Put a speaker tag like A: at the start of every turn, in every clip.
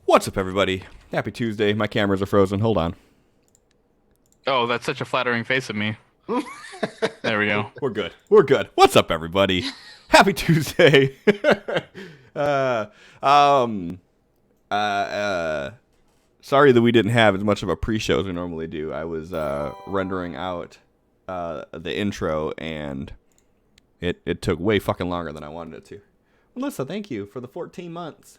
A: What's up, everybody? Happy Tuesday. My cameras are frozen. Hold on.
B: Oh, that's such a flattering face of me. There we go.
A: We're good. We're good. What's up, everybody? Happy Tuesday. uh, um, sorry that we didn't have as much of a pre-show as we normally do. I was rendering out the intro, and it took way fucking longer than I wanted it to. Melissa, thank you for the 14 months.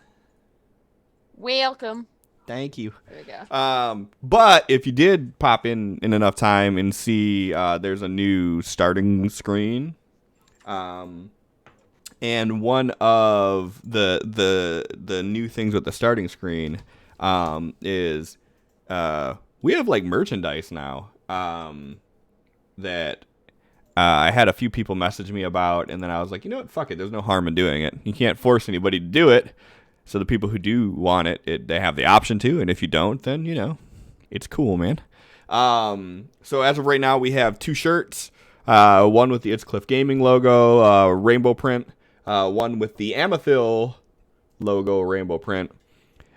C: Welcome.
A: Thank you.
C: There we go.
A: But if you did pop in enough time and see there's a new starting screen, and one of the new things with the starting screen is we have like merchandise now that I had a few people message me about, and then I was like, you know what, fuck it, there's no harm in doing it. You can't force anybody to do it. So the people who do want it, they have the option to, and if you don't, then, you know, it's cool, man. So as of right now, we have 2 shirts. One with the It's Cliff Gaming logo, rainbow print. One with the Amethil logo, rainbow print.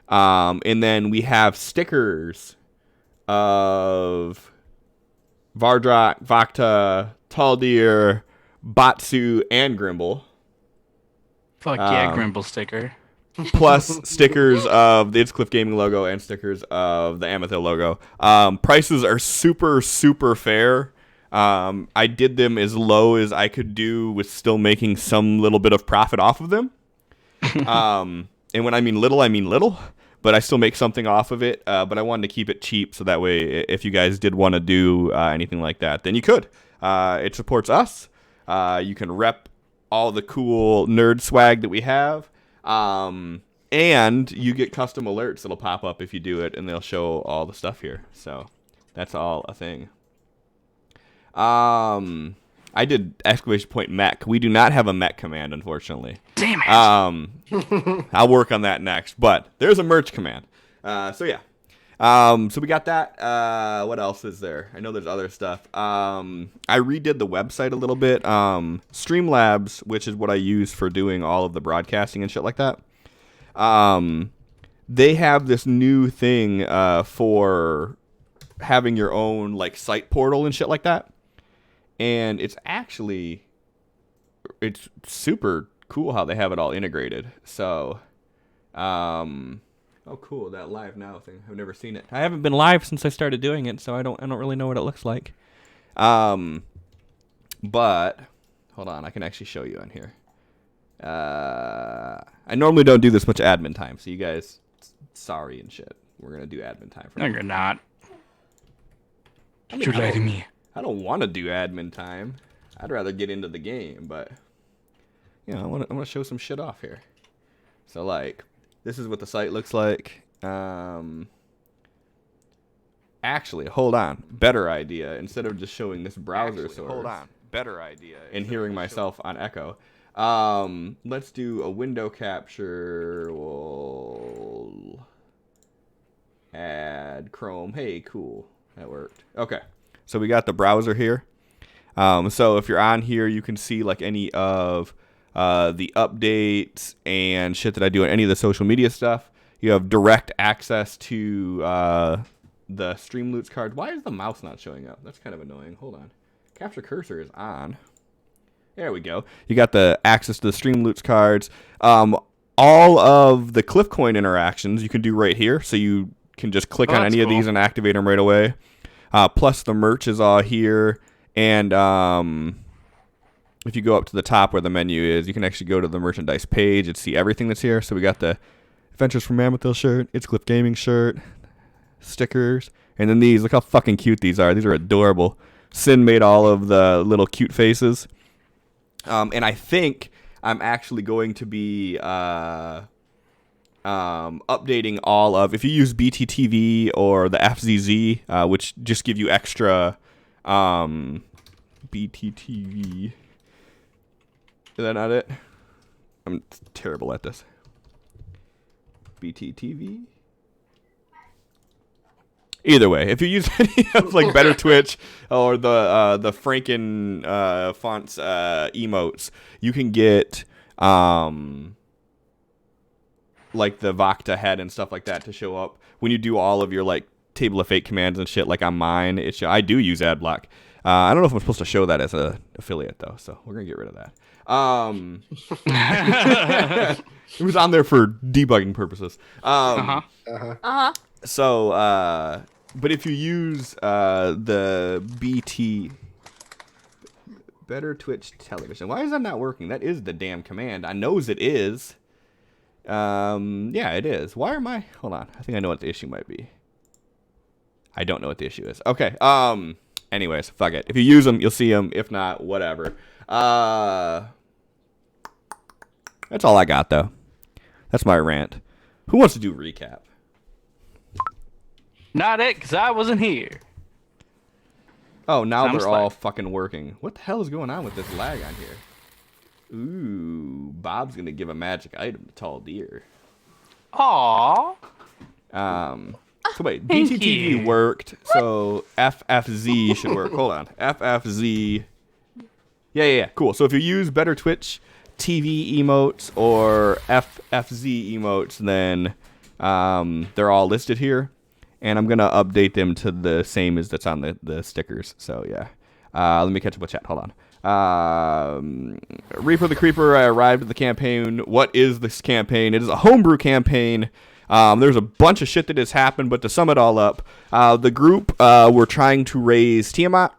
A: And then we have stickers of Vardrak, Vakta, Taldir, Batsu, and Grimble.
B: Fuck yeah, Grimble sticker.
A: Plus stickers of the It's Cliff Gaming logo and stickers of the Amethil logo. Prices are super, super fair. I did them as low as I could do with still making some little bit of profit off of them. And when I mean little. But I still make something off of it. But I wanted to keep it cheap so that way if you guys did want to do anything like that, then you could. It supports us. You can rep all the cool nerd swag that we have. And you get custom alerts that'll pop up if you do it, and they'll show all the stuff here. So that's all a thing. I did exclamation point mech. We do not have a mech command, unfortunately.
B: Damn
A: it. I'll work on that next, but there's a merch command. So yeah. So we got that. What else is there? I know there's other stuff. I redid the website a little bit. Streamlabs, which is what I use for doing all of the broadcasting and shit like that. They have this new thing for having your own like site portal and shit like that. And it's super cool how they have it all integrated. So, oh, cool, that live now thing. I've never seen it. I haven't been live since I started doing it, so I don't really know what it looks like. But hold on, I can actually show you on here. I normally don't do this much admin time, so you guys, sorry and shit. We're gonna do admin time for
B: No,
A: now.
B: you're not.
A: I mean,
B: You lie to me.
A: I don't want to do admin time. I'd rather get into the game, but you know, I want to show some shit off here. So like, this is what the site looks like. Actually, hold on. Better idea. Instead of just showing this browser source. Hold on. Better idea. And hearing myself on echo. Let's do a window capture. We'll add Chrome. Hey, cool. That worked. Okay. So we got the browser here. So if you're on here, you can see like any of the updates and shit that I do on any of the social media stuff. You have direct access to the Streamloots card. Why is the mouse not showing up? That's kind of annoying. Hold on. Capture cursor is on. There we go. You got the access to the Streamloots cards. All of the CliffCoin interactions you can do right here. So you can just click on any of these and activate them right away. Plus the merch is all here. And if you go up to the top where the menu is, you can actually go to the merchandise page and see everything that's here. So we got the Adventures from Amethil shirt, It's Cliff Gaming shirt, stickers, and then these. Look how fucking cute these are. These are adorable. Sin made all of the little cute faces. And I think I'm actually going to be updating all of, if you use BTTV or the FZZ, which just give you extra BTTV. Is that not it? I'm terrible at this. BTTV. Either way, if you use any of like Better Twitch or the Franken fonts emotes, you can get like the Vakta head and stuff like that to show up when you do all of your like Table of Fate commands and shit. Like on mine, I do use ad block. I don't know if I'm supposed to show that as a affiliate though, so we're gonna get rid of that. It was on there for debugging purposes. So, but if you use the BT Better Twitch Television, why is that not working? That is the damn command. I knows it is. Yeah, it is. Why am I? Hold on. I think I know what the issue might be. I don't know what the issue is. Okay. Anyways, fuck it. If you use them, you'll see them. If not, whatever. That's all I got, though. That's my rant. Who wants to do recap?
B: Not it, because I wasn't here.
A: Oh, now they're all fucking working. What the hell is going on with this lag on here? Ooh, Bob's going to give a magic item to Tall Deer.
B: Aww.
A: So wait, BTTV worked, so FFZ should work. Hold on. FFZ. Yeah, cool. So if you use Better Twitch TV emotes or FFZ emotes, then they're all listed here. And I'm going to update them to the same as that's on the stickers. So, yeah. Let me catch up with chat. Hold on. Reaper the Creeper, I arrived at the campaign. What is this campaign? It is a homebrew campaign. There's a bunch of shit that has happened, but to sum it all up, the group were trying to raise Tiamat.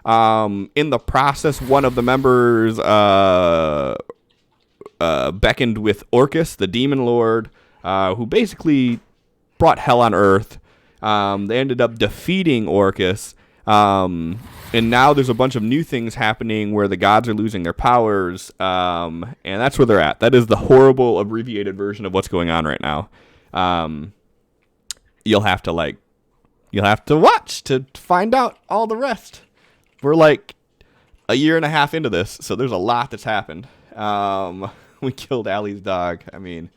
A: In the process, one of the members beckoned with Orcus, the demon lord, who basically brought hell on Earth. They ended up defeating Orcus, and now there's a bunch of new things happening where the gods are losing their powers, and that's where they're at. That is the horrible abbreviated version of what's going on right now. You'll have to watch to find out all the rest. We're like a year and a half into this, so there's a lot that's happened. We killed Allie's dog. I mean,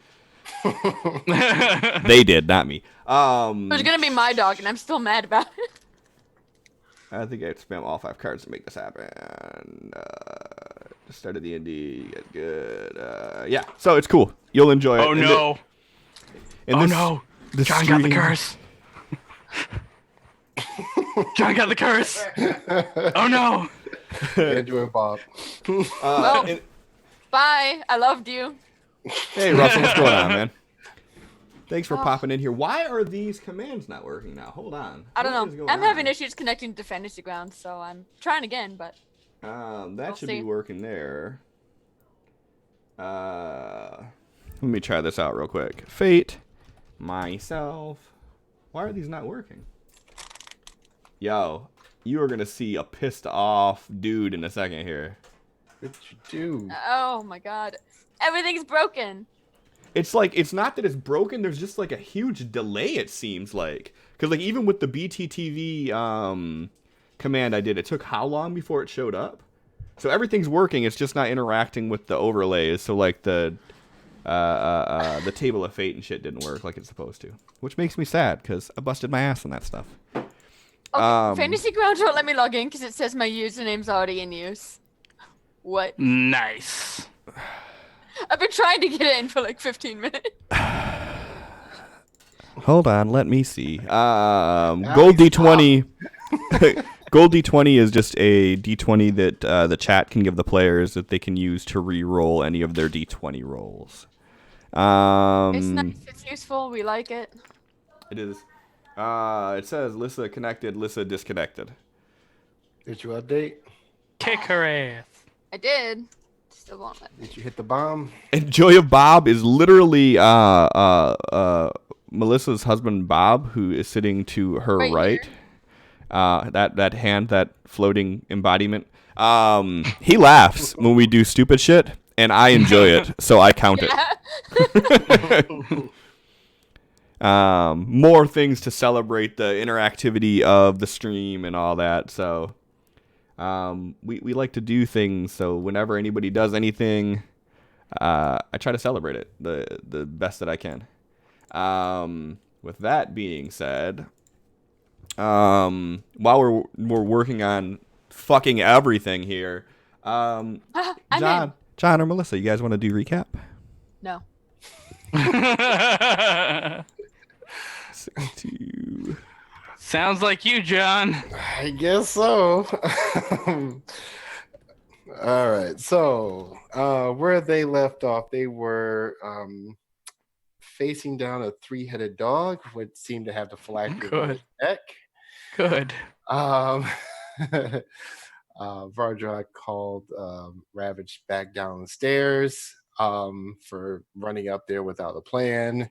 A: they did, not me.
C: It was gonna be my dog, and I'm still mad about it.
A: I think I'd spam all 5 cards to make this happen. Started the indie, get good. Yeah, so it's cool. You'll enjoy it.
B: Oh no! No! John got the curse. John got the curse. Oh no!
D: Enjoy, Bob.
C: Well, bye. I loved you.
A: Hey, Russell, what's going on, man? Thanks for popping in here. Why are these commands not working now? Hold on.
C: I don't know. I'm having issues connecting to Fantasy Grounds, so I'm trying again, but...
A: that should be working there. Let me try this out real quick. Fate. Myself. Why are these not working? Yo, you are going to see a pissed off dude in a second here.
D: What you do?
C: Oh my god. Everything's broken.
A: It's like, it's not that it's broken, there's just like a huge delay, it seems like. Because like even with the BTTV command I did, it took how long before it showed up? So everything's working, it's just not interacting with the overlays. So like the Table of Fate and shit didn't work like it's supposed to. Which makes me sad, because I busted my ass on that stuff.
C: Okay, Fantasy Grounds won't let me log in because it says my username's already in use. What?
B: Nice.
C: I've been trying to get in for like 15 minutes.
A: Hold on, let me see. Gold D20. Gold D20 is just a D20 that the chat can give the players that they can use to re-roll any of their D20 rolls.
C: It's nice. It's useful. We like it.
A: It is. It says Lissa connected, Lissa disconnected.
D: Did you update?
B: Kick her ass.
C: I did. Still won't let me.
D: Did you hit the bomb?
A: And Joy of Bob is literally Melissa's husband Bob, who is sitting to her right. That hand, that floating embodiment. He laughs when we do stupid shit, and I enjoy it, so I count it. More things to celebrate the interactivity of the stream and all that. So we like to do things. So whenever anybody does anything, I try to celebrate it the best that I can. With that being said, while we're working on fucking everything here, John or Melissa, you guys want to do recap?
C: No.
A: 62.
B: Sounds like you, John.
D: I guess so. All right. So, where they left off, they were facing down a three-headed dog, which seemed to have the phylactery on
B: Good.
D: its neck.
B: Good.
D: Um, Vardrak called Ravage back down the stairs for running up there without a plan.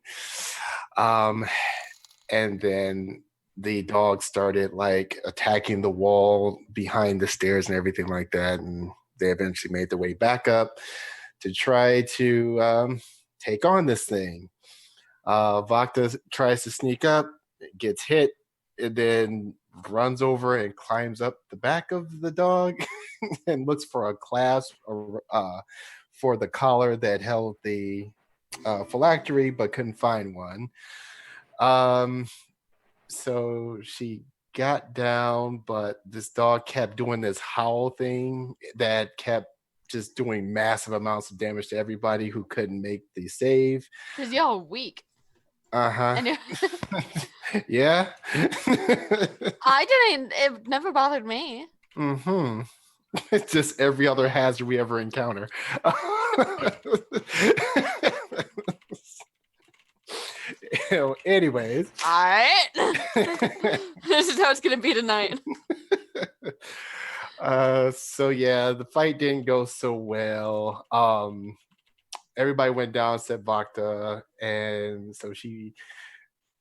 D: And then the dog started like attacking the wall behind the stairs and everything like that. And they eventually made their way back up to try to take on this thing. Vakta tries to sneak up, gets hit, and then runs over and climbs up the back of the dog and looks for a clasp for the collar that held the phylactery, but couldn't find one. So she got down, but this dog kept doing this howl thing that kept just doing massive amounts of damage to everybody who couldn't make the save.
C: Because y'all weak.
D: Uh-huh.
C: And
D: Yeah.
C: it never bothered me.
D: Mm-hmm. It's just every other hazard we ever encounter. Anyways.
C: All right. This is how it's going to be tonight.
D: So yeah, the fight didn't go so well. Everybody went down except Vakta, and so she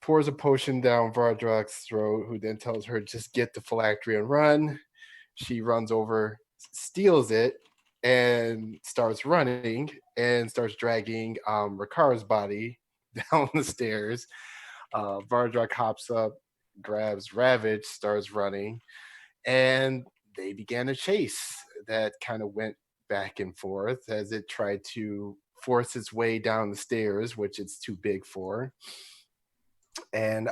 D: pours a potion down Vardrak's throat, who then tells her just get the phylactery and run. She runs over, steals it, and starts running and starts dragging Rakar's body down the stairs. Vardrak hops up, grabs Ravage, starts running, and they began a chase that kind of went back and forth as it tried to force its way down the stairs, which it's too big for. And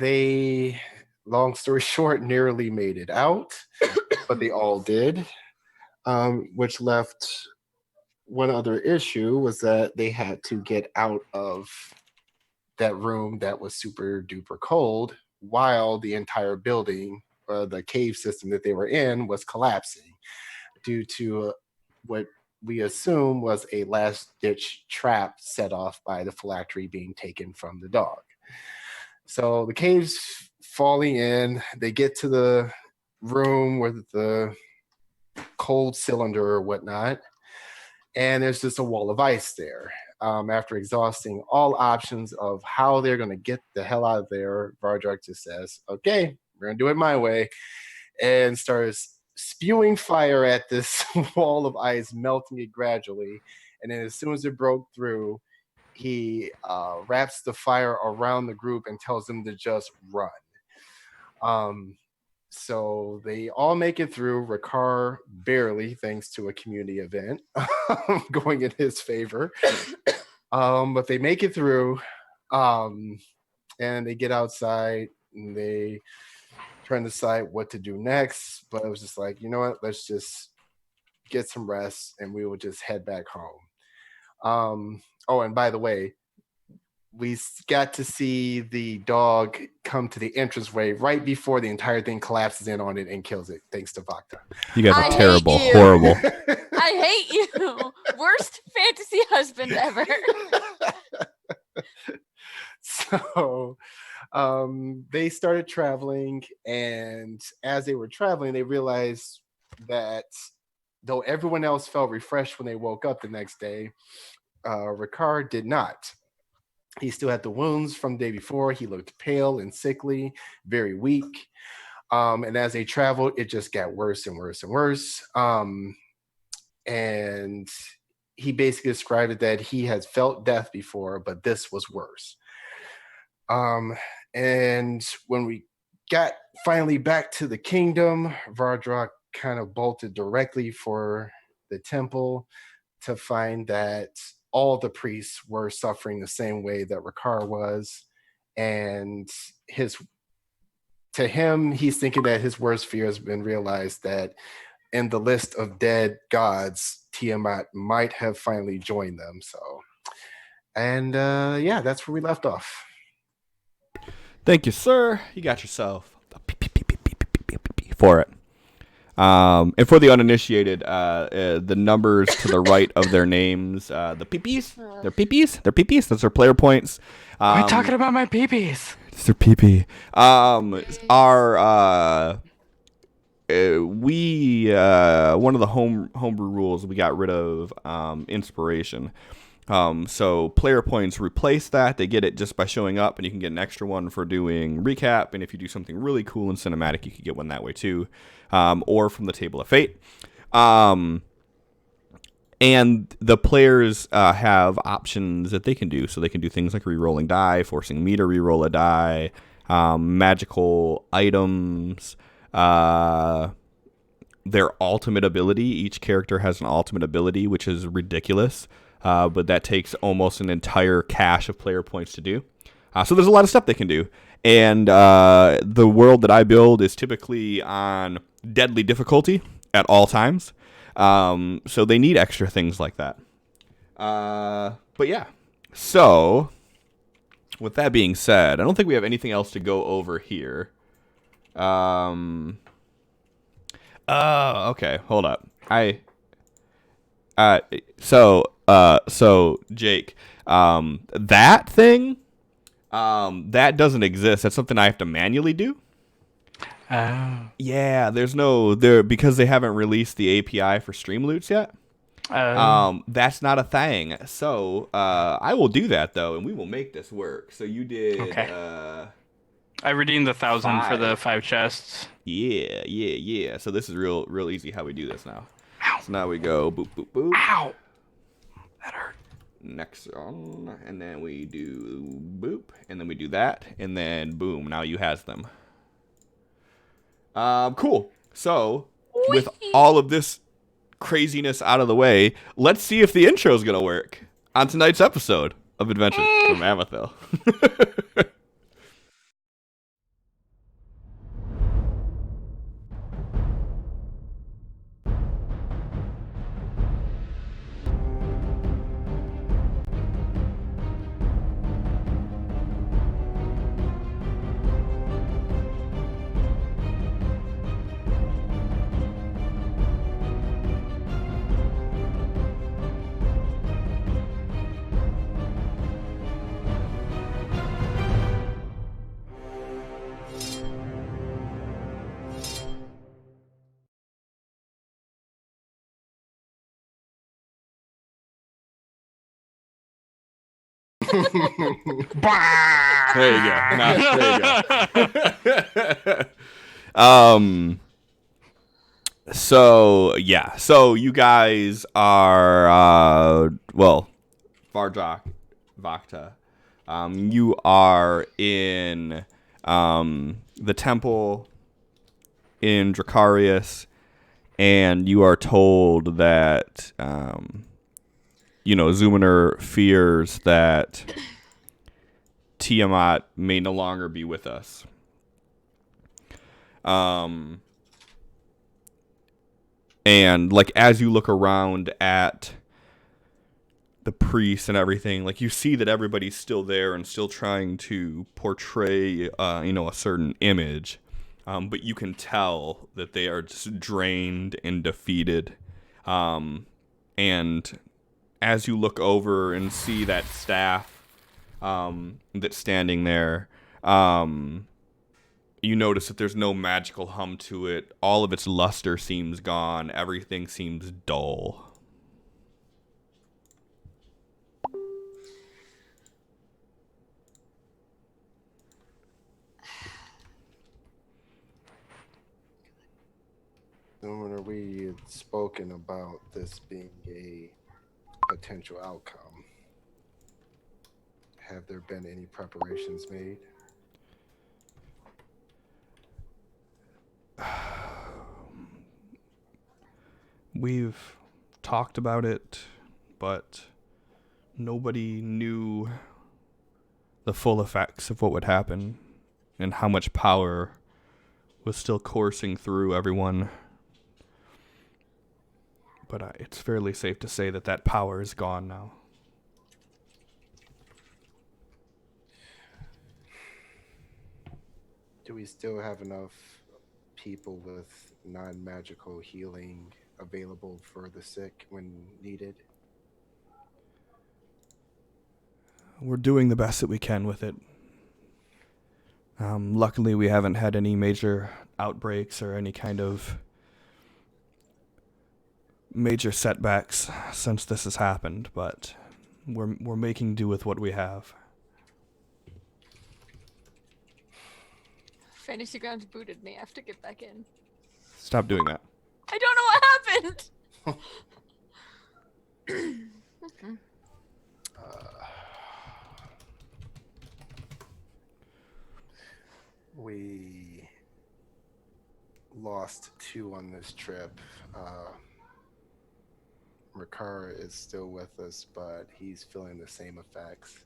D: they, long story short, nearly made it out, but they all did, which left one other issue was that they had to get out of that room that was super duper cold while the entire building, the cave system that they were in, was collapsing due to what we assume was a last-ditch trap set off by the phylactery being taken from the dog. So the cave's falling in. They get to the room with the cold cylinder or whatnot, and there's just a wall of ice there. After exhausting all options of how they're going to get the hell out of there, Vardrak just says, okay, we're going to do it my way, and starts spewing fire at this wall of ice, melting it gradually. And then as soon as it broke through, he wraps the fire around the group and tells them to just run. So they all make it through. Rakar barely, thanks to a community event going in his favor. But they make it through, and they get outside and they trying to decide what to do next. But it was just like, you know what? Let's just get some rest and we will just head back home. Oh, and by the way, we got to see the dog come to the entranceway right before the entire thing collapses in on it and kills it, thanks to Vakta.
A: You guys
C: I
A: are
C: hate
A: terrible,
C: you.
A: horrible.
C: I hate you. Worst fantasy husband ever.
D: So they started traveling, and as they were traveling, they realized that though everyone else felt refreshed when they woke up the next day, Ricard did not. He still had the wounds from the day before. He looked pale and sickly, very weak. And as they traveled, it just got worse and worse and worse. And he basically described it that he has felt death before, but this was worse. And when we got finally back to the kingdom, Vardrak kind of bolted directly for the temple to find that all the priests were suffering the same way that Rakar was. And to him, he's thinking that his worst fear has been realized, that in the list of dead gods, Tiamat might have finally joined them. So And yeah, that's where we left off.
A: Thank you, sir. You got yourself a for it. And for the uninitiated, the numbers to the right of their names, the peepees, they're peepees. Those are player points.
B: Quit talking about my peepees.
A: It's their peepee. We one of the homebrew rules, we got rid of inspiration. So player points replace that. They get it just by showing up, and you can get an extra one for doing recap. And if you do something really cool and cinematic, you can get one that way too, or from the Table of Fate. And the players have options that they can do. So they can do things like re-rolling die, forcing me to re-roll a die, magical items, their ultimate ability. Each character has an ultimate ability, which is ridiculous. But that takes almost an entire cache of player points to do. So there's a lot of stuff they can do. And the world that I build is typically on deadly difficulty at all times. So they need extra things like that. But yeah. So with that being said, I don't think we have anything else to go over here. Oh, okay. Hold up. So Jake, that thing, that doesn't exist. That's something I have to manually do.
B: Oh.
A: Yeah, there's no there because they haven't released the API for Streamloots yet. That's not a thing. So, I will do that though, and we will make this work. So you did.
B: Okay. I redeemed 1,000 for the 5 chests.
A: Yeah. So this is real easy how we do this now.
B: Ow.
A: So now we go boop, boop, boop.
B: Ow. That hurt.
A: Next on, and then we do boop, and then we do that, and then boom. Now you has them. Cool. So with all of this craziness out of the way, let's see if the intro is gonna work on tonight's episode of Adventures from Amethil. There you go. There you go. So yeah. So you guys are Vardrak, Vakta. You are in the temple in Dracarius, and you are told that Zuminer fears that Tiamat may no longer be with us. And like as you look around at the priests and everything, like you see that everybody's still there and still trying to portray a certain image. But you can tell that they are just drained and defeated. And as you look over and see that staff that's standing there, you notice that there's no magical hum to it. All of its luster seems gone. Everything seems dull.
D: When we had spoken about this being a potential outcome, have there been any preparations made?
A: We've talked about it, but nobody knew the full effects of what would happen and how much power was still coursing through everyone. But it's fairly safe to say that power is gone now.
D: Do we still have enough people with non-magical healing available for the sick when needed?
A: We're doing the best that we can with it. Luckily, we haven't had any major outbreaks or any kind of major setbacks since this has happened, but we're making do with what we have.
C: Fantasy Grounds booted me. I have to get back in.
A: Stop doing that.
C: I don't know what happened.
D: We lost 2 on this trip. Ricard is still with us, but he's feeling the same effects.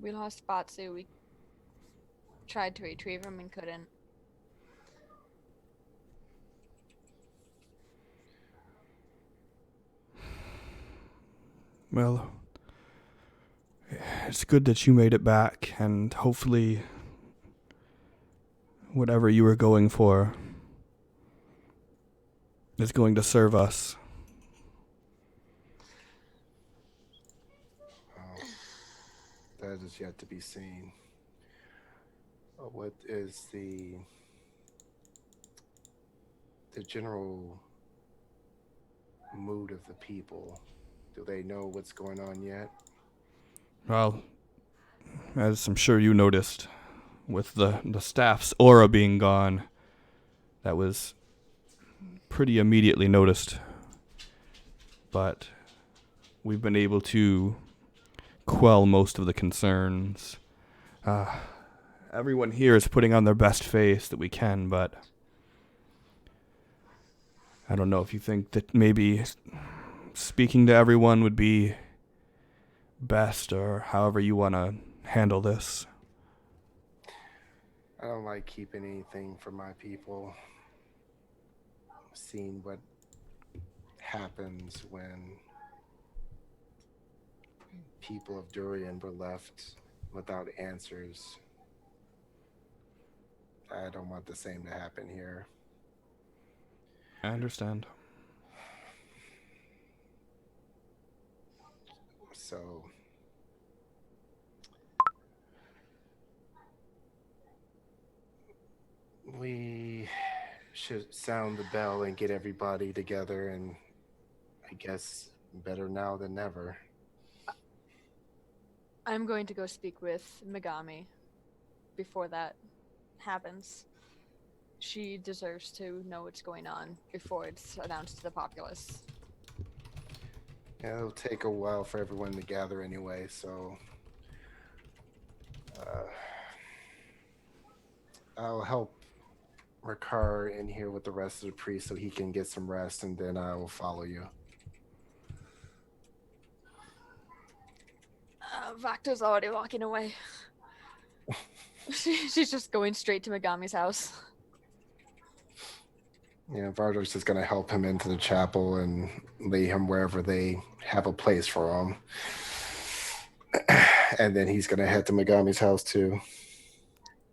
C: We lost Batsu. We tried to retrieve him and couldn't.
A: Well, it's good that you made it back, and hopefully whatever you were going for is going to serve us.
D: That is yet to be seen. What is the general mood of the people? Do they know what's going on yet?
A: Well, as I'm sure you noticed, with the staff's aura being gone, that was pretty immediately noticed. But we've been able to quell most of the concerns. Everyone here is putting on their best face that we can, but I don't know if you think that maybe speaking to everyone would be best, or however you want to handle this.
D: I don't like keeping anything from my people. Seeing what happens when people of Durian were left without answers. I don't want the same to happen here.
A: I understand.
D: So we should sound the bell and get everybody together, and I guess better now than never.
C: I'm going to go speak with Megami before that happens. She deserves to know what's going on before it's announced to the populace.
D: Yeah, it'll take a while for everyone to gather anyway, so I'll help Ricard in here with the rest of the priests so he can get some rest, and then I will follow you.
C: Vakto's already walking away. She's just going straight to Megami's house.
D: Yeah, Vardok's just going to help him into the chapel and lay him wherever they have a place for him. And then he's going to head to Megami's house too.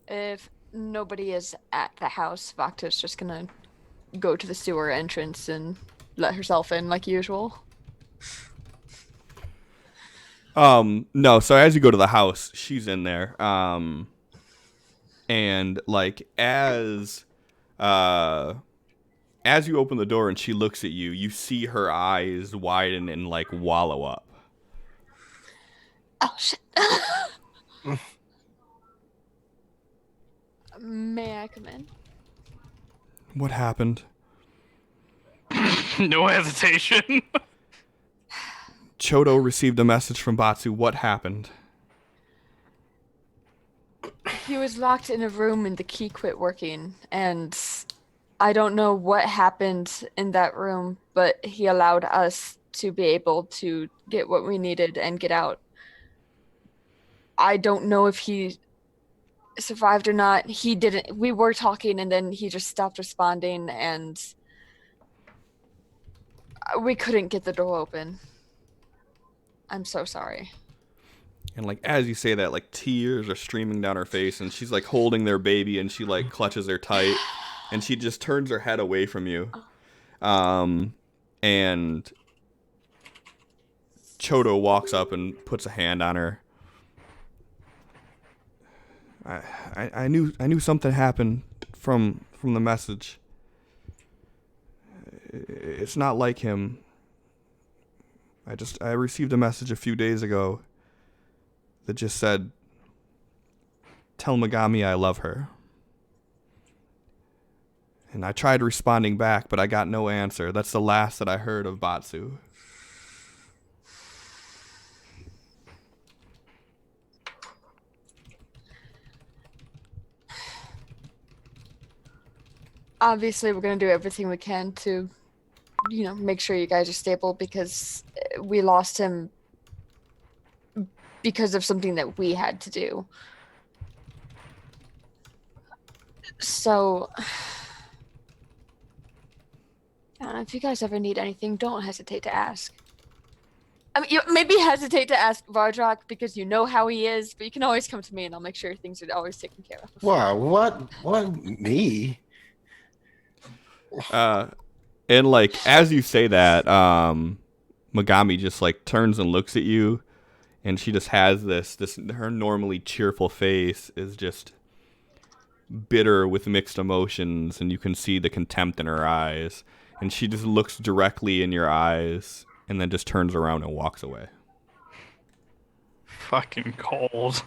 C: If nobody is at the house, Vakto's just going to go to the sewer entrance and let herself in like usual.
A: No, so as you go to the house, she's in there. And like as you open the door and she looks at you, you see her eyes widen and like wallow up.
C: Oh shit. May I come in?
A: What happened?
B: No hesitation.
A: Chodo received a message from Batsu. What happened?
C: He was locked in a room and the key quit working, and I don't know what happened in that room, but he allowed us to be able to get what we needed and get out. I don't know if he survived or not. He didn't. We were talking and then he just stopped responding and we couldn't get the door open. I'm so sorry.
A: And like as you say that, like tears are streaming down her face, and she's like holding their baby, and she like clutches her tight, and she just turns her head away from you. And Chodo walks up and puts a hand on her. I knew something happened from the message. It's not like him. I received a message a few days ago that just said, "Tell Megami I love her." And I tried responding back, but I got no answer. That's the last that I heard of Batsu.
C: Obviously, we're going to do everything we can to, make sure you guys are stable, because we lost him because of something that we had to do. So, I don't know, if you guys ever need anything, don't hesitate to ask. I mean, you maybe hesitate to ask Vardrock because you know how he is, but you can always come to me and I'll make sure things are always taken care of.
D: Wow, what me?
A: And like as you say that, Megami just like turns and looks at you, and she just has this her normally cheerful face is just bitter with mixed emotions, and you can see the contempt in her eyes, and she just looks directly in your eyes and then just turns around and walks away.
B: Fucking cold.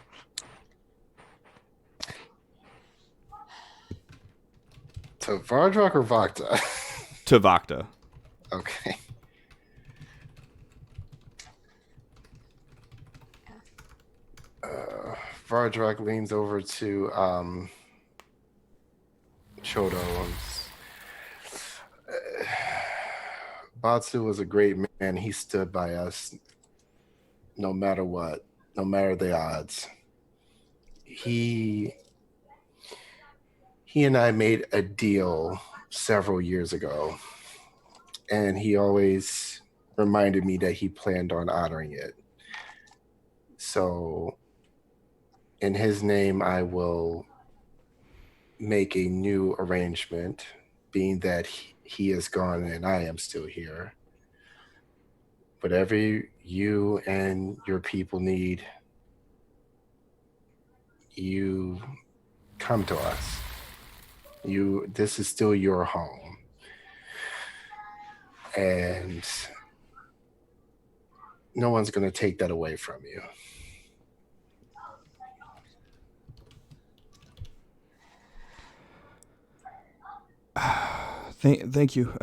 D: To Vardrock or Vakta?
A: To Vakta.
D: Okay. Vardrock leans over to Chodo. Batsu was a great man. He stood by us no matter what, no matter the odds. He and I made a deal several years ago, and he always reminded me that he planned on honoring it. So in his name, I will make a new arrangement, being that he is gone and I am still here. Whatever you and your people need, you come to us. This is still your home. And no one's going to take that away from you.
A: Thank you.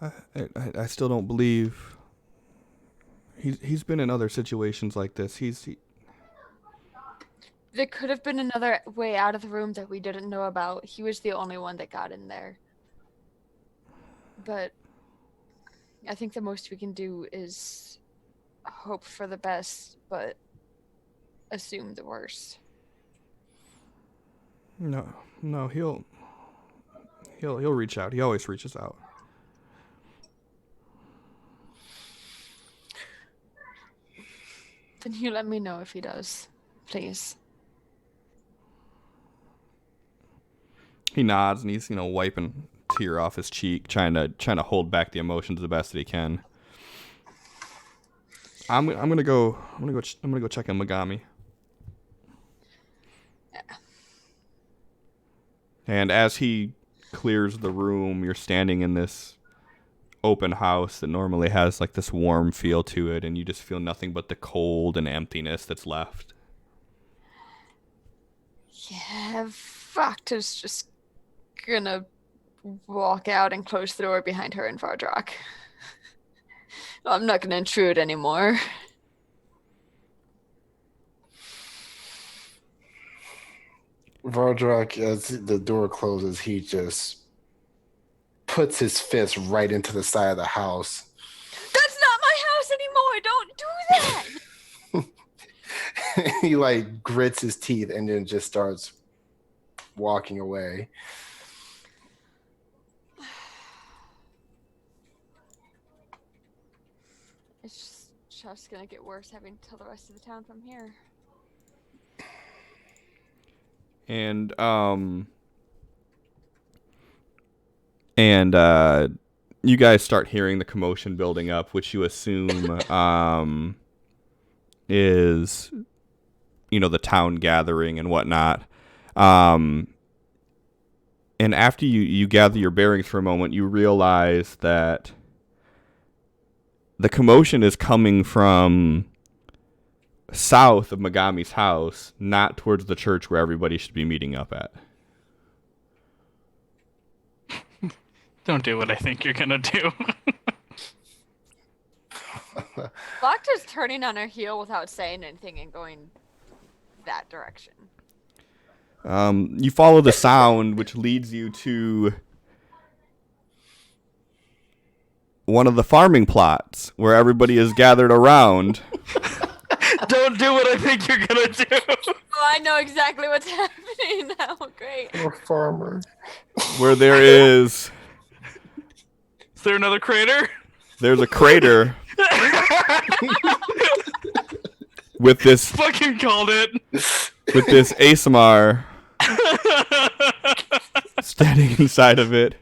A: I still don't believe he's been in other situations like this.
C: There could have been another way out of the room that we didn't know about. He was the only one that got in there. But I think the most we can do is hope for the best, but assume the worst.
A: No, he'll reach out. He always reaches out.
C: Then you let me know if he does, please.
A: He nods and he's wiping a tear off his cheek, trying to hold back the emotions the best that he can. I'm gonna go check on Megami.
C: Yeah.
A: And as he clears the room, you're standing in this open house that normally has like this warm feel to it, and you just feel nothing but the cold and emptiness that's left.
C: Yeah, Vakta's just gonna walk out and close the door behind her and Vardrock. I'm not gonna intrude anymore.
D: Vardrock, as the door closes, he just puts his fist right into the side of the house.
C: That's not my house anymore! Don't do that!
D: He like grits his teeth and then just starts walking away.
C: It's just gonna get worse having to tell the rest of the town from here.
A: And you guys start hearing the commotion building up, which you assume is, the town gathering and whatnot. And after you gather your bearings for a moment, you realize that the commotion is coming from south of Megami's house, not towards the church where everybody should be meeting up at.
B: Don't do what I think you're gonna do.
C: Bacta's turning on her heel without saying anything and going that direction.
A: You follow the sound, which leads you to one of the farming plots where everybody is gathered around.
B: Don't do what I think you're gonna do.
C: Oh, I know exactly what's happening now. Great.
D: We're farmers.
A: Where there is...
B: Is there another crater?
A: There's a crater with this...
B: Fucking called it.
A: With this ASMR standing inside of it.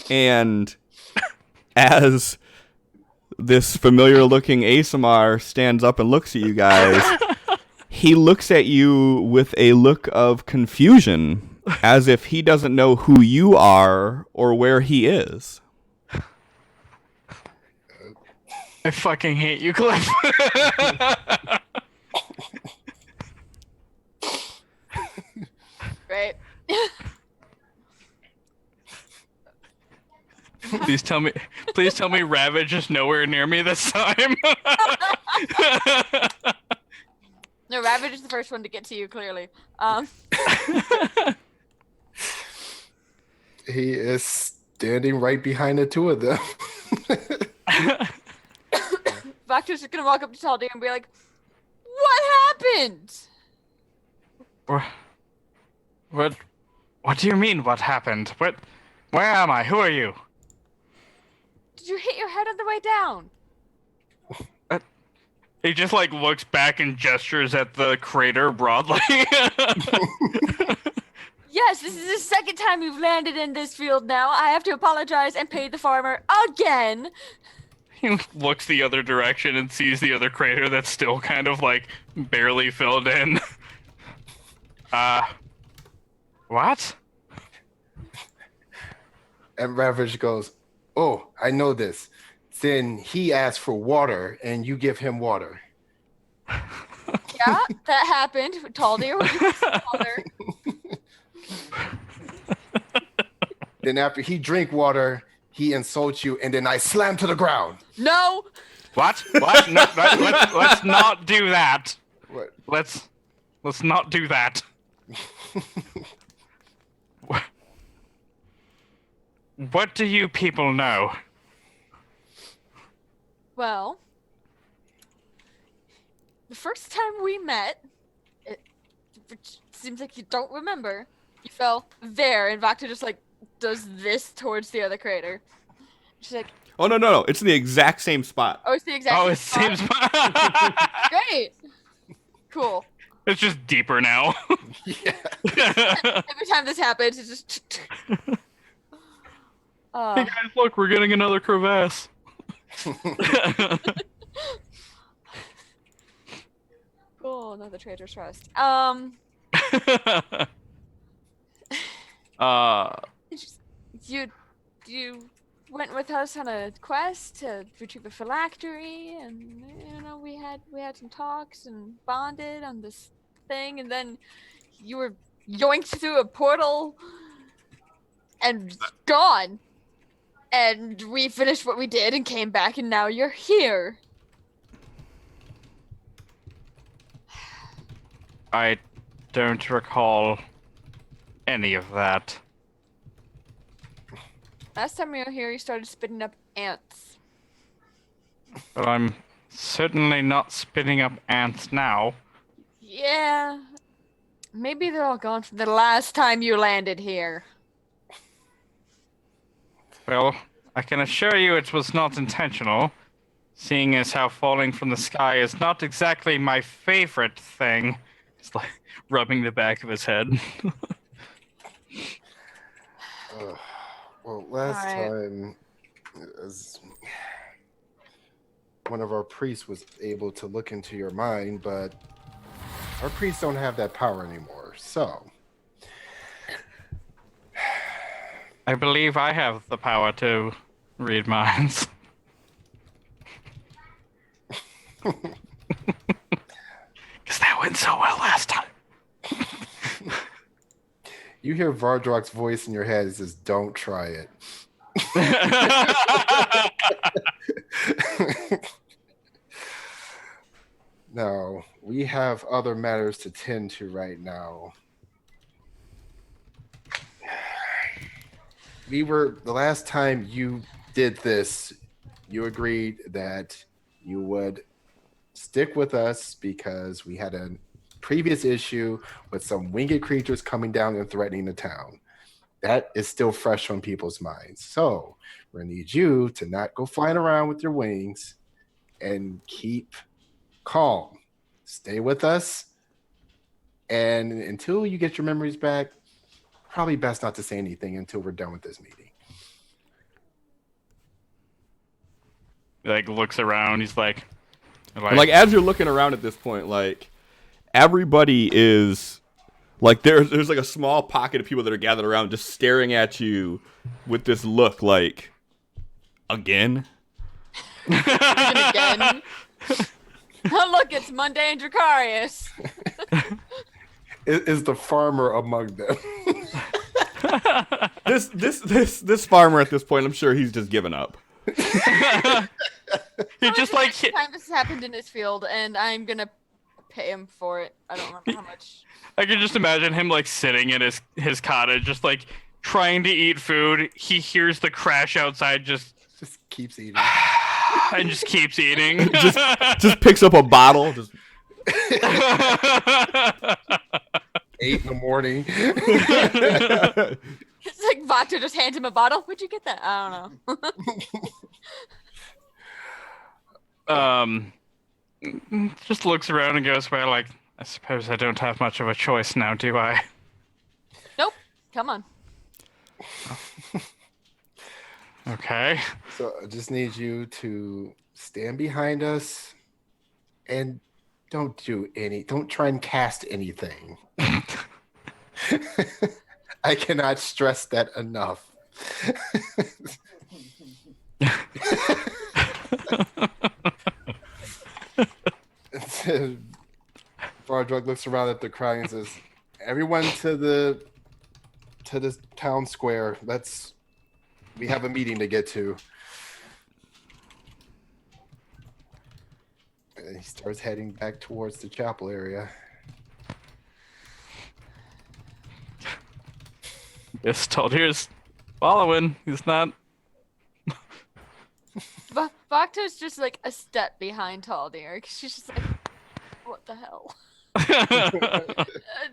A: And as this familiar looking ASMR stands up and looks at you guys, he looks at you with a look of confusion, as if he doesn't know who you are or where he is.
B: I fucking hate you, Cliff.
C: Great.
B: Please tell me Ravage is nowhere near me this time.
C: No, Ravage is the first one to get to you, clearly.
D: He is standing right behind the two of them.
C: Bacta's just gonna walk up to Taldir and be like, "What happened?"
B: What do you mean, what happened? Where am I? Who are you?
C: Did you hit your head on the way down?
B: He just looks back and gestures at the crater broadly.
C: Yes, this is the second time you've landed in this field now. I have to apologize and pay the farmer again.
B: He looks the other direction and sees the other crater that's still kind of barely filled in. What?
D: And Ravage goes, "Oh, I know this. Then he asks for water, and you give him water."
C: Yeah, that happened. Taldir was water.
D: Then after he drink water, he insults you, and then I slam to the ground.
C: No.
B: What? What? No, let's not do that.
D: What?
B: Let's not do that. What do you people know?
C: Well, the first time we met, which seems like you don't remember, you fell there, and Bacta just does this towards the other crater. She's like,
A: Oh, no. It's in the exact same spot.
C: "Oh, it's the exact
B: Oh,
C: same
B: it
C: spot."
B: seems.
C: Great. Cool.
B: It's just deeper now.
D: Yeah.
C: Every time this happens, it's just.
B: Hey guys, look, we're getting another crevasse.
C: Cool, another Trader's Trust. You went with us on a quest to retrieve a phylactery, and we had some talks and bonded on this thing, and then you were yoinked through a portal and gone. And we finished what we did and came back, and now you're here.
B: I don't recall any of that.
C: Last time we were here, you started spitting up ants.
B: But I'm certainly not spitting up ants now.
C: Yeah. Maybe they're all gone from the last time you landed here.
B: Well, I can assure you it was not intentional, seeing as how falling from the sky is not exactly my favorite thing. He's like rubbing the back of his head.
D: Well, last
C: Alright.
D: time, as one of our priests was able to look into your mind, but our priests don't have that power anymore. So,
B: I believe I have the power to read minds. Because that went so well last time.
D: you hear Vardrock's voice in your head. It says, "Don't try it." Now, we have other matters to tend to right now. The last time you did this, you agreed that you would stick with us because we had a previous issue with some winged creatures coming down and threatening the town. That is still fresh on people's minds. So we're gonna need you to not go flying around with your wings and keep calm. Stay with us. And until you get your memories back, probably best not to say anything until we're done with this meeting.
B: He like looks around. He's like,
A: And like as you're looking around at this point, like everybody is like there's like a small pocket of people that are gathered around just staring at you with this look like again.
C: Again. Oh, look, it's Monday and Dracarius.
D: Is the farmer among them?
A: This farmer at this point, I'm sure he's just given up.
B: he just like
C: time this happened in his field, and I'm gonna pay him for it. I don't remember how much.
B: I can just imagine him like sitting in his cottage, just like trying to eat food. He hears the crash outside, just
D: keeps eating.
B: and just keeps eating.
A: just picks up a bottle. Just
D: 8 in the morning.
C: It's like Vactor just hands him a bottle. Where'd you get that? I don't know.
B: Just looks around and goes, well, like, I suppose I don't have much of a choice now, do I?
C: Nope. Come on.
B: Okay.
D: So I just need you to stand behind us and don't try and cast anything. I cannot stress that enough. Vardrug looks around at the crowd and says, "Everyone to the town square. We have a meeting to get to." And he starts heading back towards the chapel area.
B: Yes, Taldir's following. He's not.
C: Vactor's just like a step behind Taldir. She's just like, what the hell?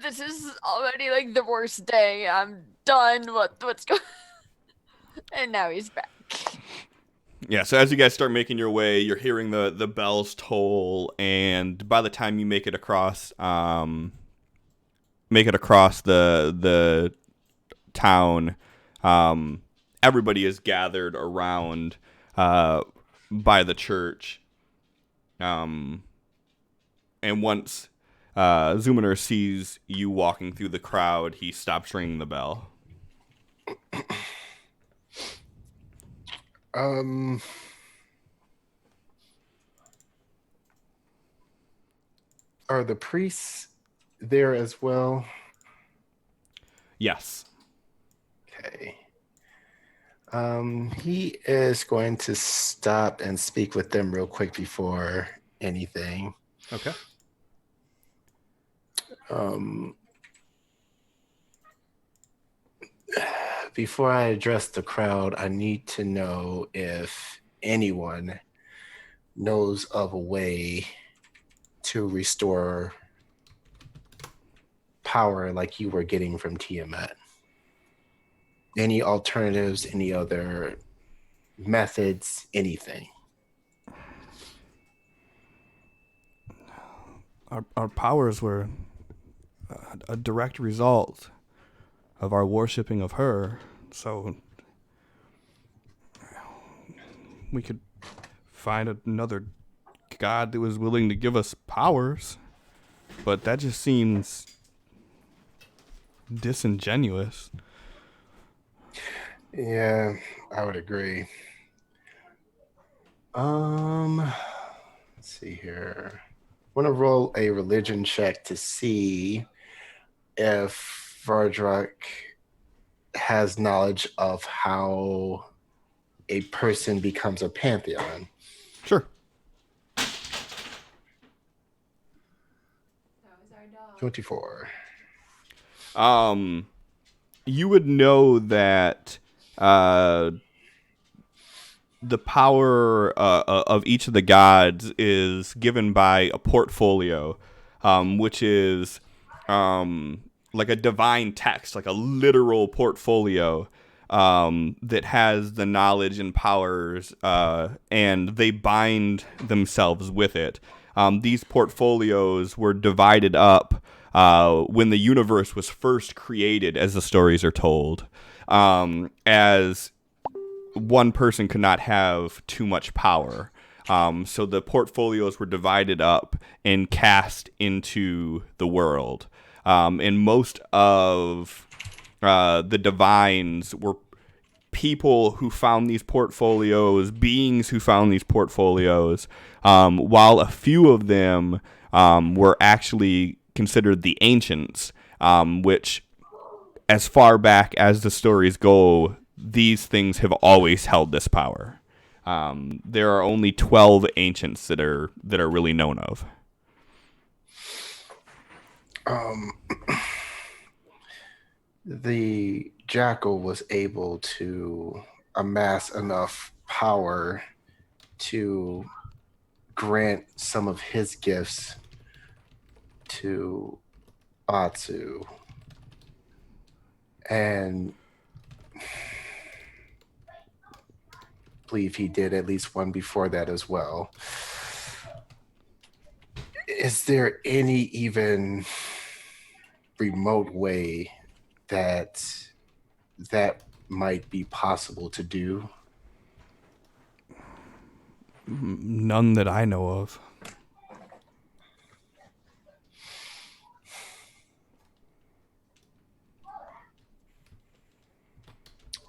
C: This is already like the worst day. I'm done. What's going? And now he's back.
A: Yeah, so as you guys start making your way, you're hearing the bells toll, and by the time you make it across the town, everybody is gathered around by the church. And once Zoomer sees you walking through the crowd, he stops ringing the bell.
D: Are the priests there as well?
A: Yes.
D: Okay. He is going to stop and speak with them real quick before anything.
A: Okay.
D: Before I address the crowd, I need to know if anyone knows of a way to restore power like you were getting from Tiamat. Any alternatives? Any other methods? Anything?
A: Our powers were a direct result of our worshipping of her. So we could find another god that was willing to give us powers. But that just seems disingenuous.
D: Yeah, I would agree. Let's see here. I want to roll a religion check to see if Vardrak has knowledge of how a person becomes a pantheon.
A: Sure.
D: 24.
A: You would know that the power of each of the gods is given by a portfolio, which is like a divine text, like a literal portfolio that has the knowledge and powers, and they bind themselves with it. These portfolios were divided up when the universe was first created, as the stories are told, as one person could not have too much power. So the portfolios were divided up and cast into the world. And most of the divines were people who found these portfolios, beings who found these portfolios, while a few of them were actually considered the ancients, which, as far back as the stories go, these things have always held this power. There are only 12 ancients that are really known of.
D: The jackal was able to amass enough power to grant some of his gifts to Atsu. And I believe he did at least one before that as well. Is there any even remote way that might be possible to do?
A: None that I know of.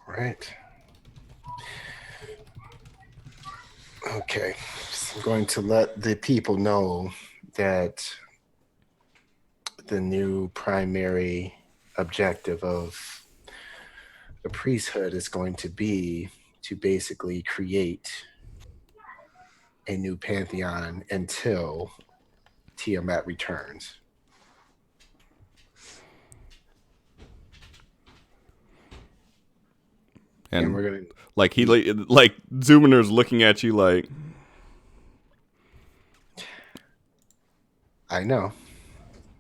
D: Right. Okay. So I'm going to let the people know that the new primary objective of the priesthood is going to be to basically create a new pantheon until Tiamat returns. And we're gonna
A: like Zuminer's looking at you like,
D: I know,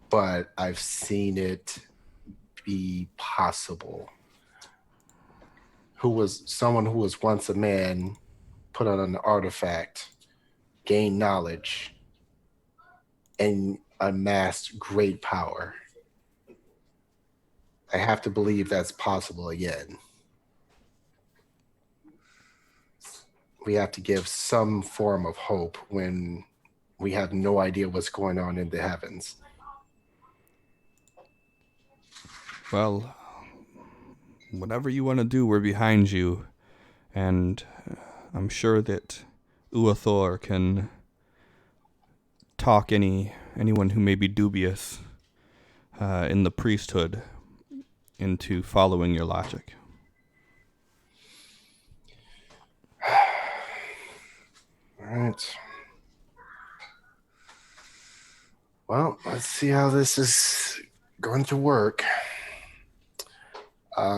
D: but I've seen it be possible. Someone who was once a man, put on an artifact, gained knowledge, and amassed great power. I have to believe that's possible again. We have to give some form of hope when we have no idea what's going on in the heavens.
A: well, whatever you want to do, we're behind you. And I'm sure that Uathor can talk anyone who may be dubious in the priesthood into following your logic.
D: All right. Well, let's see how this is going to work.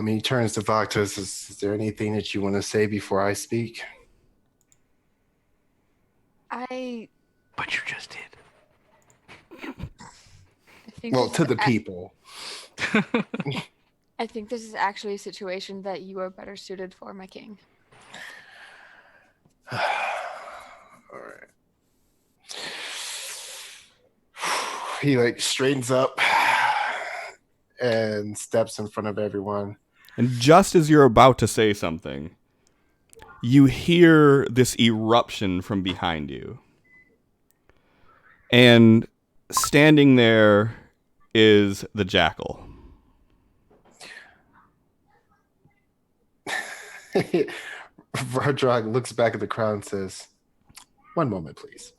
D: He turns to Vaktas. Is there anything that you want to say before I speak?
B: But you just did.
C: I think
D: Well,
C: it's
D: to the people.
C: I think this is actually a situation that you are better suited for, my king.
D: All right. He like straightens up and steps in front of everyone.
A: And just as you're about to say something, you hear this eruption from behind you. And standing there is the jackal.
D: Vardrog looks back at the crowd and says, "One moment, please."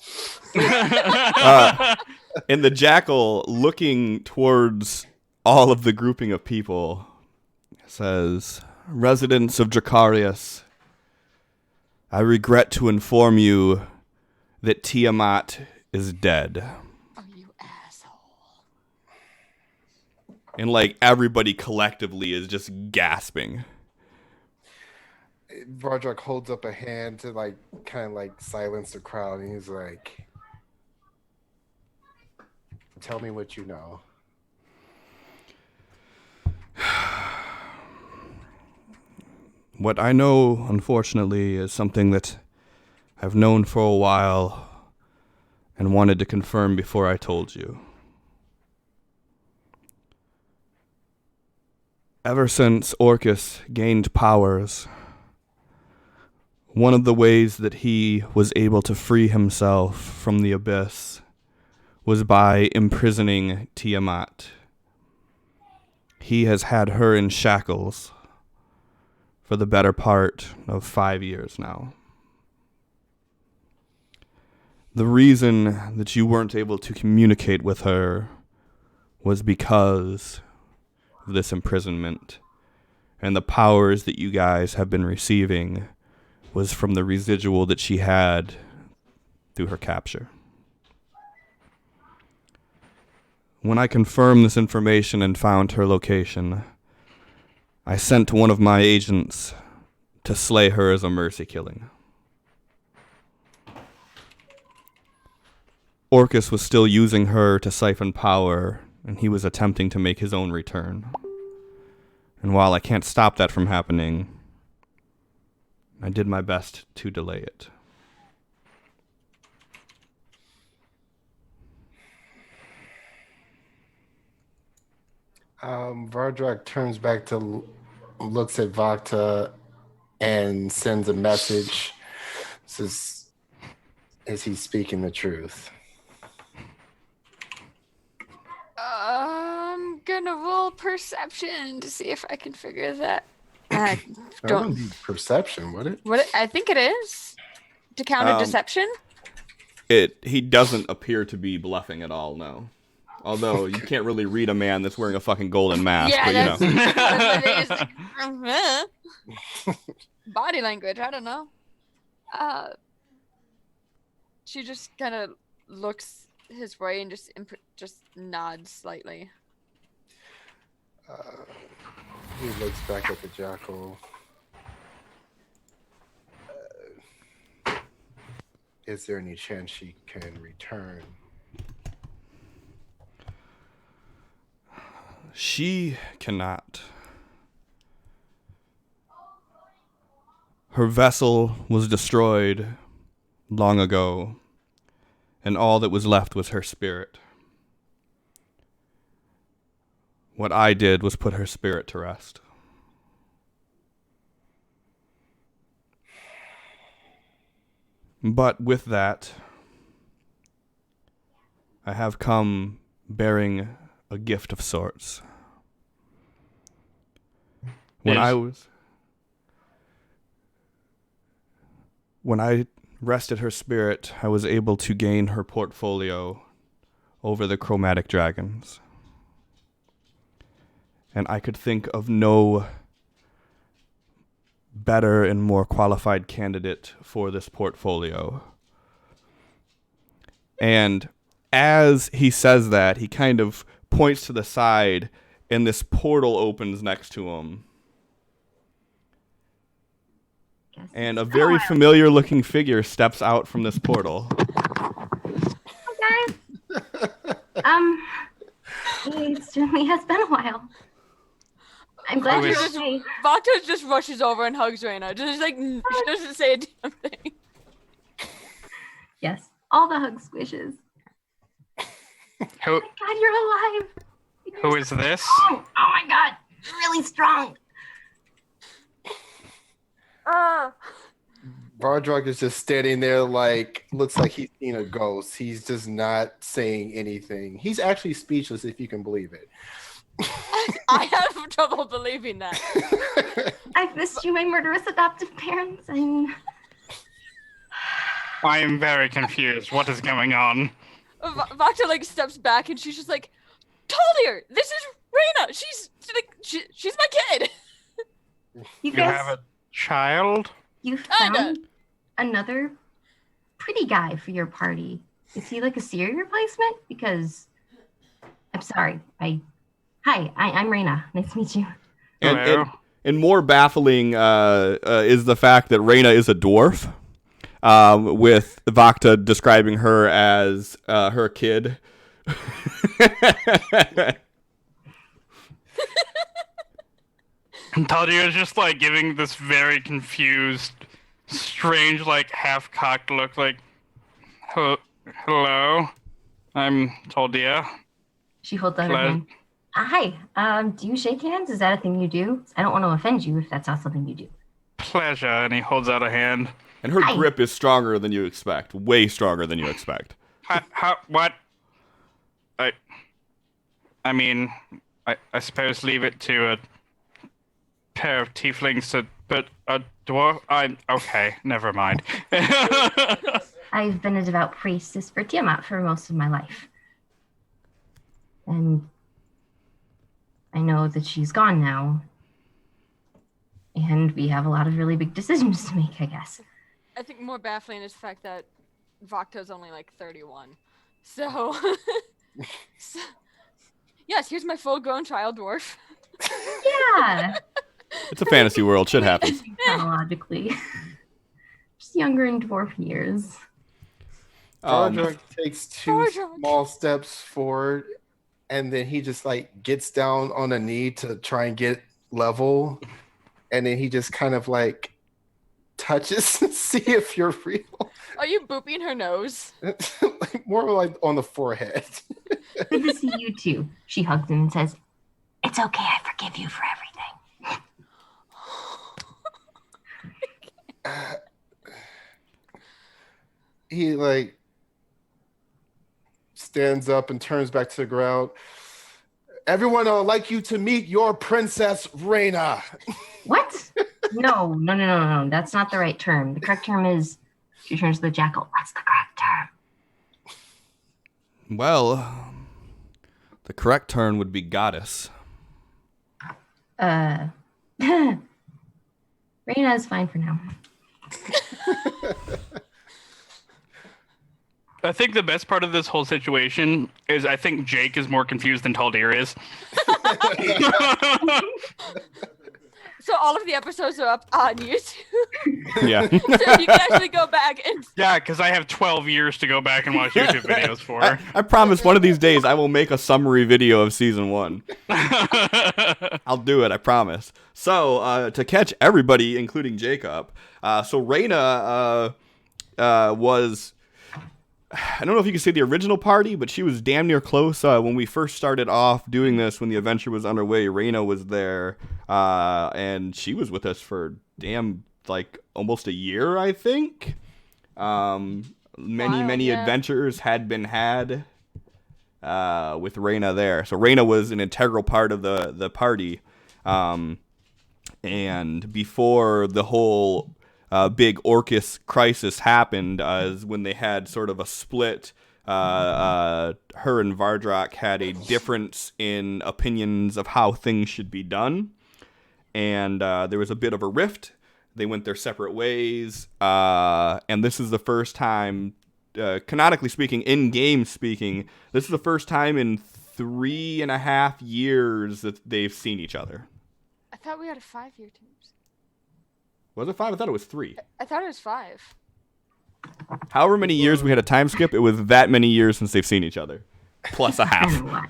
A: And the jackal, looking towards all of the grouping of people, says, "Residents of Dracarius, I regret to inform you that Tiamat is dead."
C: Oh, you asshole.
A: And like everybody collectively is just gasping.
D: Vardrog holds up a hand to like kind of like silence the crowd, and he's like, "Tell me what you know."
A: What I know, unfortunately, is something that I've known for a while and wanted to confirm before I told you. Ever since Orcus gained powers, one of the ways that he was able to free himself from the abyss was by imprisoning Tiamat. He has had her in shackles for the better part of 5 years now. The reason that you weren't able to communicate with her was because of this imprisonment, and the powers that you guys have been receiving was from the residual that she had through her capture. When I confirmed this information and found her location, I sent one of my agents to slay her as a mercy killing. Orcus was still using her to siphon power, and he was attempting to make his own return. And while I can't stop that from happening, I did my best to delay it.
D: Vardrog turns back to looks at Vakta and sends a message. Says, "Is he speaking the truth?"
C: I'm gonna roll perception to see if I can figure that.
D: That
C: Don't.
D: wouldn't be perception, would it?
C: What I think it is to counter deception.
A: He doesn't appear to be bluffing at all, no. Although you can't really read a man that's wearing a fucking golden mask,
C: Yeah,
A: but
C: that's,
A: you know.
C: that's what it is. Body language. I don't know. She just kind of looks his way and just nods slightly.
D: He looks back at the jackal. Is there any chance she can return?
A: She cannot. Her vessel was destroyed long ago, and all that was left was her spirit. What I did was put her spirit to rest. But with that, I have come bearing a gift of sorts. When I rested her spirit, I was able to gain her portfolio over the chromatic dragons. And I could think of no better and more qualified candidate for this portfolio. And as he says that, he kind of points to the side, and this portal opens next to him. And a very familiar looking figure steps out from this portal.
E: Hi, guys. It certainly has been a while. I'm glad
B: Who
E: you're
B: is-
E: okay.
C: Vakta just rushes over and hugs Reina. Just like she doesn't say a damn thing.
E: Yes, all the hug squishes.
B: Who
E: God, you're alive.
B: who is this?
E: Oh my God, you're really strong.
D: Vardrug is just standing there like, looks like he's seen a ghost. He's just not saying anything. He's actually speechless, if you can believe it.
C: I have trouble believing that.
E: I've missed you, my murderous adoptive parents.
B: I am very confused. What is going on?
C: Vakta like steps back and she's just like, Talir, this is Reina. She's my kid.
E: You
B: You
E: guys,
B: have a child?
E: you
C: Kinda.
E: found another pretty guy for your party. Is he like a Siri replacement? Because I'm sorry. I'm Reina. Nice to meet you.
B: Hello.
A: And more baffling is the fact that Reina is a dwarf, with Vakta describing her as her kid.
B: And Talia is just like giving this very confused, strange, like half-cocked look, like, "Hello, I'm Talia."
E: She holds out her
B: Hello.
E: hand. Hi. Do you shake hands? Is that a thing you do? I don't want to offend you if that's not something you do.
B: Pleasure, and he holds out a hand.
A: And her
E: Hi.
A: grip is stronger than you expect. Way stronger than you expect.
B: What? I mean, I suppose leave it to a pair of tieflings to, but a dwarf. Okay. Never mind.
E: I've been a devout priestess for Tiamat for most of my life. And I know that she's gone now. And we have a lot of really big decisions to make, I guess.
C: I think more baffling is the fact that Vakta's only like 31. So, yes, here's my full-grown child dwarf.
E: Yeah,
A: It's a fantasy world. Shit happens.
E: chronologically. Just younger in dwarf years.
D: Vardrug takes two
C: Vardrug.
D: small steps forward, and then he just like gets down on a knee to try and get level, and then he just kind of like touches to see if you're real.
C: Are you booping her nose?
D: Like, more like on the forehead.
E: Good to see you too. She hugs him and says, "It's okay, I forgive you for everything."
D: He like stands up and turns back to the ground. Everyone, I would like you to meet your princess Reina.
E: What? No. That's not the right term. The correct term is, she turns to the jackal. What's the correct term?
A: Well, the correct term would be goddess.
E: Reina is fine for now.
B: I think the best part of this whole situation is I think Jake is more confused than Taldir is.
C: So all of the episodes are up on YouTube.
A: Yeah.
C: So you can actually go back and
B: Yeah, because I have 12 years to go back and watch YouTube videos for.
A: I promise one of these days I will make a summary video of season 1. I'll do it, I promise. So, to catch everybody, including Jacob, so Reina was, I don't know if you can say the original party, but she was damn near close. When we first started off doing this, when the adventure was underway, Reina was there, and she was with us for like almost a year, I think. Many adventures had been had with Reina there. So Reina was an integral part of the party. And before the whole big Orcus crisis happened, is when they had sort of a split. Her and Vardrak had a difference in opinions of how things should be done. And there was a bit of a rift. They went their separate ways. And this is the first time, canonically speaking, in-game speaking, this is the first time in 3.5 years that they've seen each other.
C: I thought we had a 5-year terms.
A: Was it 5? I thought it was 3.
C: I thought it was 5.
A: However many years we had a time skip, it was that many years since they've seen each other. Plus a half.
E: Wow.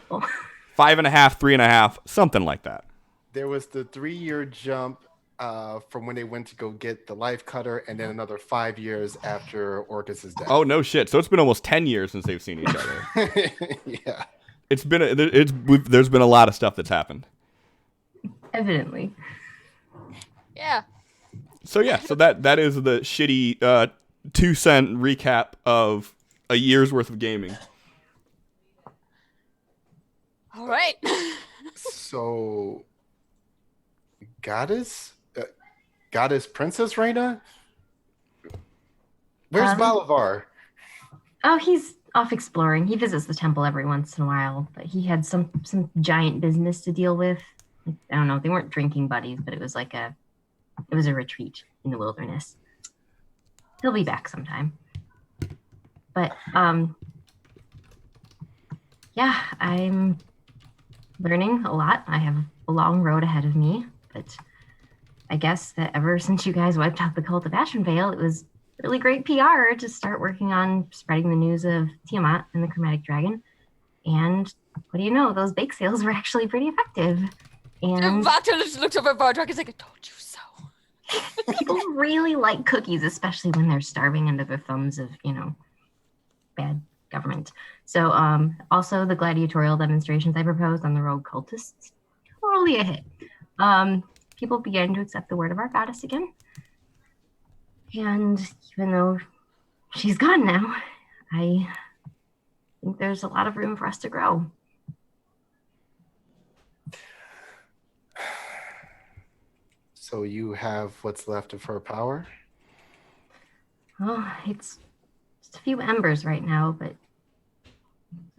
A: 5.5, 3.5, something like that.
D: There was the 3-year jump from when they went to go get the life cutter, and then another 5 years after Orcus's death.
A: Oh no shit! So it's been almost 10 years since they've seen each other.
D: Yeah.
A: There's been a lot of stuff that's happened.
E: Evidently.
C: Yeah.
A: So that is the shitty 2-cent recap of a year's worth of gaming.
C: All right.
D: So, goddess Princess Reina? Where's Bolivar?
E: Oh, he's off exploring. He visits the temple every once in a while, but he had some giant business to deal with. I don't know. They weren't drinking buddies, but it was a retreat in the wilderness. He'll be back sometime. But yeah, I'm learning a lot. I have a long road ahead of me, but I guess that ever since you guys wiped out the cult of Ashenvale, it was really great PR to start working on spreading the news of Tiamat and the Chromatic Dragon. And what do you know? Those bake sales were actually pretty effective. And
C: Vactor just looks over at Bardrak and is like, I told you so.
E: people really like cookies, especially when they're starving under the thumbs of, bad government. So also the gladiatorial demonstrations I proposed on the rogue cultists, totally a hit. People began to accept the word of our goddess again. And even though she's gone now, I think there's a lot of room for us to grow.
D: So you have what's left of her power?
E: Oh, it's just a few embers right now, but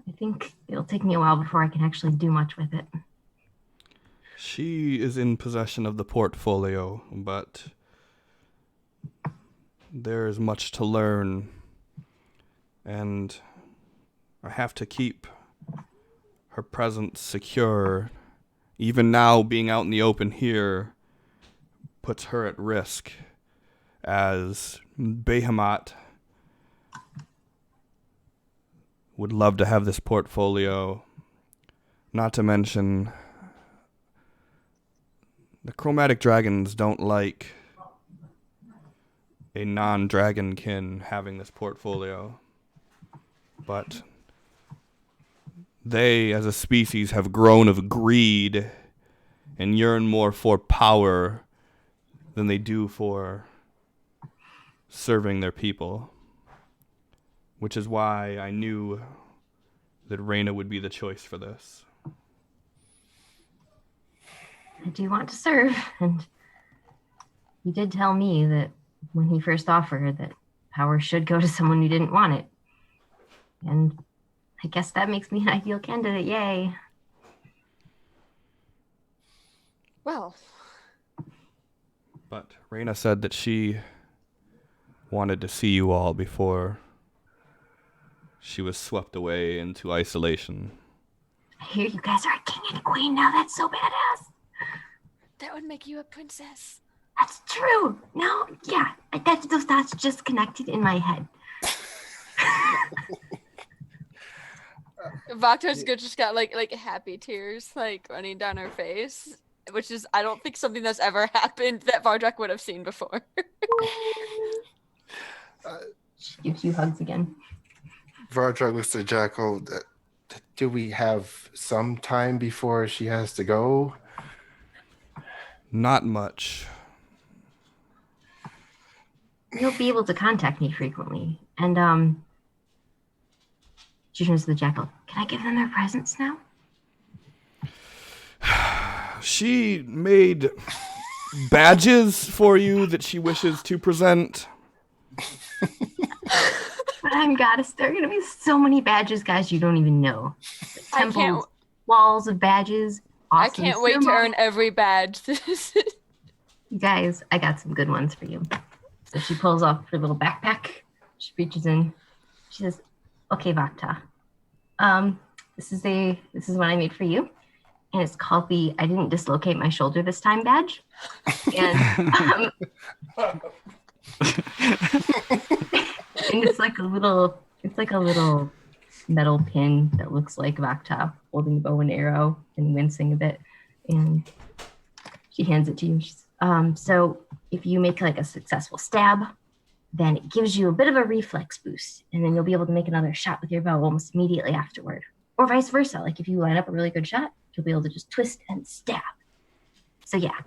E: I think it'll take me a while before I can actually do much with it.
A: She is in possession of the portfolio, but there is much to learn, and I have to keep her presence secure. Even now, being out in the open here puts her at risk, as Behemoth would love to have this portfolio, not to mention the Chromatic Dragons don't like a non-dragonkin having this portfolio. But they, as a species, have grown of greed and yearn more for power than they do for serving their people. Which is why I knew that Reina would be the choice for this.
E: I do want to serve, and he did tell me that when he first offered that power should go to someone who didn't want it. And I guess that makes me an ideal candidate, yay.
C: Well.
A: But Reina said that she wanted to see you all before she was swept away into isolation.
E: I hear you guys are a king and a queen now. That's so badass.
C: That would make you a princess.
E: That's true. No, yeah. Those thoughts just connected in my head.
C: Vactor's just got like happy tears running down her face, which is I don't think something that's ever happened that Vardrak would have seen before.
E: Gives you hugs again.
D: Vardrak looks at Jackal. Do we have some time before she has to go?
A: Not much.
E: You'll be able to contact me frequently. And, she turns to the Jackal. Can I give them their presents now?
A: She made badges for you that she wishes to present.
E: But I'm goddess. There are going to be so many badges, guys, you don't even know. Temples, walls of badges. Awesome
C: I can't wait to earn every badge.
E: You guys, I got some good ones for you. So she pulls off her little backpack. She reaches in. She says, "Okay, Vakta. This is what I made for you, and it's called the I didn't dislocate my shoulder this time badge." And and it's like a little metal pin that looks like Vakta holding a bow and arrow and wincing a bit. And She hands it to you. So if you make like a successful stab, then it gives you a bit of a reflex boost, and then you'll be able to make another shot with your bow almost immediately afterward. Or vice versa. Like if you line up a really good shot, you'll be able to just twist and stab. So yeah,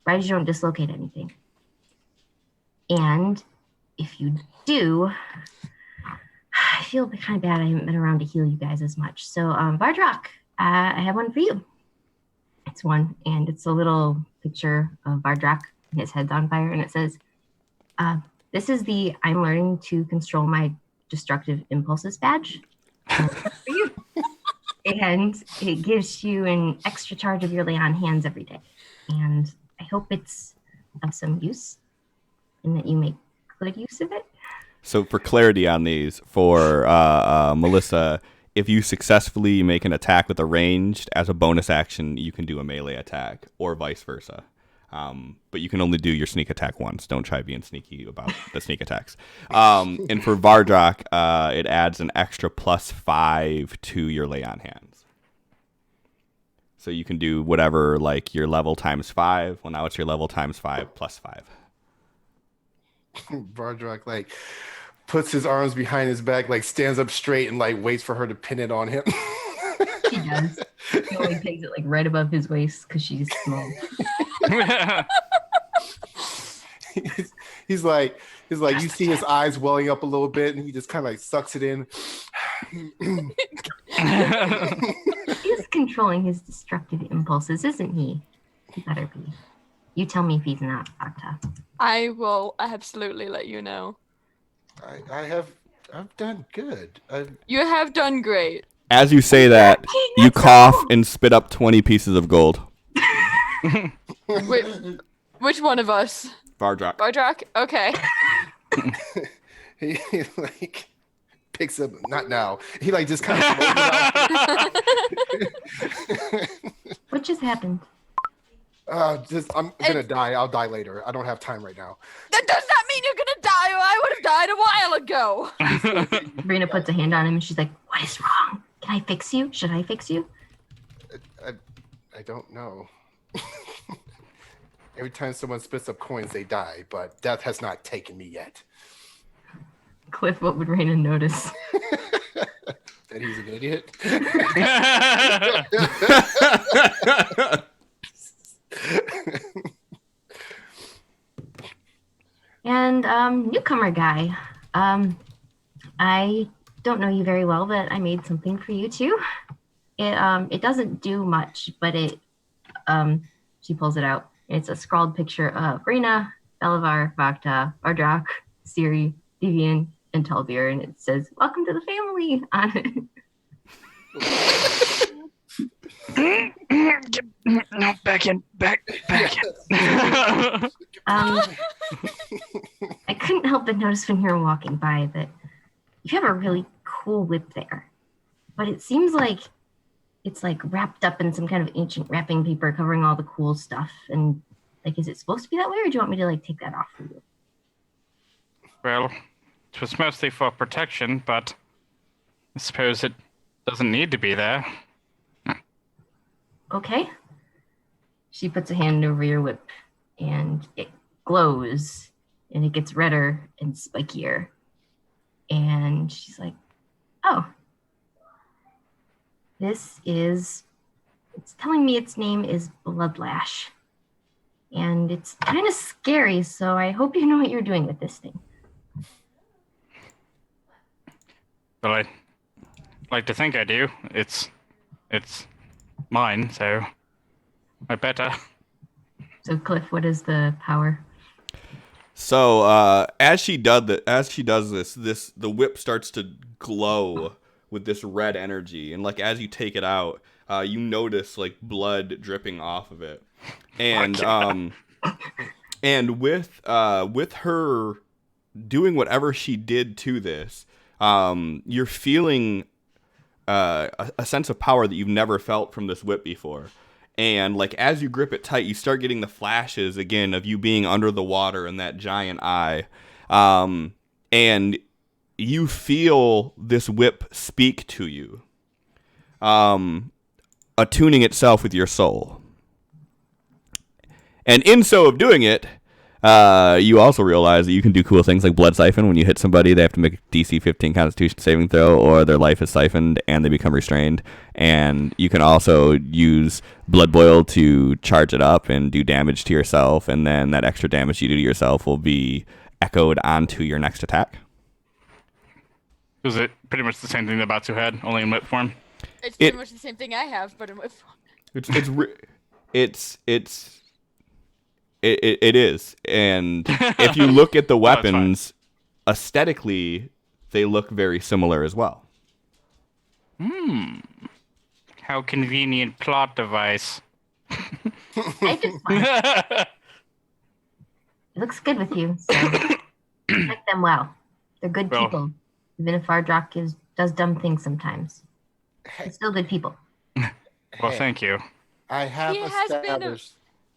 E: right as you don't dislocate anything. And if you do, I feel kind of bad I haven't been around to heal you guys as much. So Vardrock, I have one for you. It's one, and it's a little picture of Vardrock, and his head's on fire, and it says, this is the I'm learning to control my destructive impulses badge. For you. And it gives you an extra charge of your lay on hands every day. And I hope it's of some use and that you make good use of it.
A: So for clarity on these, for Melissa, if you successfully make an attack with a ranged, as a bonus action, you can do a melee attack, or vice versa. But you can only do your sneak attack once. Don't try being sneaky about the sneak attacks. And for Vardrock, it adds an extra +5 to your lay on hands. So you can do whatever, like your level ×5. Well, now it's your level ×5 +5.
D: Vardrock like puts his arms behind his back, like stands up straight and like waits for her to pin it on him.
E: He does. He only takes it like right above his waist because she's small.
D: he's like you see his eyes welling up a little bit, and he just kind of like sucks it in.
E: He's controlling his destructive impulses, isn't he? He better be. You tell me if he's not, Octa.
C: I will absolutely let you know.
D: I've done good.
C: You have done great.
A: As you say that, you cough and spit up 20 pieces of gold.
C: Wait, which one of us?
A: Vardrock.
C: Vardrock? Okay.
D: he like picks up, not now. He like just kind of
E: What just happened?
D: I'm gonna die. I'll die later. I don't have time right now.
C: That does not mean you're gonna die. I would have died a while ago.
E: Rena puts a hand on him and she's like, what is wrong? Can I fix you? Should I fix you?
D: I don't know. Every time someone spits up coins, they die, but death has not taken me yet.
E: Cliff, what would Rena notice?
D: That he's an idiot.
E: And newcomer guy. I don't know you very well, but I made something for you too. It doesn't do much, but she pulls it out. It's a scrawled picture of Rena, Belivar, Vakta, Vardrock, Ciri, Devian, and Talbir, and it says, "Welcome to the family" on it.
B: No, back in.
E: I couldn't help but notice when you were walking by that you have a really cool whip there, but it seems like it's like wrapped up in some kind of ancient wrapping paper covering all the cool stuff. And like, is it supposed to be that way, or do you want me to like take that off for you?
B: Well, it was mostly for protection, but I suppose it doesn't need to be there.
E: Okay. She puts a hand over your whip and it glows and it gets redder and spikier. And she's like, oh, it's telling me its name is Bloodlash. And it's kind of scary, so I hope you know what you're doing with this thing.
B: Well, I like to think I do. It's mine, so I better.
E: So Cliff, what is the power?
A: So as she does this, the whip starts to glow with this red energy, and like as you take it out, you notice like blood dripping off of it, and and with her doing whatever she did to this, you're feeling a sense of power that you've never felt from this whip before. And like as you grip it tight, you start getting the flashes again of you being under the water in that giant eye, and you feel this whip speak to you, attuning itself with your soul. And in so of doing it, you also realize that you can do cool things like blood siphon. When you hit somebody, they have to make a DC 15 Constitution saving throw, or their life is siphoned and they become restrained. And you can also use blood boil to charge it up and do damage to yourself, and then that extra damage you do to yourself will be echoed onto your next attack.
B: Was it pretty much the same thing that Batsu had, only in whip form?
C: It's pretty much the same thing I have, but in whip form.
A: It is. And if you look at the weapons, aesthetically, they look very similar as well.
B: How convenient plot device.
E: I just it looks good with you, so protect them well. They're good people. Even if Vardrock does dumb things sometimes. They're still good people.
B: Well, thank you.
D: I have established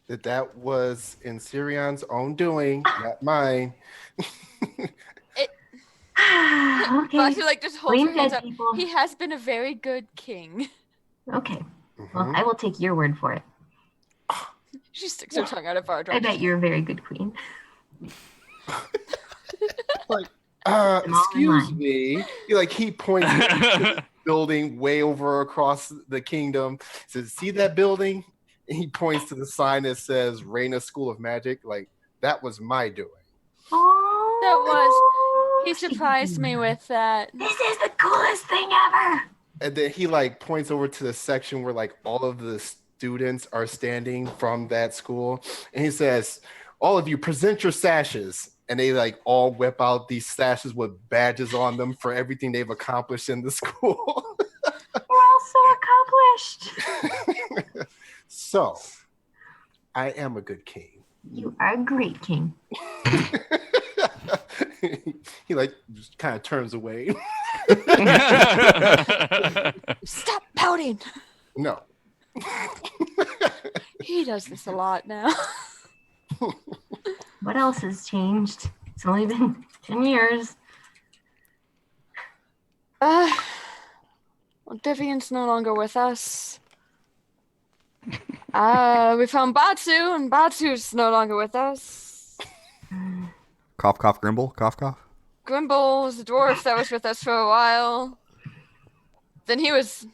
D: that was in Sirion's own doing, not mine.
E: Okay.
C: But like just hold your hands up.
E: People.
C: He has been a very good king.
E: Okay. Well, I will take your word for it.
C: She sticks her tongue out of our
E: I bet you're a very good queen.
D: Like, excuse me. He points to the building way over across the kingdom. Says, "See that building?" And he points to the sign that says Reina School of Magic. Like, that was my doing.
E: Oh,
C: That was. He surprised me with that.
E: This is the coolest thing ever.
D: And then he points over to the section where all of the students are standing from that school, and he says, "All of you, present your sashes." And they all whip out these sashes with badges on them for everything they've accomplished in the school.
E: We're all so accomplished.
D: So, I am a good king.
E: You are a great king.
D: He just kind of turns away.
C: Stop pouting.
D: No.
C: He does this a lot now.
E: What else has changed? It's only been 10 years.
C: Well, Vivian's no longer with us. We found Batsu, and Batsu's no longer with us.
A: Cough, cough, Grimble. Cough, cough.
C: Grimble was a dwarf that was with us for a while. Then he was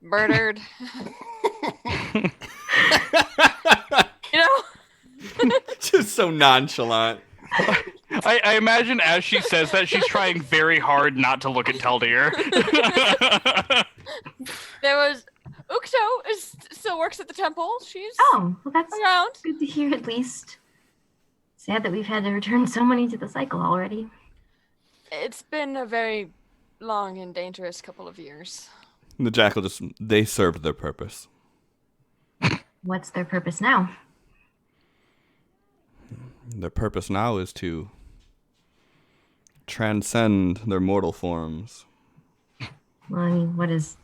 C: murdered. You know?
A: Just so nonchalant.
B: I imagine as she says that, she's trying very hard not to look at Teldir.
C: There was Ukto still works at the temple. She's
E: Oh, well, that's
C: around.
E: good to hear at least. Sad that we've had to return so many to the cycle already.
C: It's been a very long and dangerous couple of years.
A: The jackal they served their purpose.
E: What's their purpose now?
A: Their purpose now is to transcend their mortal forms.
E: Well, I mean, what is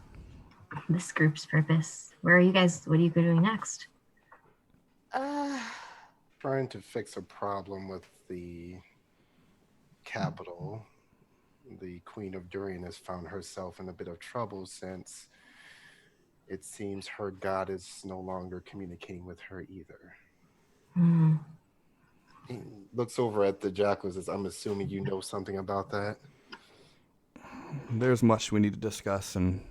E: this group's purpose? Where are you guys? What are you doing next?
D: Trying to fix a problem with the capital. The Queen of Durian has found herself in a bit of trouble since it seems her god is no longer communicating with her either. He looks over at the jackal and says, "I'm assuming you know something about that."
A: There's much we need to discuss and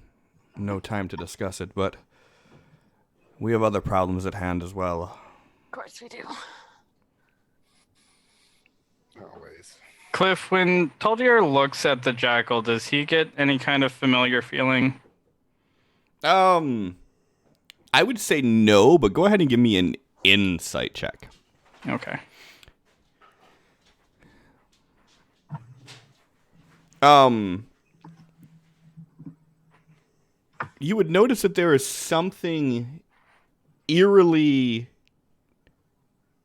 A: no time to discuss it, but we have other problems at hand as well.
C: Of course we do.
D: Always.
B: Cliff, when Teldir looks at the jackal, does he get any kind of familiar feeling?
A: I would say no, but go ahead and give me an insight check.
B: Okay.
A: You would notice that there is something eerily,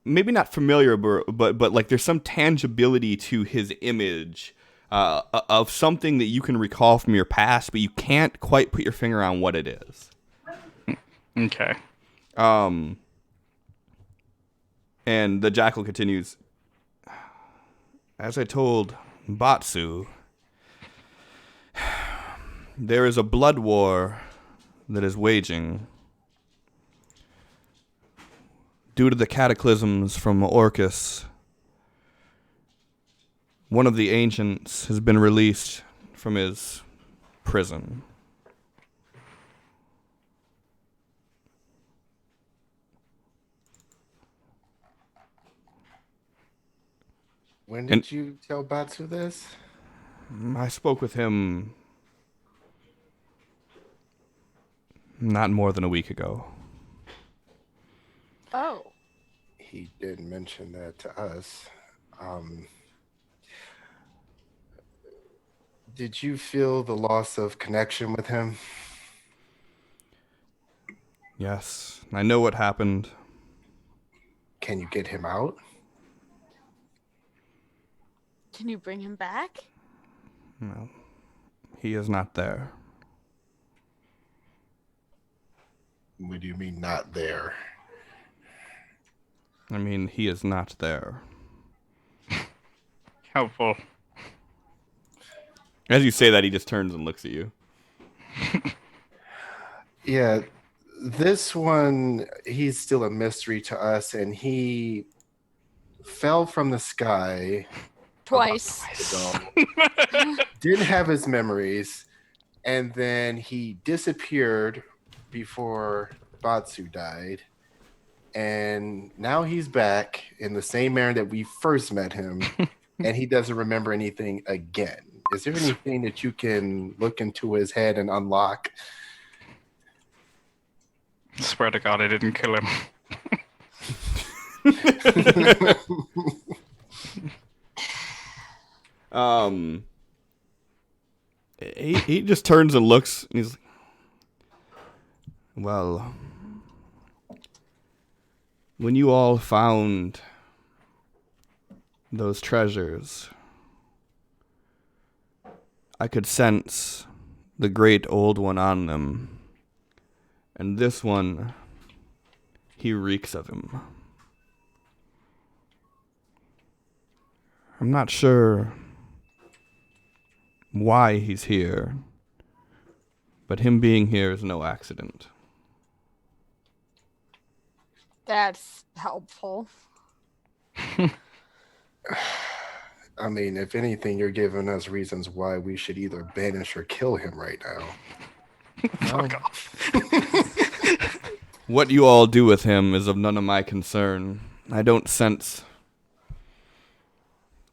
A: maybe not familiar, but like there's some tangibility to his image of something that you can recall from your past, but you can't quite put your finger on what it is.
B: Okay.
A: And the jackal continues, "As I told Batsu, there is a blood war that is waging Due to the cataclysms from Orcus, one of the ancients has been released from his prison.
D: When did you tell Batsu this?
A: I spoke with him not more than a week ago.
C: Oh.
D: He didn't mention that to us. Did you feel the loss of connection with him?
A: Yes, I know what happened.
D: Can you get him out?
C: Can you bring him back?
A: No, he is not there.
D: What do you mean not there?
A: I mean, he is not there.
B: Helpful.
A: As you say that, he just turns and looks at you.
D: Yeah, this one, he's still a mystery to us, and he fell from the sky
C: Twice.
D: ago, didn't have his memories, and then he disappeared before Batsu died, and now he's back in the same manner that we first met him, and he doesn't remember anything again. Is there anything that you can look into his head and unlock?
B: Swear to God, I didn't kill him.
A: He just turns and looks, and he's like, well, when you all found those treasures, I could sense the great old one on them. And this one, he reeks of him. I'm not sure why he's here, but him being here is no accident.
C: That's helpful.
D: I mean, if anything, you're giving us reasons why we should either banish or kill him right now.
B: Fuck off.
A: What you all do with him is of none of my concern. I don't sense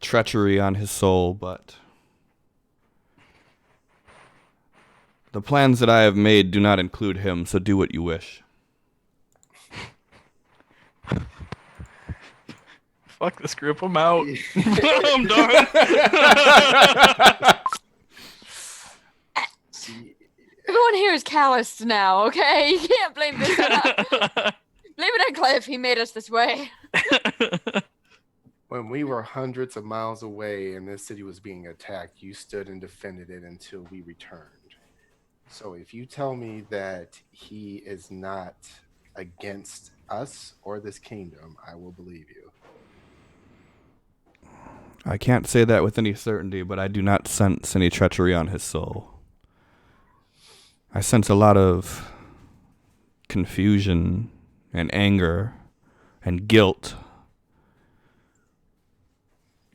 A: treachery on his soul, but the plans that I have made do not include him, so do what you wish.
B: Fuck this group, I'm out. I'm done.
C: Everyone here is calloused now, okay? You can't blame this on us. Blame it on Cliff. He made us this way.
D: When we were hundreds of miles away and this city was being attacked, you stood and defended it until we returned. So if you tell me that he is not against us or this kingdom, I will believe you.
A: I can't say that with any certainty, but I do not sense any treachery on his soul. I sense a lot of confusion and anger and guilt.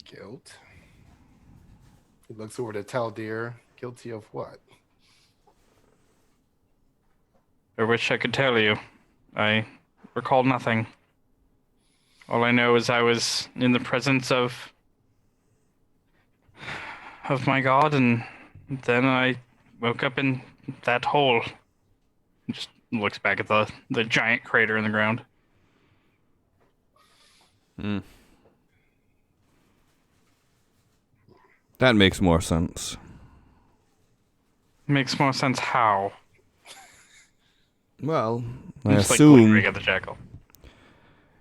D: Guilt? He looks over to Taldir. Guilty of what?
B: I wish I could tell you. I recall nothing. All I know is I was in the presence of my god, and then I woke up in that hole. Just looks back at the giant crater in the ground.
A: That makes more sense.
B: Makes more sense how.
A: Well,
B: I'm just like looking at the jackal.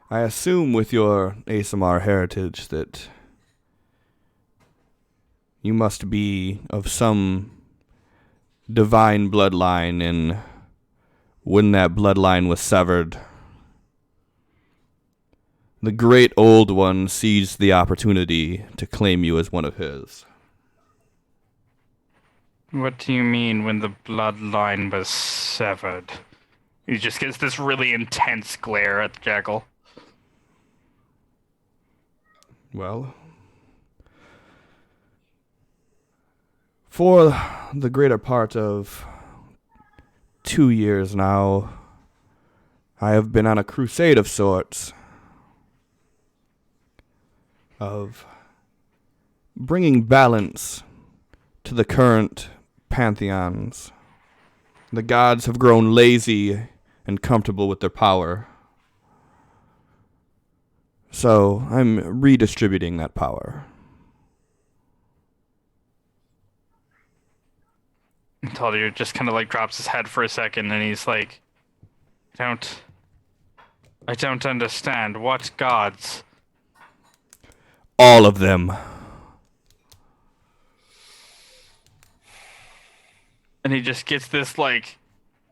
A: I assume with your ASMR heritage that you must be of some divine bloodline, and when that bloodline was severed, the great old one seized the opportunity to claim you as one of his.
B: What do you mean when the bloodline was severed? He just gets this really intense glare at the jackal.
A: Well, for the greater part of 2 years now, I have been on a crusade of sorts of bringing balance to the current pantheons. The gods have grown lazy and comfortable with their power. So I'm redistributing that power.
B: Taldir just kind of like drops his head for a second, and he's like, I don't understand. What gods?
A: All of them.
B: And he just gets this like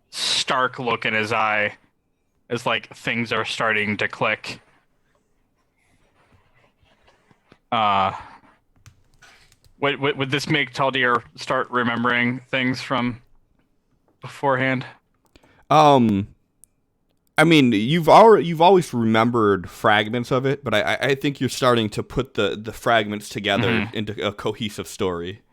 B: stark look in his eye as like things are starting to click. Would this make Taldir start remembering things from beforehand?
A: I mean, you've always remembered fragments of it, but I think you're starting to put the fragments together into a cohesive story.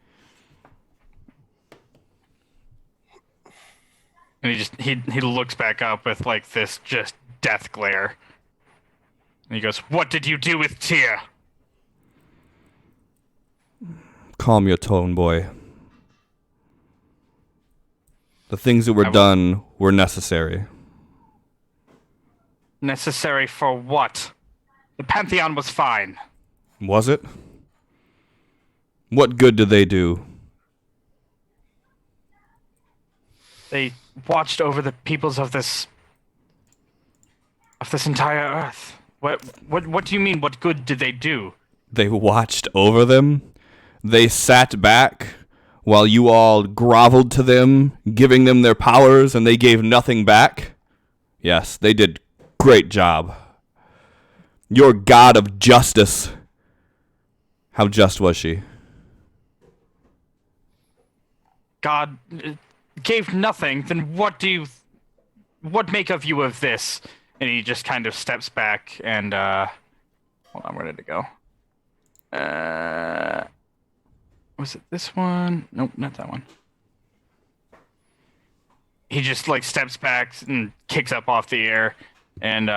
B: And he looks back up with like this just death glare. And he goes, "What did you do with Tyr?"
A: Calm your tone, boy. The things that were done were necessary.
B: Necessary for what? The Pantheon was fine.
A: Was it? What good did they do?
B: They watched over the peoples of this entire earth. What do you mean? What good did they do?
A: They watched over them? They sat back while you all groveled to them, giving them their powers, and they gave nothing back? Yes, they did great job. Your god of justice. How just was she?
B: God gave nothing, then what make of you of this? And he just kind of steps back and hold on, where did it go? Was it this one? Nope, not that one. He just like steps back and kicks up off the air and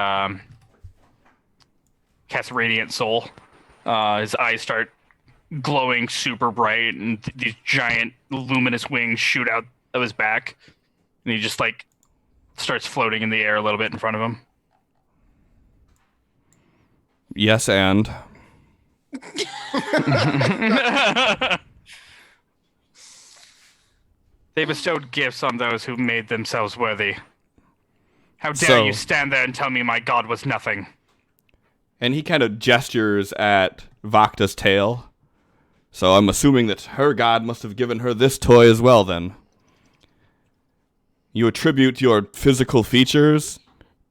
B: casts Radiant Soul. His eyes start glowing super bright, and these giant luminous wings shoot out of his back, and he just like starts floating in the air a little bit in front of him.
A: Yes, and?
B: They bestowed gifts on those who made themselves worthy. How dare you stand there and tell me my god was nothing?
A: And he kind of gestures at Vakta's tail. So I'm assuming that her god must have given her this toy as well, then. You attribute your physical features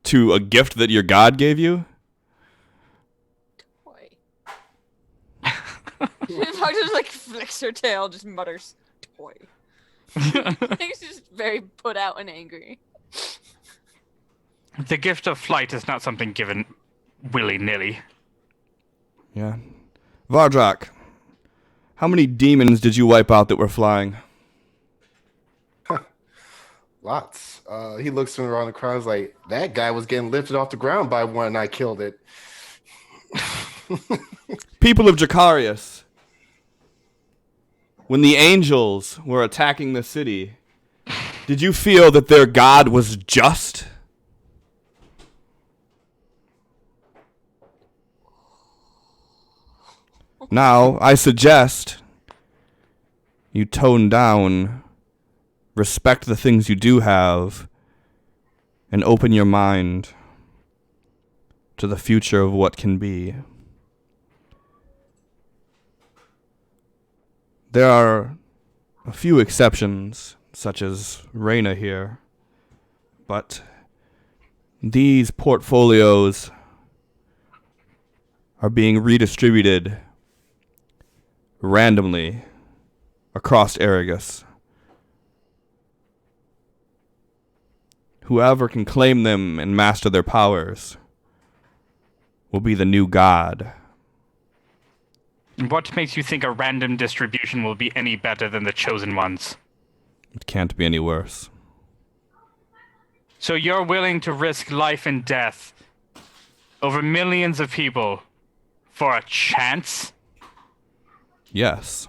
A: to a gift that your god gave you?
C: Toy. Fogg just like flicks her tail, just mutters, toy. He's just very put out and angry.
B: The gift of flight is not something given willy-nilly.
A: Yeah. Vardrak, how many demons did you wipe out that were flying?
D: Lots. He looks around the crowd, like, that guy was getting lifted off the ground by one and I killed it.
A: People of Jakarius, when the angels were attacking the city, did you feel that their god was just? Now, I suggest you tone down, respect the things you do have, and open your mind to the future of what can be. There are a few exceptions, such as Reyna here, but these portfolios are being redistributed randomly across Aragus. Whoever can claim them and master their powers will be the new god.
B: What makes you think a random distribution will be any better than the chosen ones?
A: It can't be any worse.
B: So you're willing to risk life and death over millions of people for a chance?
A: Yes.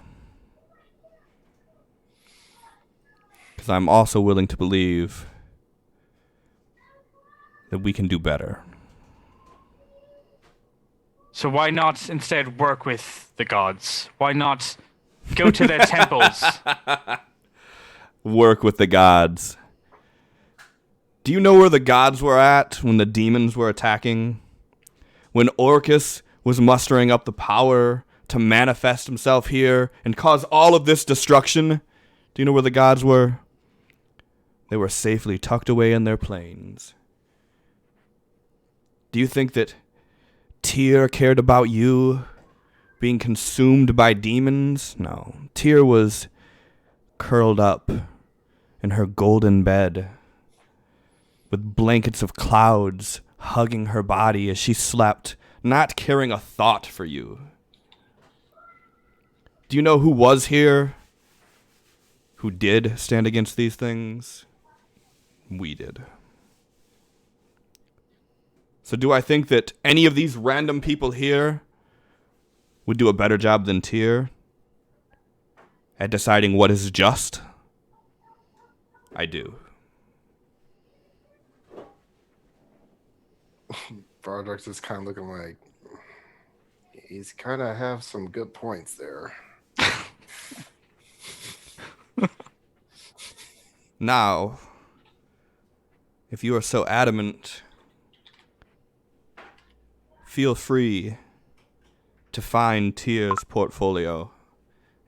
A: Because I'm also willing to believe that we can do better.
B: So why not instead work with the gods? Why not go to their temples?
A: Work with the gods. Do you know where the gods were at when the demons were attacking? When Orcus was mustering up the power to manifest himself here and cause all of this destruction? Do you know where the gods were? They were safely tucked away in their planes. Do you think that Tyr cared about you being consumed by demons? No. Tyr was curled up in her golden bed with blankets of clouds hugging her body as she slept, not caring a thought for you. Do you know who was here? Who did stand against these things? We did. So do I think that any of these random people here would do a better job than Tyr at deciding what is just? I do.
D: Vardux is kind of looking like he's kind of have some good points there.
A: Now, if you are so adamant, feel free to find Tyr's portfolio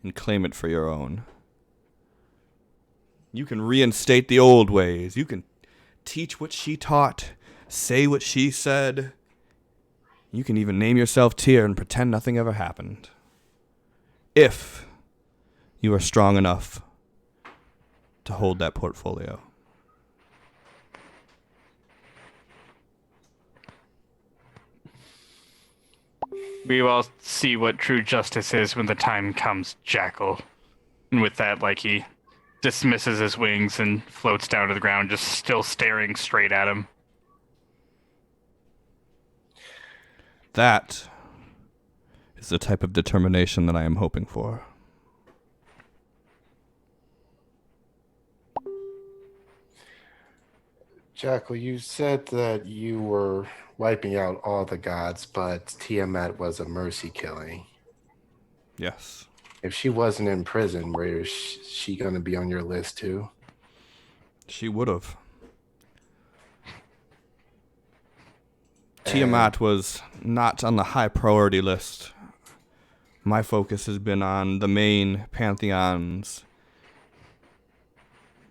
A: and claim it for your own. You can reinstate the old ways. You can teach what she taught, say what she said. You can even name yourself Tyr and pretend nothing ever happened. If you are strong enough to hold that portfolio.
B: We will see what true justice is when the time comes, Jackal. And with that, like, he dismisses his wings and floats down to the ground, just still staring straight at him.
A: That is the type of determination that I am hoping for.
D: Jackal, you said that you were wiping out all the gods, but Tiamat was a mercy killing.
A: Yes.
D: If she wasn't in prison, where is she going to be on your list too?
A: She would have. Tiamat was not on the high priority list. My focus has been on the main pantheons,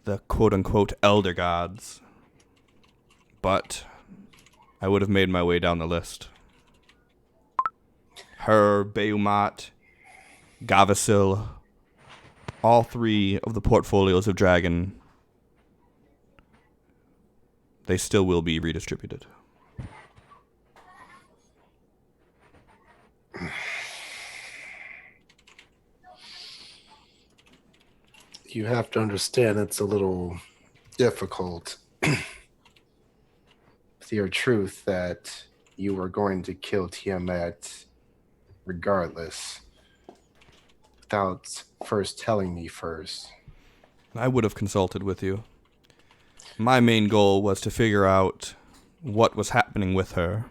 A: the quote-unquote elder gods. But I would have made my way down the list. Her, Beumat, Gavasil, all three of the portfolios of Dragon, they still will be redistributed.
D: You have to understand it's a little difficult with your truth that you were going to kill Tiamat regardless without first telling me first.
A: I would have consulted with you. My main goal was to figure out what was happening with her.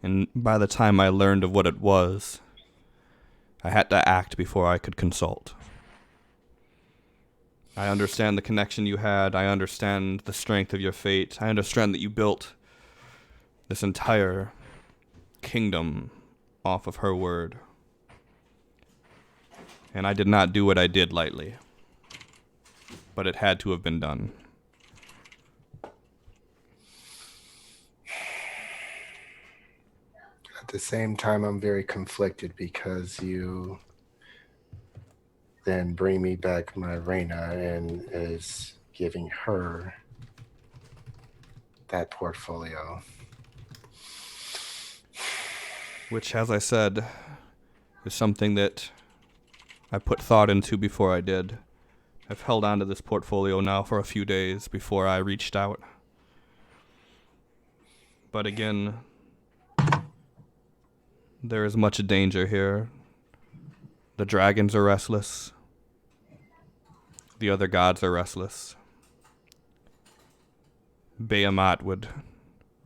A: And by the time I learned of what it was, I had to act before I could consult. I understand the connection you had. I understand the strength of your fate. I understand that you built this entire kingdom off of her word. And I did not do what I did lightly. But it had to have been done.
D: At the same time, I'm very conflicted because you then bring me back my Reina and is giving her that portfolio.
A: Which, as I said, is something that I put thought into before I did. I've held on to this portfolio now for a few days before I reached out. But again, there is much danger here. The dragons are restless. The other gods are restless. Behemoth would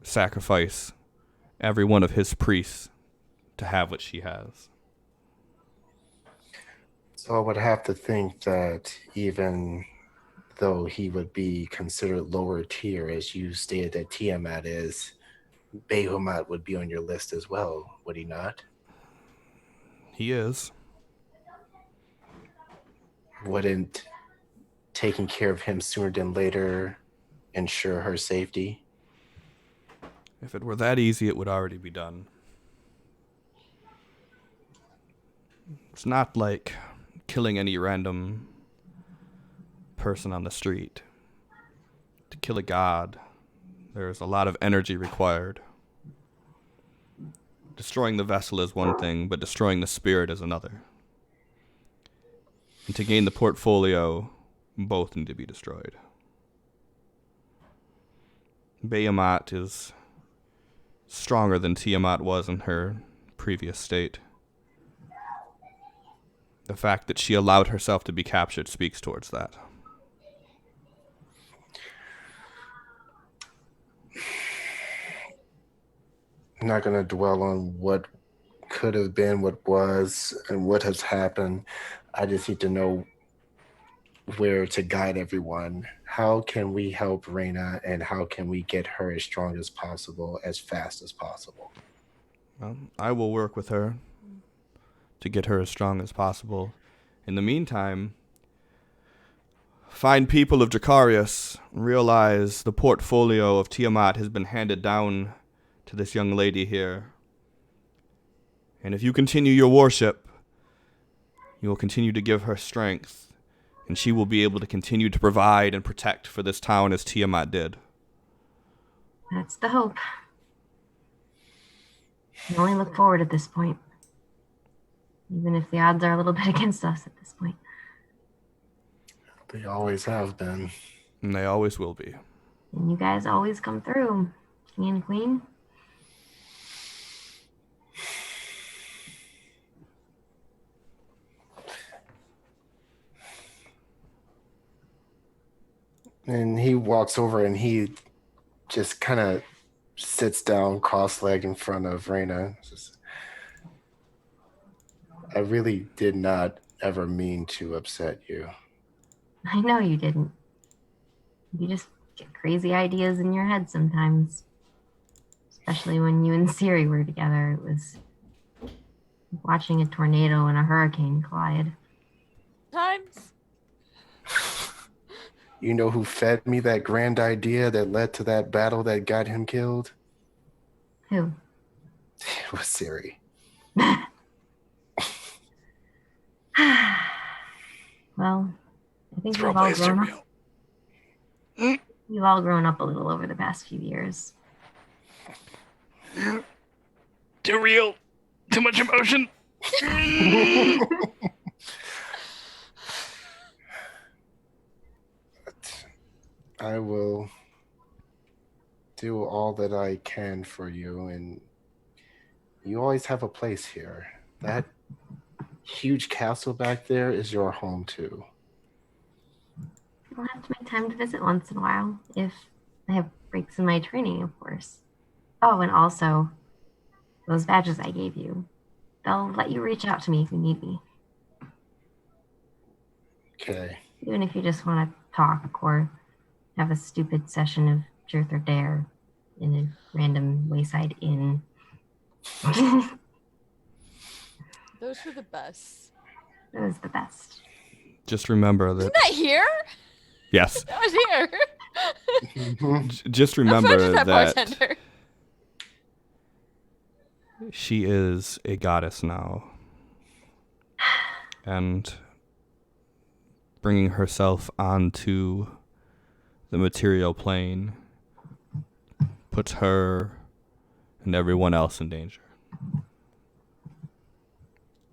A: sacrifice every one of his priests to have what she has.
D: So I would have to think that even though he would be considered lower tier, as you stated that Tiamat is, Behemoth would be on your list as well, would he not?
A: He is.
D: Wouldn't taking care of him sooner than later ensure her safety?
A: If it were that easy, it would already be done. It's not like killing any random person on the street. To kill a god, there's a lot of energy required. Destroying the vessel is one thing, but destroying the spirit is another. And to gain the portfolio, both need to be destroyed. Behemoth is stronger than Tiamat was in her previous state. The fact that she allowed herself to be captured speaks towards that.
D: I'm not going to dwell on what could have been, what was, and what has happened. I just need to know where to guide everyone. How can we help Reina, and how can we get her as strong as possible, as fast as possible?
A: Well, I will work with her to get her as strong as possible. In the meantime, find people of Dracarius, realize the portfolio of Tiamat has been handed down to this young lady here. And if you continue your worship, you will continue to give her strength, and she will be able to continue to provide and protect for this town as Tiamat did.
E: That's the hope. I only look forward at this point. Even if the odds are a little bit against us at this point.
D: They always have been.
A: And they always will be.
E: And you guys always come through, king and queen.
D: And he walks over and he just kind of sits down cross-legged in front of Reina. I really did not ever mean to upset you.
E: I know you didn't. You just get crazy ideas in your head sometimes. Especially when you and Siri were together. It was watching a tornado and a hurricane collide.
C: Times.
D: You know who fed me that grand idea that led to that battle that got him killed?
E: Who?
D: It was Siri.
E: Well, I think we've all grown up. We've all grown up a little over the past few years.
B: Too real. Too much emotion.
D: I will do all that I can for you, and you always have a place here. That huge castle back there is your home too.
E: I'll have to make time to visit once in a while if I have breaks in my training, of course. Oh, and also, those badges I gave you, they'll let you reach out to me if you need me.
D: Okay.
E: Even if you just want to talk or have a stupid session of truth or dare in a random wayside inn.
C: Those were the best.
E: It was the best.
A: Just remember that.
C: Isn't that here?
A: Yes.
C: That was here.
A: Just remember
C: that
A: that
C: bartender.
A: she is a goddess now. And bringing herself onto the material plane puts her and everyone else in danger.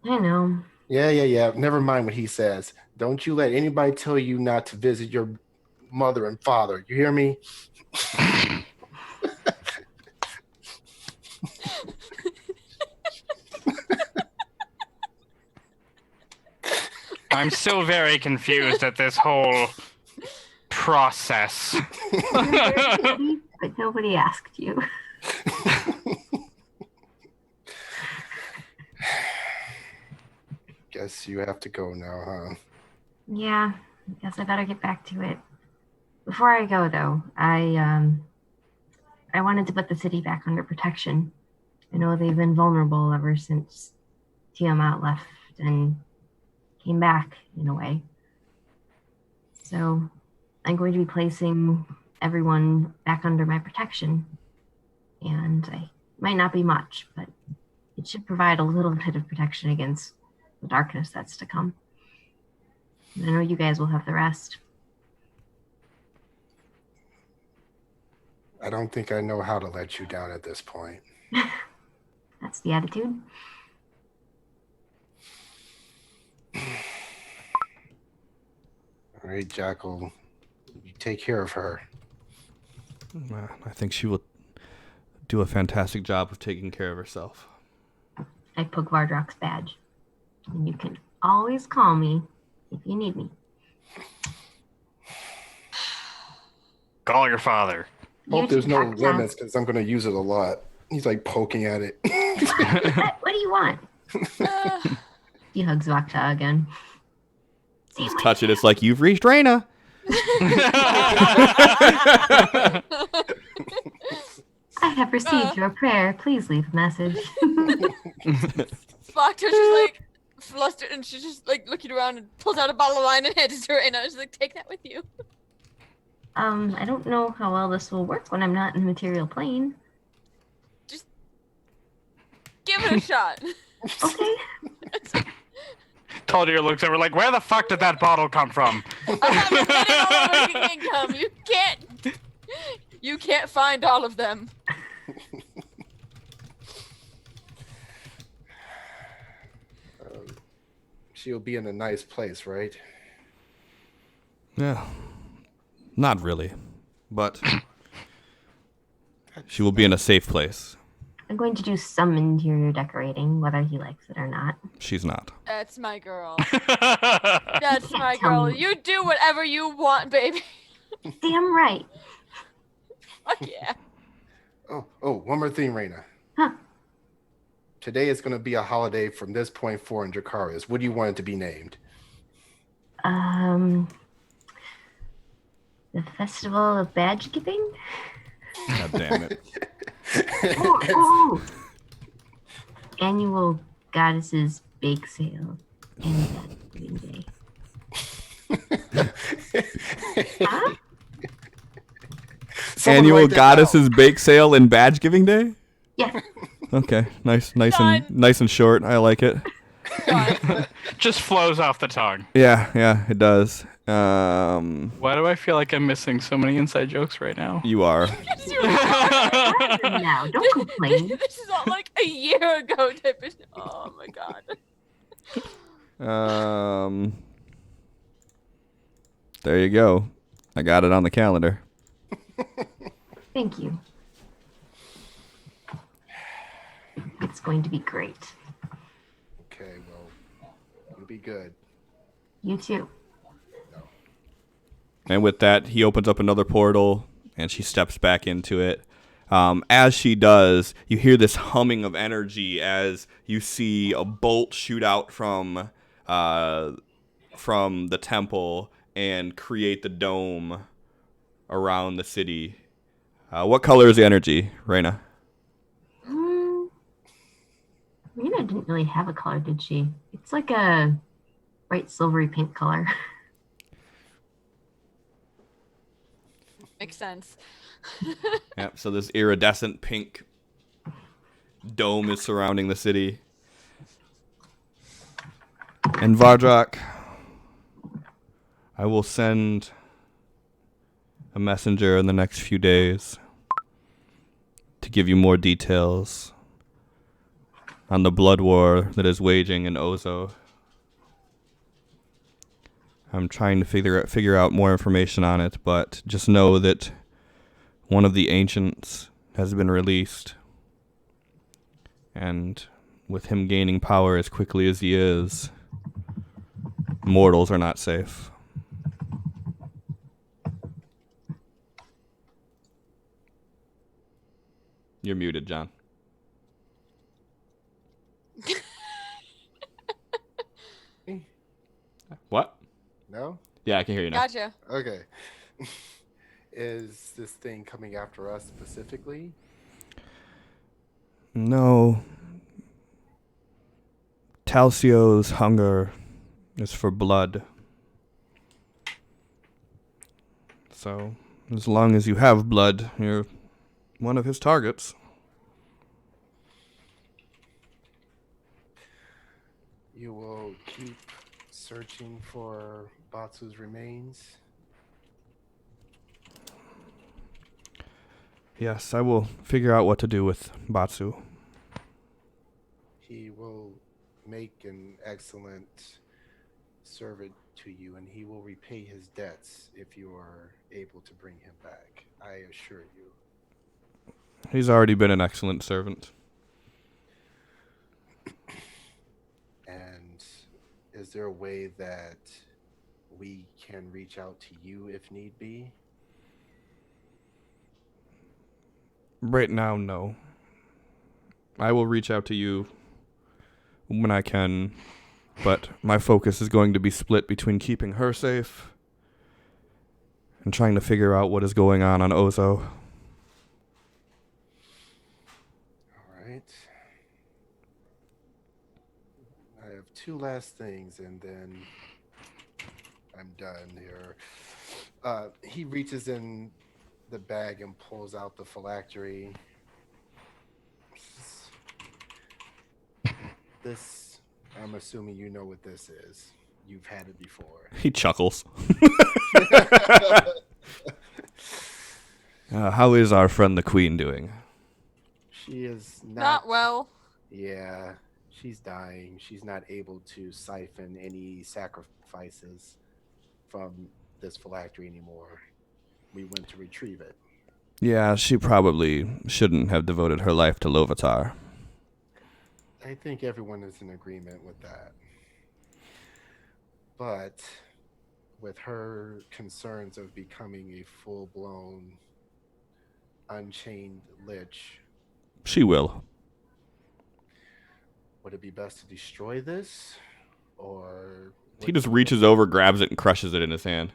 E: I know.
D: Yeah. Never mind what he says. Don't you let anybody tell you not to visit your mother and father. You hear me?
B: I'm still very confused at this whole process.
E: You're very pretty, but nobody asked you.
D: Guess you have to go now, huh?
E: Yeah, I guess I better get back to it. Before I go, though, I wanted to put the city back under protection. I know they've been vulnerable ever since Tiamat left and came back in a way. So I'm going to be placing everyone back under my protection. And I might not be much, but it should provide a little bit of protection against the darkness that's to come. And I know you guys will have the rest.
D: I don't think I know how to let you down at this point.
E: That's the attitude.
D: All right, Jackal. You take care of her.
A: I think she will do a fantastic job of taking care of herself.
E: I poke Vardrock's badge. And you can always call me if you need me.
B: Call your father.
D: Hope there's no
E: Doctor.
D: limits because I'm going to use it a lot. He's like poking at it.
E: What do you want? He hugs Vakta again.
A: Just touch it. It's like, you've reached Reyna.
E: I have received your prayer. Please leave a message.
C: Vakta's just like flustered and she's just like looking around and pulls out a bottle of wine and hands it to her, and I was like, take that with you.
E: I don't know how well this will work when I'm not in the material plane.
C: Just give it a shot.
E: Okay.
B: Taldir looks over like, where the fuck did that bottle come from?
C: I haven't let it all over the kingdom. You can't find all of them.
D: She'll be in a nice place, right?
A: Yeah. Not really. But she will be in a safe place.
E: I'm going to do some interior decorating, whether he likes it or not.
A: She's not.
C: That's my girl. That's my girl. You do whatever you want, baby.
E: Damn right.
C: Fuck yeah.
D: Oh, one more thing, Reyna.
E: Huh.
D: Today is going to be a holiday from this point forward in Dracarys. What do you want it to be named?
E: The Festival of Badge Giving?
A: God damn it.
E: Oh. Annual Goddesses Bake Sale and Badge Giving Day. Huh?
D: Someone
A: Annual
D: write that
A: Goddesses Bake Sale and Badge Giving Day?
E: Yeah.
A: Okay. Nice
C: Done.
A: and short. I like it.
C: Done.
B: Just flows off the tongue.
A: Yeah, it does.
B: Why do I feel like I'm missing so many inside jokes right now?
A: You are.
E: Now, don't complain.
C: This is all like a year ago type of. Oh my god.
A: There you go. I got it on the calendar.
E: Thank you. It's going to be great.
D: Okay, well, it'll be good.
E: You too.
A: And with that, he opens up another portal, and she steps back into it. As she does, you hear this humming of energy as you see a bolt shoot out from the temple and create the dome around the city. What color is the energy, Reyna?
E: Rena didn't really have a color, did she? It's like a bright silvery pink color.
C: Makes sense.
A: Yep, so this iridescent pink dome is surrounding the city. And Vardrock, I will send a messenger in the next few days to give you more details on the blood war that is waging in Ozo. I'm trying to figure out more information on it, but just know that one of the ancients has been released. And with him gaining power as quickly as he is, mortals are not safe. You're muted, John. What?
D: No?
A: Yeah, I can hear you now.
C: Gotcha.
D: Okay. Is this thing coming after us specifically?
A: No. Talcio's hunger is for blood. So, as long as you have blood, you're one of his targets.
D: You will keep searching for Batsu's remains?
A: Yes, I will figure out what to do with Batsu.
D: He will make an excellent servant to you, and he will repay his debts if you are able to bring him back. I assure you.
A: He's already been an excellent servant.
D: And is there a way that we can reach out to you if need be?
A: Right now, no. I will reach out to you when I can, but my focus is going to be split between keeping her safe and trying to figure out what is going on Ozo.
D: All right. I have two last things, and then I'm done here. He reaches in the bag and pulls out the phylactery. This, I'm assuming you know what this is. You've had it before.
A: He chuckles. How is our friend the Queen doing?
D: She is
C: Not well.
D: Yeah, she's dying. She's not able to siphon any sacrifices from this phylactery anymore. We went to retrieve it.
A: Yeah, she probably shouldn't have devoted her life to Lovatar.
D: I think everyone is in agreement with that. But with her concerns of becoming a full-blown, unchained lich,
A: She will.
D: would it be best to destroy this? Or...
A: He just reaches over, grabs it, and crushes it in his hand.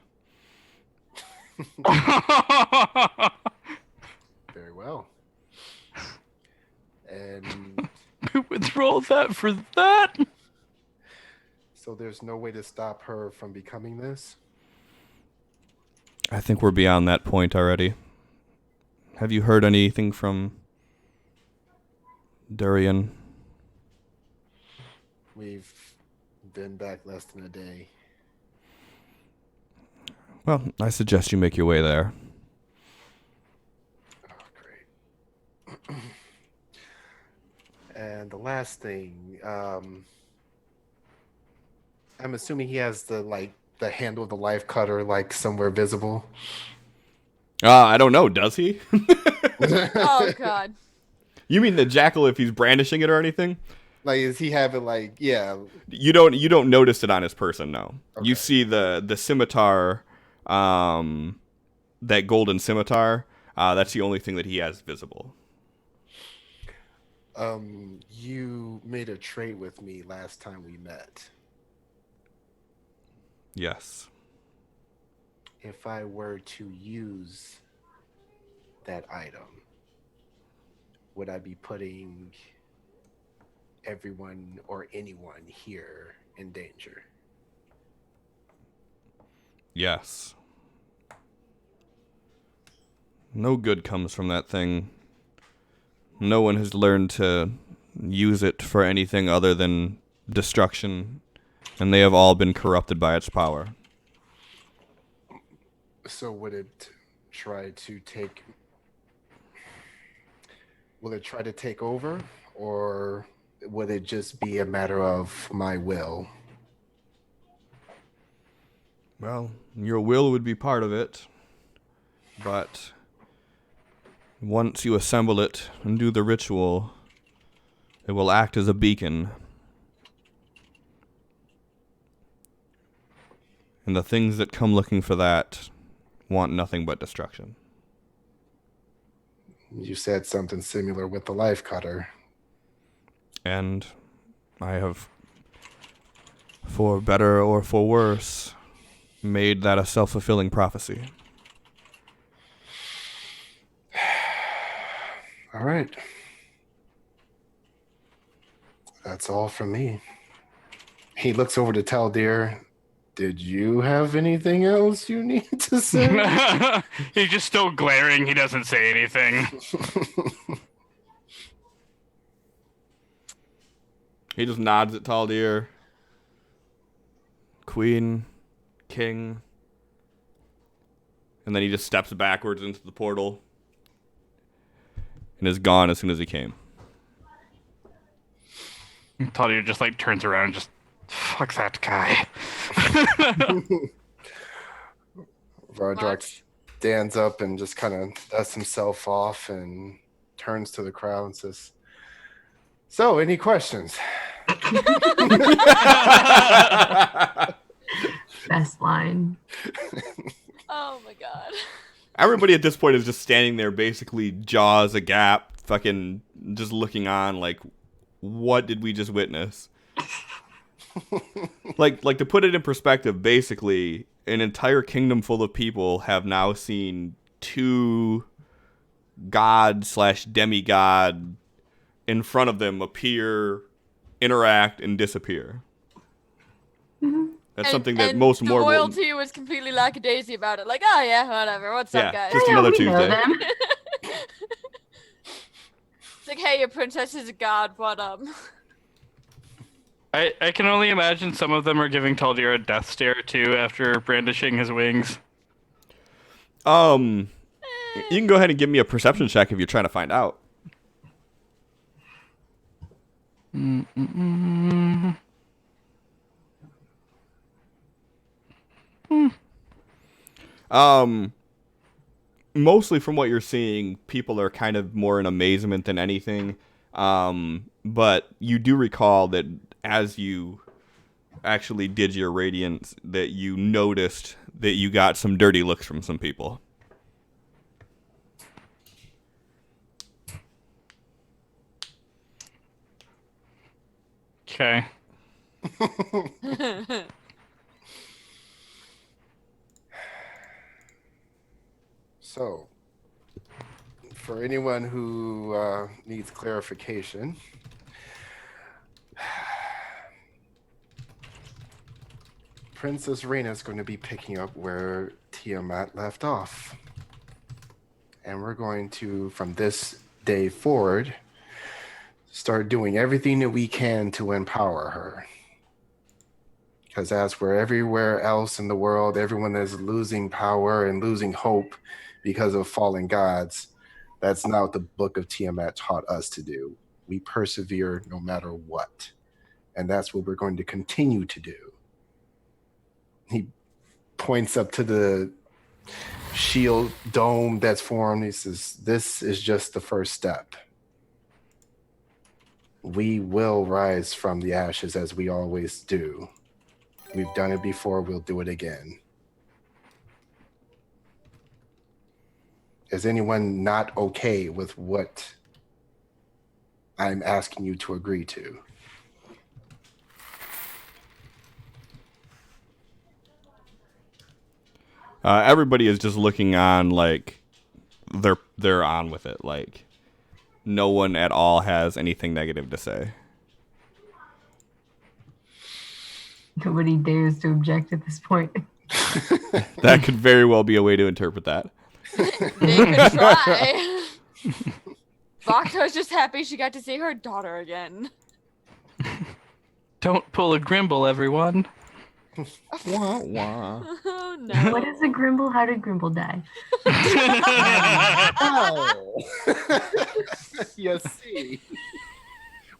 D: Very well. And
B: Withdraw that for that.
D: so there's no way to stop her from becoming this?
A: I think we're beyond that point already. Have you heard anything from Durian?
D: We've been back less than a day.
A: Well, I suggest you make your way there.
D: Oh, great. And the last thing, I'm assuming he has the handle of the life cutter somewhere visible.
A: I don't know. Does he?
C: Oh God.
A: You mean the jackal if he's brandishing it or anything?
D: Does he have it yeah?
A: You don't notice it on his person, no.
D: Okay.
A: You see the scimitar, that golden scimitar. That's the only thing that he has visible.
D: You made a trade with me last time we met.
A: Yes.
D: If I were to use that item, would I be putting everyone or anyone here in danger?
A: Yes. No good comes from that thing. No one has learned to use it for anything other than destruction, and they have all been corrupted by its power.
D: So would it try to take... Will it try to take over, or would it just be a matter of my will?
A: Well, your will would be part of it, but once you assemble it and do the ritual, it will act as a beacon. And the things that come looking for that want nothing but destruction.
D: You said something similar with the life cutter.
A: And I have, for better or for worse, made that a self-fulfilling prophecy.
D: All right. That's all from me. He looks over to Taldir. Did you have anything else you need to say?
B: He's just still glaring. He doesn't say anything.
A: He just nods at Taldir. Queen, king. And then he just steps backwards into the portal. And is gone as soon as he came.
B: Talia just like turns around and just, fuck that guy.
D: Vardrak stands up and just kind of dusts himself off and turns to the crowd and says, so, any questions?
E: Best line.
C: Oh my god.
A: Everybody at this point is just standing there, basically jaws agape, fucking just looking on like, what did we just witness? like to put it in perspective, basically, an entire kingdom full of people have now seen two god/demigod in front of them appear, interact, and disappear.
E: Mm-hmm.
A: That's
C: And-
A: something that
C: and
A: most
C: the
A: mortal...
C: royalty was completely lackadaisy about it. Like, oh yeah, whatever. What's
A: Yeah,
C: up, guys?
A: just
E: I know,
A: another
E: we know
A: Tuesday.
E: them.
C: It's like, hey, your princess is a god. What up?
B: I can only imagine some of them are giving Taldir a death stare too after brandishing his wings.
A: You can go ahead and give me a perception check if you're trying to find out. Mostly from what you're seeing, people are kind of more in amazement than anything. But you do recall that as you actually did your radiance, that you noticed that you got some dirty looks from some people.
B: Okay.
D: So, for anyone who needs clarification, Princess Rena is going to be picking up where Tiamat left off. And we're going to, from this day forward, start doing everything that we can to empower her. Because as we're everywhere else in the world, everyone is losing power and losing hope because of fallen gods. That's not what the Book of Tiamat taught us to do. We persevere no matter what. And that's what we're going to continue to do. He points up to the shield dome that's formed. He says, this is just the first step. We will rise from the ashes as we always do. We've done it before, we'll do it again. Is anyone not okay with what I'm asking you to agree to?
A: Everybody is just looking on like they're on with it. Like no one at all has anything negative to say.
E: Nobody dares to object at this point.
A: That could very well be a way to interpret that.
C: They could try. Vakta's just happy she got to see her daughter again.
B: Don't pull a Grimble, everyone.
A: Wah, wah.
C: Oh no.
E: What is a Grimble? How did Grimble die?
D: Oh, you see.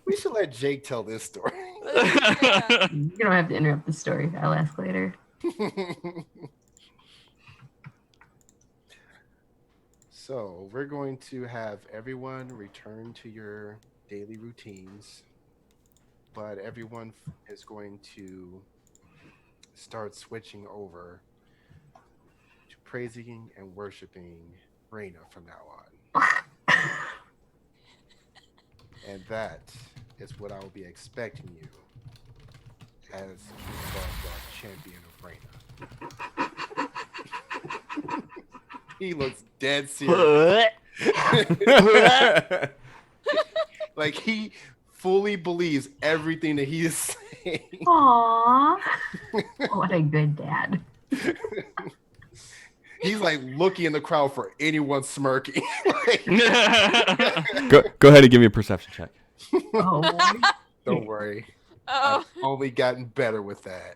D: We should let Jake tell this story.
C: Yeah.
E: You don't have to interrupt the story. I'll ask later.
D: So we're going to have everyone return to your daily routines, but everyone is going to start switching over to praising and worshiping Raina from now on. And that is what I will be expecting you as King Barstock, champion of Raina. He looks dead serious. Like he fully believes everything that he is saying.
E: Aww. What a good dad.
D: He's like looking in the crowd for anyone smirking.
A: Go ahead and give me a perception check.
E: Oh.
D: Don't worry.
C: Oh,
D: I've only gotten better with that.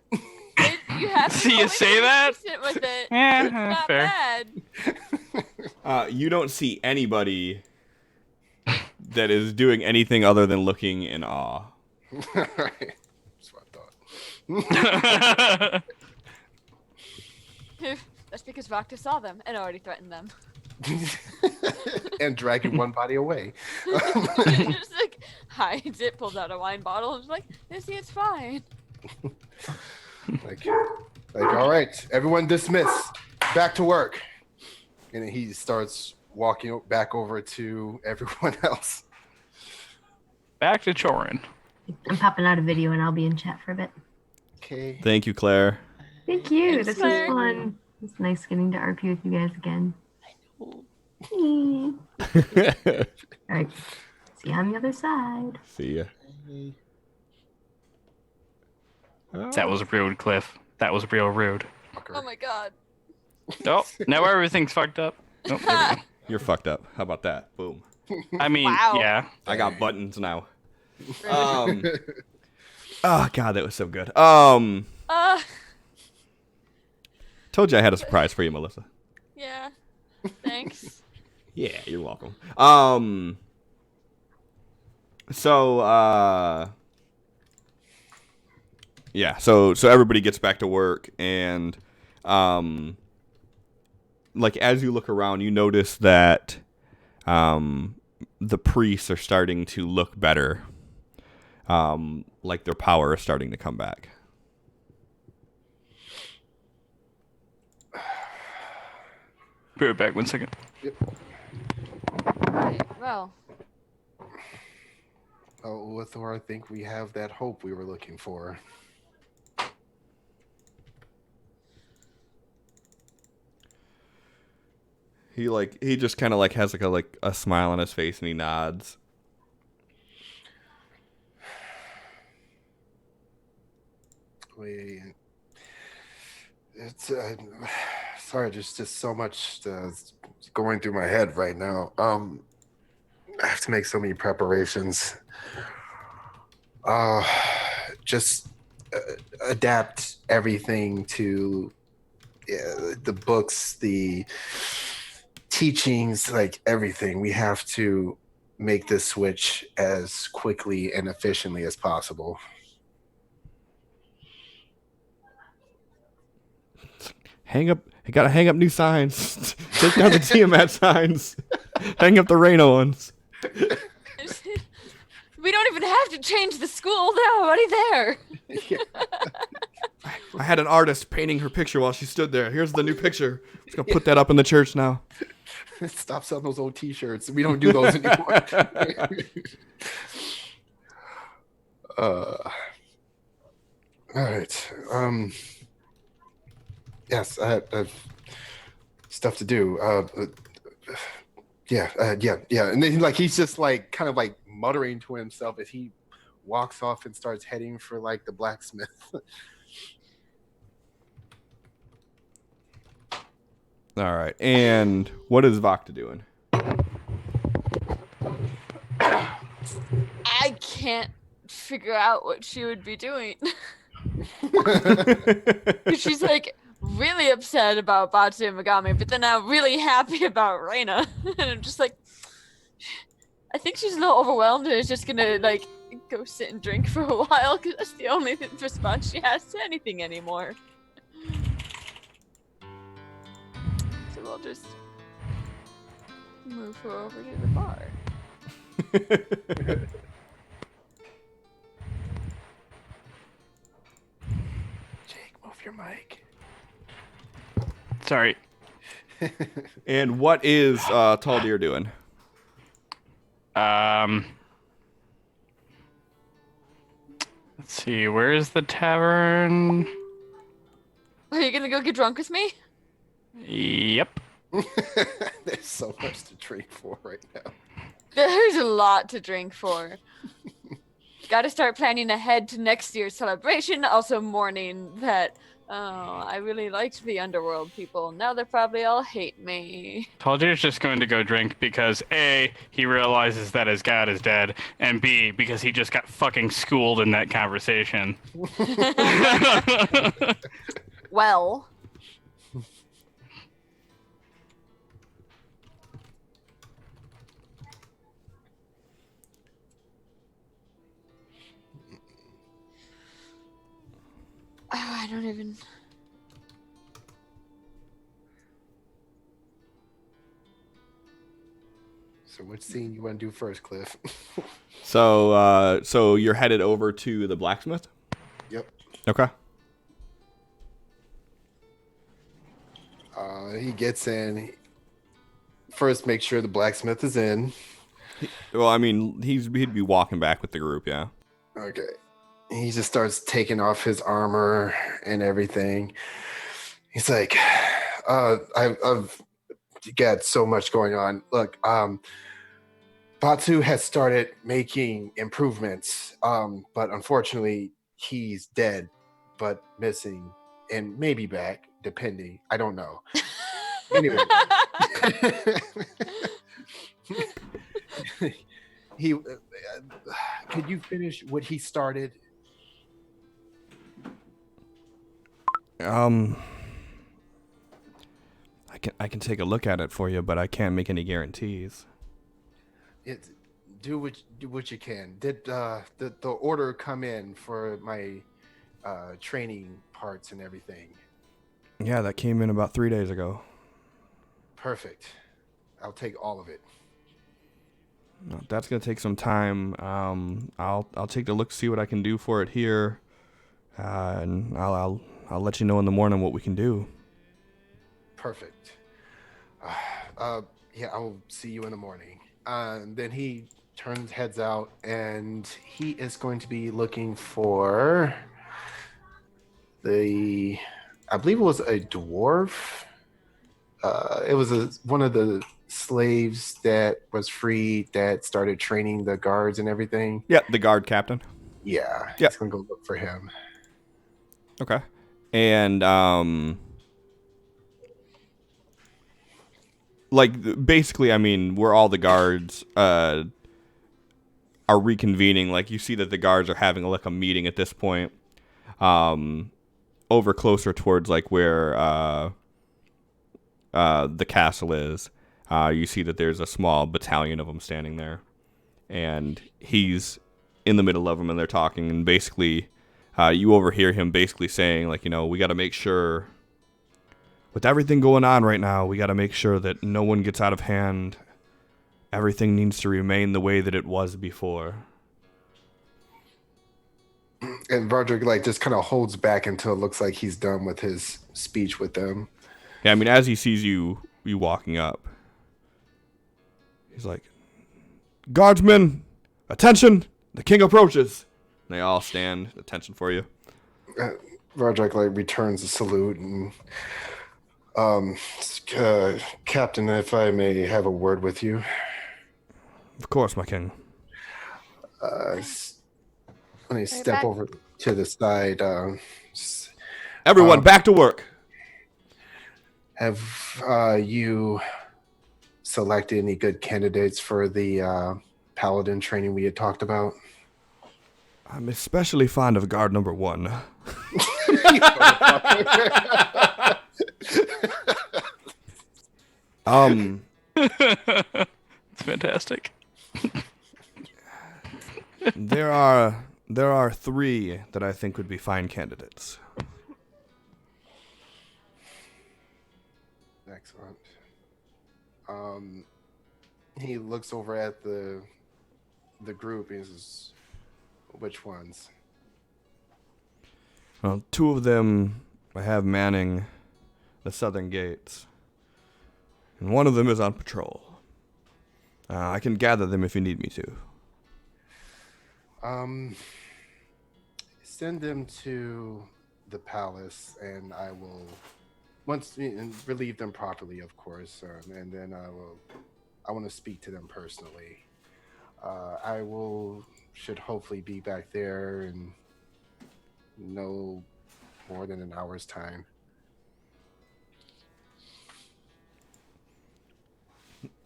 C: you have to
B: See you
C: only
B: say
C: be
B: that?
C: decent with it.
B: Yeah,
C: It's not
B: fair.
C: bad.
A: You don't see anybody that is doing anything other than looking in awe.
D: Right. That's what I thought.
C: That's because Vakta saw them and already threatened them.
D: And dragging one body away.
C: Just like hides it, pulls out a wine bottle, and is like, "See, it's fine."
D: like, all right, everyone dismiss. Back to work. And then he starts walking back over to everyone else.
B: Back to Chorin.
E: I'm popping out a video and I'll be in chat for a bit.
D: Okay.
A: Thank you, Claire.
E: Thank you.
C: Thanks,
E: This was
C: Claire.
E: fun. It's nice getting to RP with you guys again. All right. See you on the other side.
A: See ya.
B: That was rude, Cliff. That was real rude.
C: Oh my god.
B: Oh, now everything's fucked up. Oh, there we go.
A: You're fucked up. How about that? Boom.
B: I mean,
C: Wow.
B: yeah.
A: I got buttons now.
C: Rude.
A: Oh god, that was so good. Told you I had a surprise for you, Melissa.
C: Yeah. Thanks.
A: Yeah, you're welcome. So yeah, so everybody gets back to work, and like as you look around, you notice that the priests are starting to look better. Like their power is starting to come back.
B: Be right back. 1 second.
C: Right. Well,
D: Oh, Lithor, I think we have that hope we were looking for.
A: He just kind of like has like a smile on his face, and he nods.
D: It's sorry, just so much going through my head right now. I have to make so many preparations. Just adapt everything to the books, the teachings, like everything. We have to make this switch as quickly and efficiently as possible.
A: You gotta hang up new signs. Take down the Tiamat signs. Hang up the Reno ones.
C: we don't even have to change the school. They're already there.
A: I had an artist painting her picture while she stood there. Here's the new picture. Just gonna put that up in the church now.
D: Stop selling those old T-shirts. We don't do those anymore. All right. Yes, I have stuff to do. Yeah. And then he's just like kind of like muttering to himself as he walks off and starts heading for like the blacksmith.
A: All right. And what is Vakta doing?
C: I can't figure out what she would be doing. She's like really upset about Batu and Megami, but then now really happy about Reina. And I'm just like, I think she's a little overwhelmed and is just gonna like go sit and drink for a while because that's the only response she has to anything anymore. So we'll just move her over to the bar.
D: Jake, move your mic.
B: Sorry.
A: And what is Tall Deer doing?
B: Let's see. Where is the tavern?
C: Are you gonna go get drunk with me?
B: Yep.
D: There's so much to drink for right now.
C: There's a lot to drink for. Gotta start planning ahead to next year's celebration. Also mourning that, I really liked the underworld people. Now they probably all hate me.
B: Taldir's just going to go drink because A, he realizes that his god is dead, and B, because he just got fucking schooled in that conversation.
C: Well. Oh, I don't even.
D: So which scene you want to do first, Cliff?
A: So you're headed over to the blacksmith?
D: Yep.
A: Okay.
D: He gets in. First, make sure the blacksmith is in.
A: Well, I mean, he'd be walking back with the group, yeah.
D: Okay. He just starts taking off his armor and everything. He's like, I've got so much going on. Look, Batu has started making improvements, but unfortunately, he's dead, but missing, and maybe back, depending. I don't know. Anyway. He could you finish what he started?
A: I can take a look at it for you, but I can't make any guarantees.
D: Do what you can. Did the order come in for my training parts and everything?
A: Yeah, that came in about 3 days ago.
D: Perfect. I'll take all of it.
A: No, that's gonna take some time. I'll take a look, see what I can do for it here, and I'll let you know in the morning what we can do.
D: Perfect. Yeah, I'll see you in the morning. Then he heads out, and he is going to be looking for I believe it was a dwarf. It was one of the slaves that was freed that started training the guards and everything.
A: Yeah, the guard captain.
D: Yeah,
A: Yeah.
D: he's gonna go look for him.
A: Okay. And like basically, I mean, where all the guards are reconvening, like you see that the guards are having like a meeting at this point, over closer towards like where the castle is. You see that there's a small battalion of them standing there, and he's in the middle of them, and they're talking, and basically you overhear him basically saying, like, you know, we got to make sure, with everything going on right now, we got to make sure that no one gets out of hand. Everything needs to remain the way that it was before.
D: And Roderick just kind of holds back until it looks like he's done with his speech with them.
A: Yeah, I mean, as he sees you walking up, he's like, "Guardsmen, attention! The king approaches." And they all stand, attention for you.
D: Roderick returns the salute and, Captain, if I may have a word with you.
A: Of course, my king.
D: Let me step over to the side.
A: Everyone, back to work.
D: Have you selected any good candidates for the paladin training we had talked about?
A: I'm especially fond of guard number 1.
B: It's fantastic.
A: There are 3 that I think would be fine candidates.
D: Excellent. He looks over at the group and says, "Which ones?"
A: Well, 2 of them I have manning the southern gates, and 1 of them is on patrol. I can gather them if you need me to.
D: Send them to the palace, and I will and relieve them properly, of course, and then I want to speak to them personally. I should hopefully be back there in no more than an hour's time.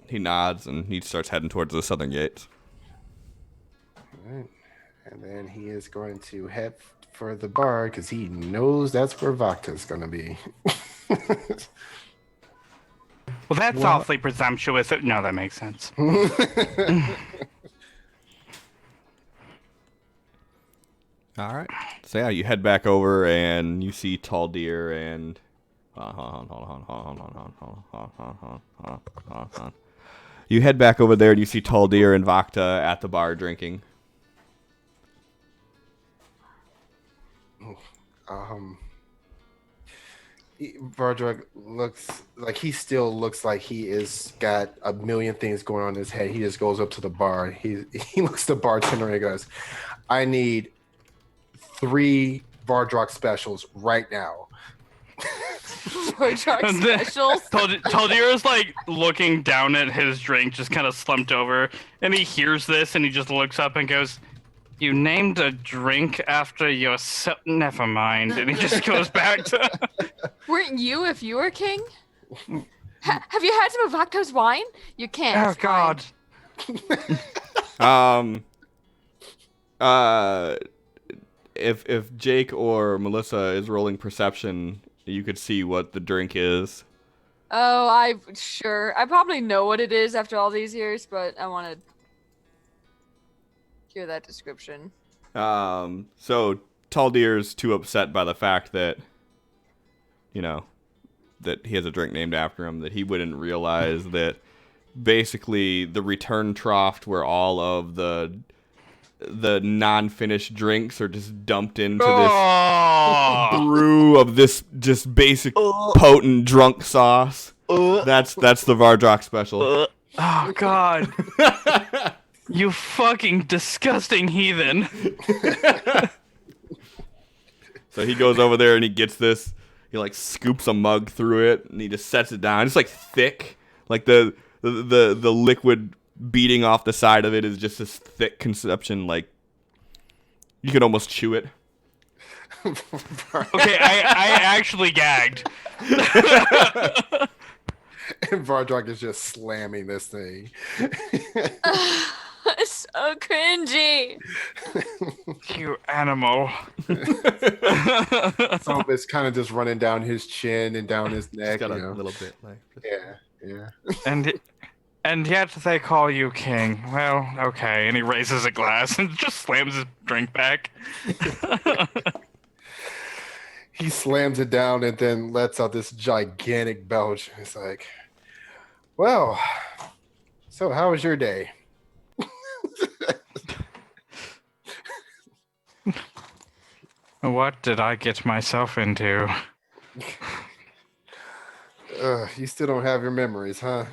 A: He nods and he starts heading towards the southern gates.
D: All right. And then he is going to head for the bar because he knows that's where Vakta's going to be.
B: Well, that's awfully presumptuous. No, that makes sense.
A: All right. So yeah, you head back over and you see Tall Deer and you head back over there and you see Tall Deer and Vakta at the bar drinking.
D: Vardrug still looks like he is got a million things going on in his head. He just goes up to the bar. He looks at the bartender and he goes, "I need 3 Vardrug specials right now."
C: Vardrug specials.
B: Taldir is like looking down at his drink, just kind of slumped over, and he hears this and he just looks up and goes, "You named a drink after yourself? Never mind." And he just goes back to.
C: Weren't you if you were king? Have you had some of Vakta's wine? You can't.
B: Oh
C: it's fine.
B: God.
A: If Jake or Melissa is rolling perception, you could see what the drink is.
C: Oh, I probably know what it is after all these years, but I want to hear that description.
A: So Tall Deer's too upset by the fact that, that he has a drink named after him, that he wouldn't realize that basically the return trough where all of the non-finished drinks are just dumped into this brew of this just basic potent drunk sauce. That's the Vardrok special.
B: Oh God. You fucking disgusting heathen.
A: So he goes over there and he gets this. He like scoops a mug through it and he just sets it down. It's like thick, like the liquid beating off the side of it is just this thick conception. Like you could almost chew it.
B: Okay, I actually gagged.
D: And Vardrog is just slamming this thing.
C: It's so cringy.
B: You animal.
D: Some of it's kind of just running down his chin and down his neck.
A: It's got a little bit like.
D: Yeah.
B: And yet they call you king. Well, okay. And he raises a glass and just slams his drink back.
D: He slams it down and then lets out this gigantic belch. It's like, well, so how was your day?
B: What did I get myself into?
D: You still don't have your memories, huh?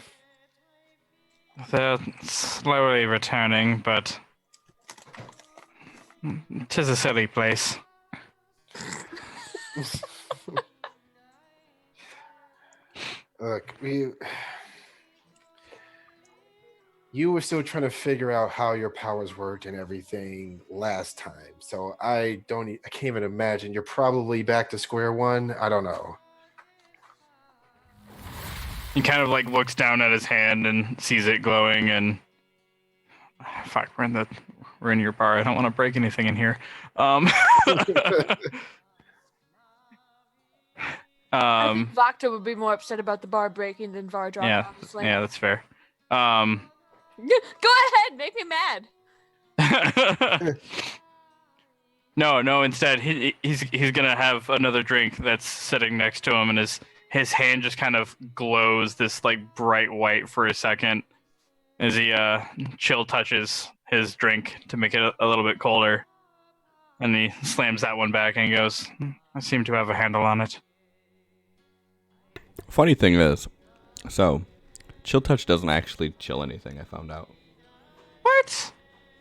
B: They're slowly returning, but 'tis a silly place.
D: Look, you were still trying to figure out how your powers worked and everything last time. So I can't even imagine. You're probably back to square one. I don't know.
B: He kind of like looks down at his hand and sees it glowing and fuck, we're in your bar. I don't want to break anything in here.
C: I think Vakta would be more upset about the bar breaking than Vardrog, honestly.
B: Yeah, that's fair.
C: Go ahead, make me mad.
B: No. Instead, he's gonna have another drink that's sitting next to him, and his hand just kind of glows this like bright white for a second as he chill touches his drink to make it a little bit colder, and he slams that one back and he goes, "I seem to have a handle on it."
A: Funny thing is, so chill touch doesn't actually chill anything. I found out.
B: What?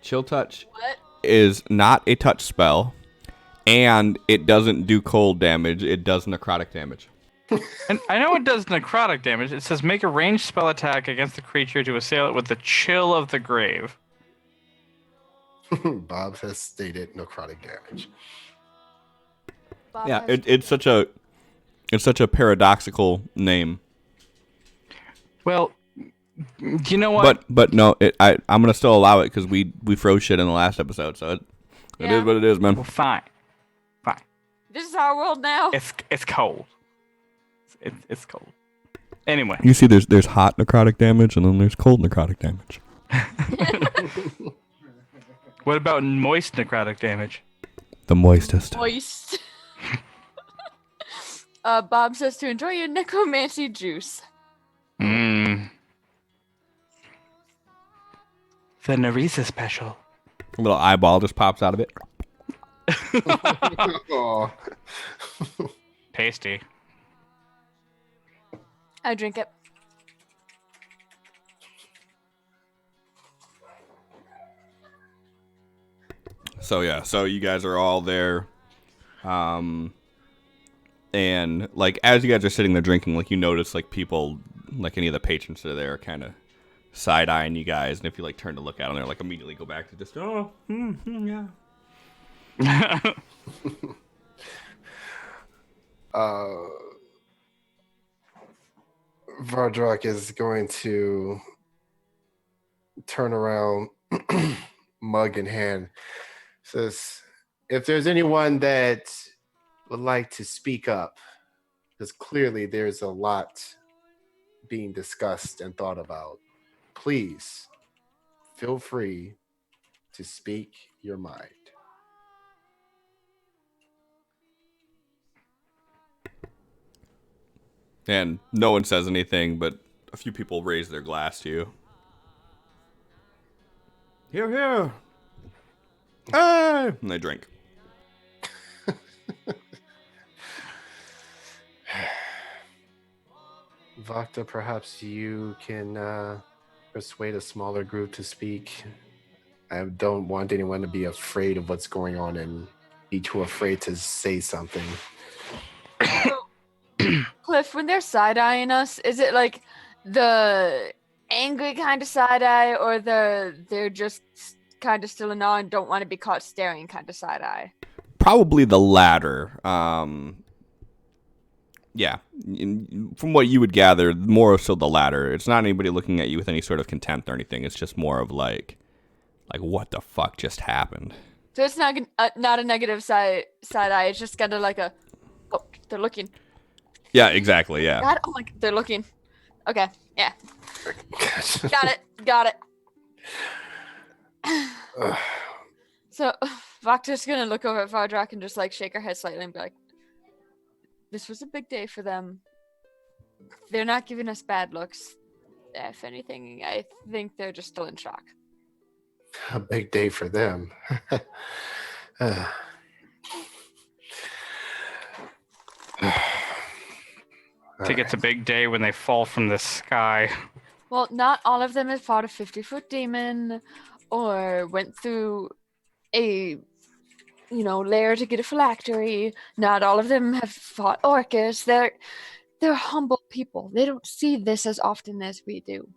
A: Chill touch
C: What?
A: is not a touch spell, and it doesn't do cold damage. It does necrotic damage.
B: And I know it does necrotic damage. It says make a ranged spell attack against the creature to assail it with the chill of the grave.
D: Bob has stated necrotic damage.
C: Bob
A: Yeah,
C: has-
A: it's such a paradoxical name.
B: Well, you know what?
A: But no, I'm gonna still allow it because we froze shit in the last episode, so it
C: Yeah.
A: is what it is, man.
B: Well, fine.
C: This is our world now.
B: It's cold. It's cold. Anyway,
A: You see, there's hot necrotic damage, and then there's cold necrotic damage.
B: what about moist necrotic damage?
A: The moistest.
C: Moist. Bob says to enjoy your necromancy juice.
B: Mmm. The Narisa special.
A: A little eyeball just pops out of it.
D: Oh.
B: Tasty.
C: I drink it.
A: So yeah, so you guys are all there, and like as you guys are sitting there drinking, like you notice like people, like any of the patrons that are there, are kind of side eyeing you guys, and if you like turn to look at them, they're like immediately go back to just yeah.
D: Vardrak is going to turn around, mug in hand. Says, if there's anyone that would like to speak up, because clearly there's a lot being discussed and thought about, please feel free to speak your mind.
A: And no one says anything, but a few people raise their glass to you. Here, here. Hey! And they drink.
D: Vakta, perhaps you can persuade a smaller group to speak. I don't want anyone to be afraid of what's going on and be too afraid to say something.
C: Cliff, when they're side-eyeing us, is it like the angry kind of side-eye or they're just kind of still in awe and don't want to be caught staring kind of side-eye?
A: Probably the latter. Yeah. From what you would gather, more so the latter. It's not anybody looking at you with any sort of contempt or anything. It's just more of like what the fuck just happened?
C: So it's not a negative side-eye. It's just kind of like a, oh, they're looking.
A: Yeah, exactly. Yeah.
C: God, oh my, they're looking. Okay, yeah. Got it. So Vakta's gonna look over at Vardrak and just like shake her head slightly and be like, this was a big day for them. They're not giving us bad looks. If anything, I think they're just still in shock.
D: A big day for them.
B: I think it's a big day when they fall from the sky.
C: Well, not all of them have fought a 50-foot demon or went through a, lair to get a phylactery. Not all of them have fought Orcus. They're humble people. They don't see this as often as we do.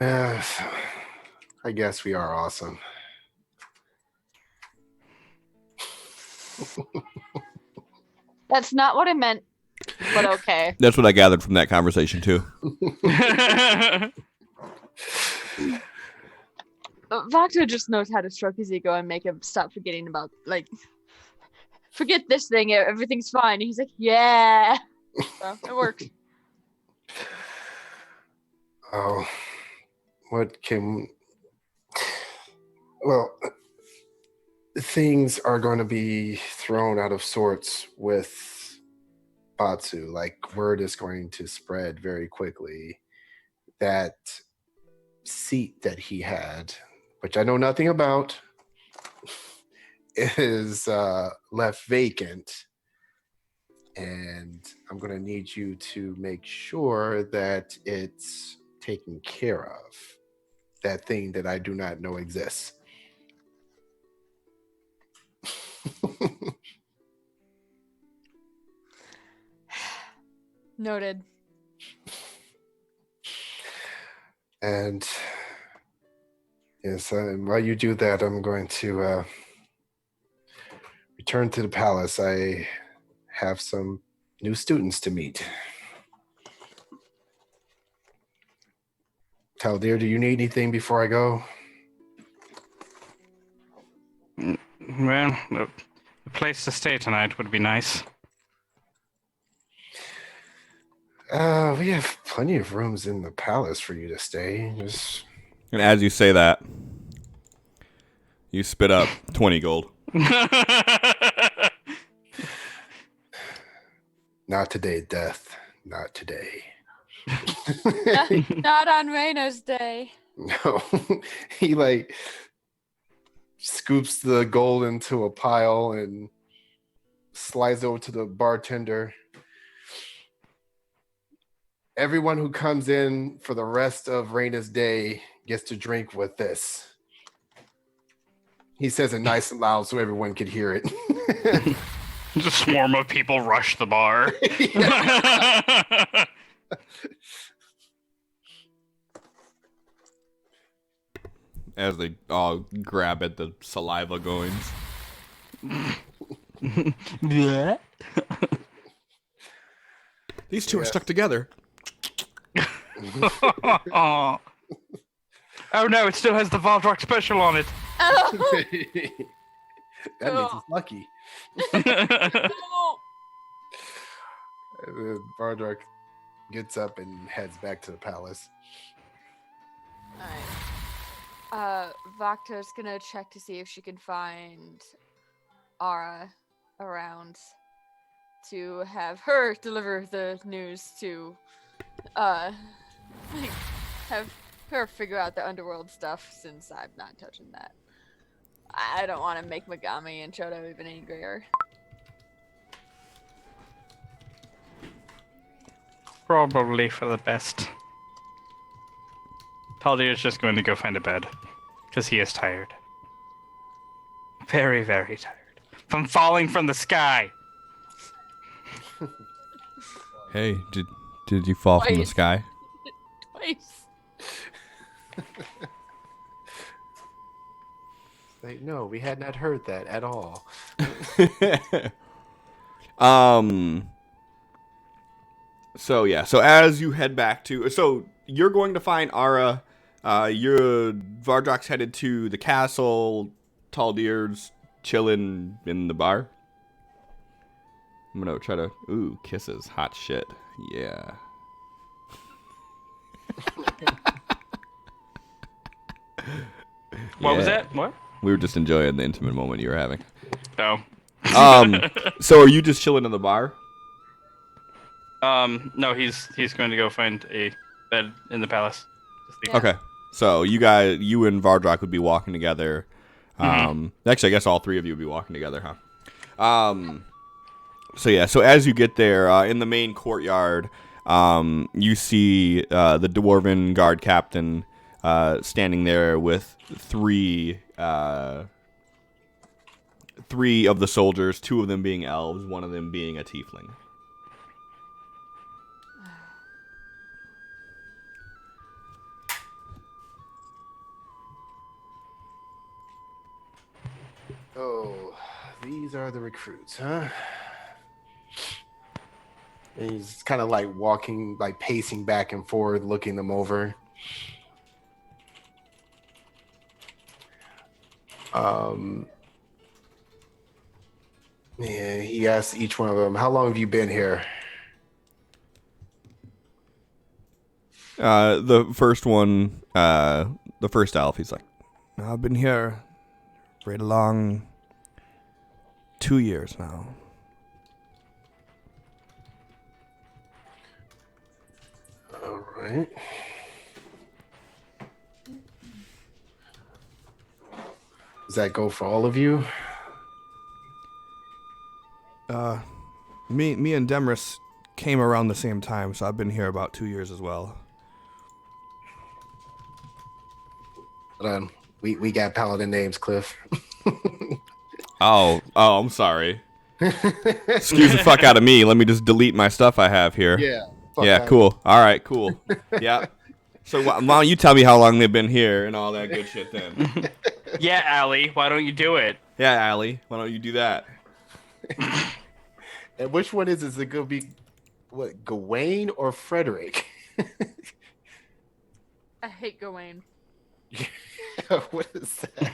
D: I guess we are awesome.
C: That's not what I meant, but okay.
A: That's what I gathered from that conversation too.
C: Vakta just knows how to stroke his ego and make him stop forgetting about, forget this thing, everything's fine. He's like, yeah. So it works.
D: Oh, what can... Well, things are going to be thrown out of sorts with Batsu. Like, word is going to spread very quickly. That seat that he had, which I know nothing about, is left vacant. And I'm going to need you to make sure that it's taken care of. That thing that I do not know exists.
C: Noted.
D: And yes, while you do that, I'm going to return to the palace. I have some new students to meet. Taldir, do you need anything before I go?
B: Well, a place to stay tonight would be nice.
D: We have plenty of rooms in the palace for you to stay. Just...
A: And as you say that, you spit up 20 gold.
D: Not today, Death. Not today.
C: Not on Rayna's day.
D: No. He like scoops the gold into a pile and slides over to the bartender. Everyone who comes in for the rest of Rayna's day gets to drink with this. He says it nice and loud so everyone could hear it.
B: Just a swarm of people rush the bar.
A: As they all grab at the saliva goings.
B: Yeah.
A: These two are stuck together.
B: Oh no, it still has the Valdrock special on it.
C: Oh,
D: That means it's lucky.
C: no.
D: Bardrak gets up and heads back to the palace.
C: Alright. Vakta's gonna check to see if she can find Ara around to have her deliver the news to like, have her figure out the underworld stuff, since I'm not touching that. I don't want to make Megami and Chodo even angrier.
B: Probably for the best. Taldir is just going to go find a bed because he is tired. Very, very tired. From falling from the sky.
A: Hey, did you fall from the
C: Twice.
A: sky?
C: Twice.
D: Like, no, we had not heard that at all.
A: So yeah, so as you head back to, so you're going to find Ara. Your Vardrak's headed to the castle. Taldir's chilling in the bar. I'm gonna try to, ooh, kisses, hot shit, yeah.
B: What was
A: Yeah.
B: that? What?
A: We were just enjoying the intimate moment you were having.
B: Oh.
A: So are you just chilling in the bar?
B: No, he's going to go find a bed in the palace.
C: Yeah.
A: Okay. So you and Vardrak would be walking together. Actually, I guess all three of you would be walking together, huh? So yeah. So as you get there, in the main courtyard, you see the dwarven guard captain standing there with three of the soldiers, two of them being elves, one of them being a tiefling.
D: Oh, these are the recruits, huh? And he's kind of like walking, like pacing back and forth, looking them over. Yeah, he asks each one of them, "How long have you been here?"
A: The first one, the first elf, he's like, I've been here right along 2 years now.
D: All right. Does that go for all of you?
A: Me and Demris came around the same time, so I've been here about 2 years as well.
D: Hold on. We got paladin names, Cliff.
A: Oh, I'm sorry. Excuse the fuck out of me. Let me just delete my stuff I have here.
D: Yeah. Fuck
A: Yeah,
D: out.
A: cool. All right, cool. Yeah. So why don't you tell me how long they've been here and all that good shit then?
B: Yeah, Allie, why don't you do it?
A: Yeah, Allie, why don't you do that?
D: And which one is it going to be? What, Gawain or Frederick?
C: I hate Gawain.
D: What is that?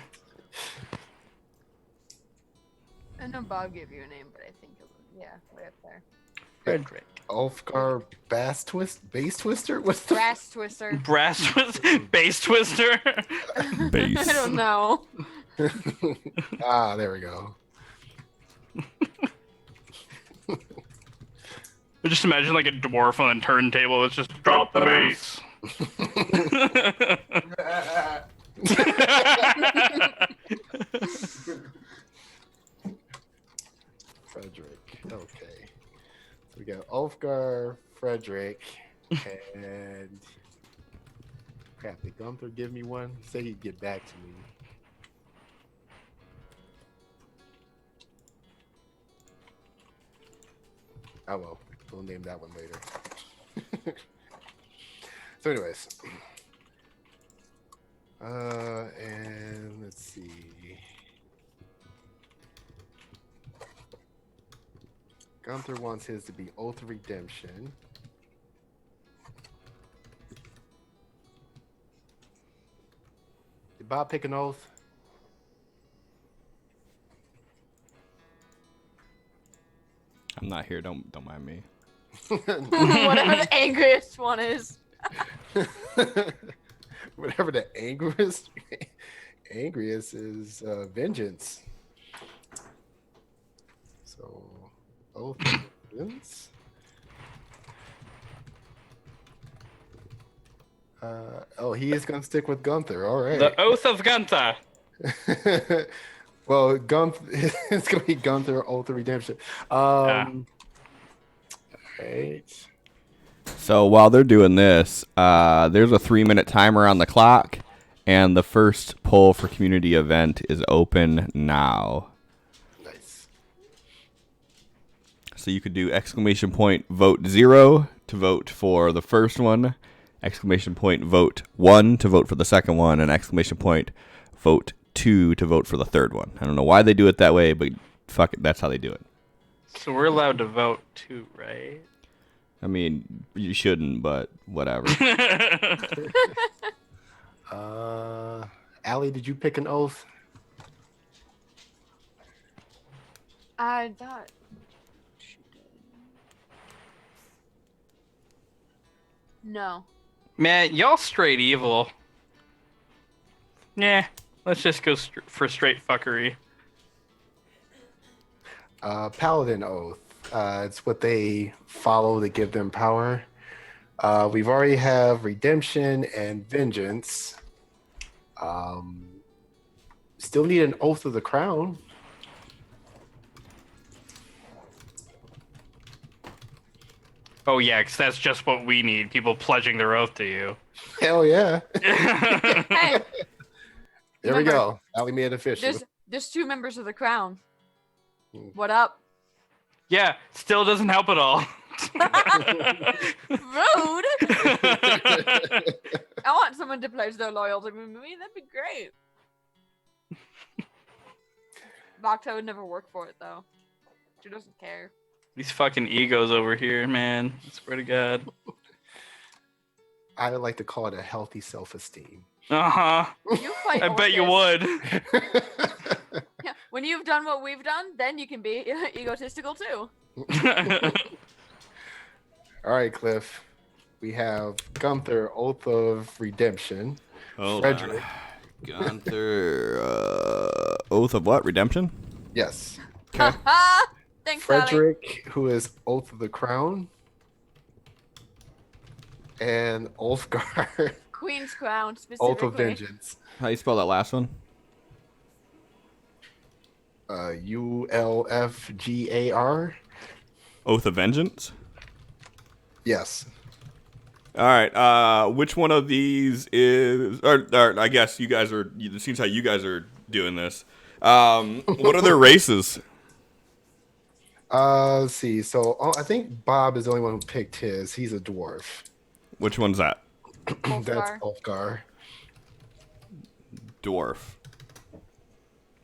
C: I know Bob gave you a name, but I think it was, yeah, way up there.
B: Frederick.
D: Ulfgar Base Twister? What's the
C: Brass Twister.
B: Brass twist, bass twister.
A: Base.
C: I don't know.
D: Ah, there we go.
B: I just imagine like a dwarf on a turntable. It's just drop the bass.
D: Frederick. Okay. So we got Ulfgar, Frederick, and crap, did Gunther give me one? He said he'd get back to me. Oh well, we'll name that one later. So anyways. And let's see. Gunther wants his to be Oath of Redemption. Did Bob pick an oath?
A: I'm not here. Don't mind me.
C: Whatever the angriest one is.
D: Whatever the angriest is vengeance. So oath of vengeance. He is gonna stick with Gunther. All right.
B: The Oath of Gunther.
D: Well, it's gonna be Gunther Oath of Redemption. Right.
A: So while they're doing this, there's a 3-minute timer on the clock, and the first poll for community event is open now.
D: Nice.
A: So you could do exclamation point vote 0 to vote for the first one, exclamation point vote 1 to vote for the second one, and exclamation point vote 2 to vote for the third one. I don't know why they do it that way, but fuck it, that's how they do it.
B: So we're allowed to vote too, right?
A: I mean, you shouldn't, but whatever.
D: Allie, did you pick an oath?
C: I thought she did. No.
B: Man, y'all straight evil. Yeah, let's just go for straight fuckery.
D: Paladin oath. It's what they follow to give them power. We've already have redemption and vengeance. Still need an oath of the crown.
B: Oh yeah, because that's just what we need. People pledging their oath to you.
D: Hell yeah.
C: Hey,
D: There we go. Allie made it official.
C: there's 2 members of the crown. What up?
B: Yeah, still doesn't help at all.
C: Rude. I want someone to pledge their loyalty to me. That'd be great. Bacta would never work for it though. She doesn't care.
B: These fucking egos over here, man. I swear to God.
D: I would like to call it a healthy self-esteem.
B: Uh-huh.
C: You fight
B: I bet you
C: orcas.
B: would.
C: Yeah. When you've done what we've done, then you can be egotistical too.
D: All right, Cliff. We have Gunther, Oath of Redemption.
A: Hold
D: Frederick.
A: on. Gunther, Oath of what? Redemption?
D: Yes.
A: Okay.
C: Thanks, Sally.
D: Frederick, who is Oath of the Crown. And Ulfgar,
C: Queen's Crown, specifically.
D: Oath of Vengeance.
A: How you spell that last one?
D: Ulfgar.
A: Oath of Vengeance?
D: Yes.
A: All right. Which one of these is, or I guess you guys are, it seems how you guys are doing this. What are their races?
D: Let's see. So I think Bob is the only one who picked his. He's a dwarf.
A: Which one's that?
D: That's Ulfgar.
A: Dwarf.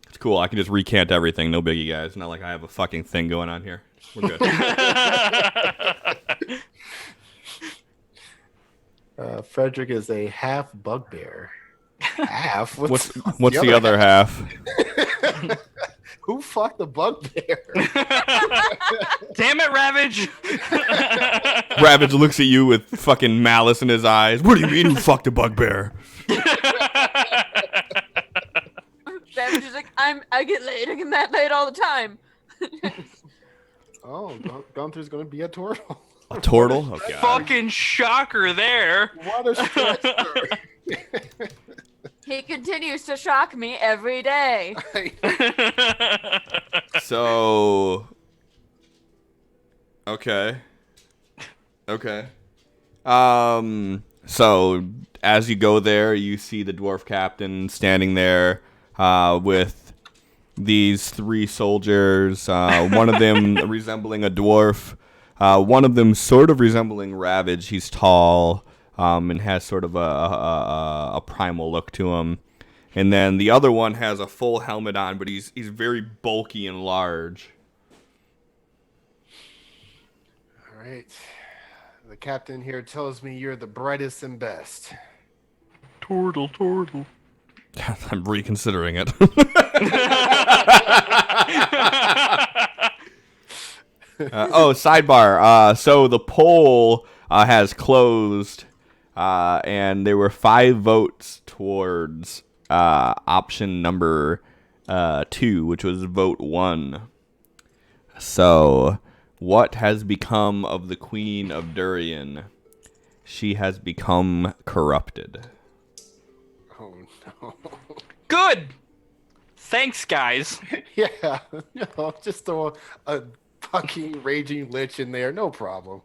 A: It's cool. I can just recant everything. No biggie, guys. Not like I have a fucking thing going on here. We're good.
D: Frederick is a half bugbear. Half?
A: What's the other half?
D: Who fucked the bugbear?
B: Damn it, Ravage!
A: Ravage looks at you with fucking malice in his eyes. What do you mean who fucked a bugbear?
C: Ravage is like, I get laid. I get that laid all the time.
D: Oh, Gunther's gonna be a turtle.
A: A turtle? Oh, God.
B: Fucking shocker there.
D: What a stretcher.
C: He continues to shock me every day.
A: So, okay. So as you go there, you see the dwarf captain standing there with these 3 soldiers. One of them resembling a dwarf. One of them sort of resembling Ravage. He's tall and has sort of a primal look to him. And then the other one has a full helmet on, but he's very bulky and large.
D: All right. The captain here tells me you're the brightest and best.
B: Turtle.
A: I'm reconsidering it. Sidebar. So the poll has closed, and there were 5 votes towards option number 2, which was vote 1. So, what has become of the Queen of Durian? She has become corrupted.
D: Oh no.
B: Good. Thanks, guys.
D: Yeah. No, just throw a fucking raging lich in there. No problem.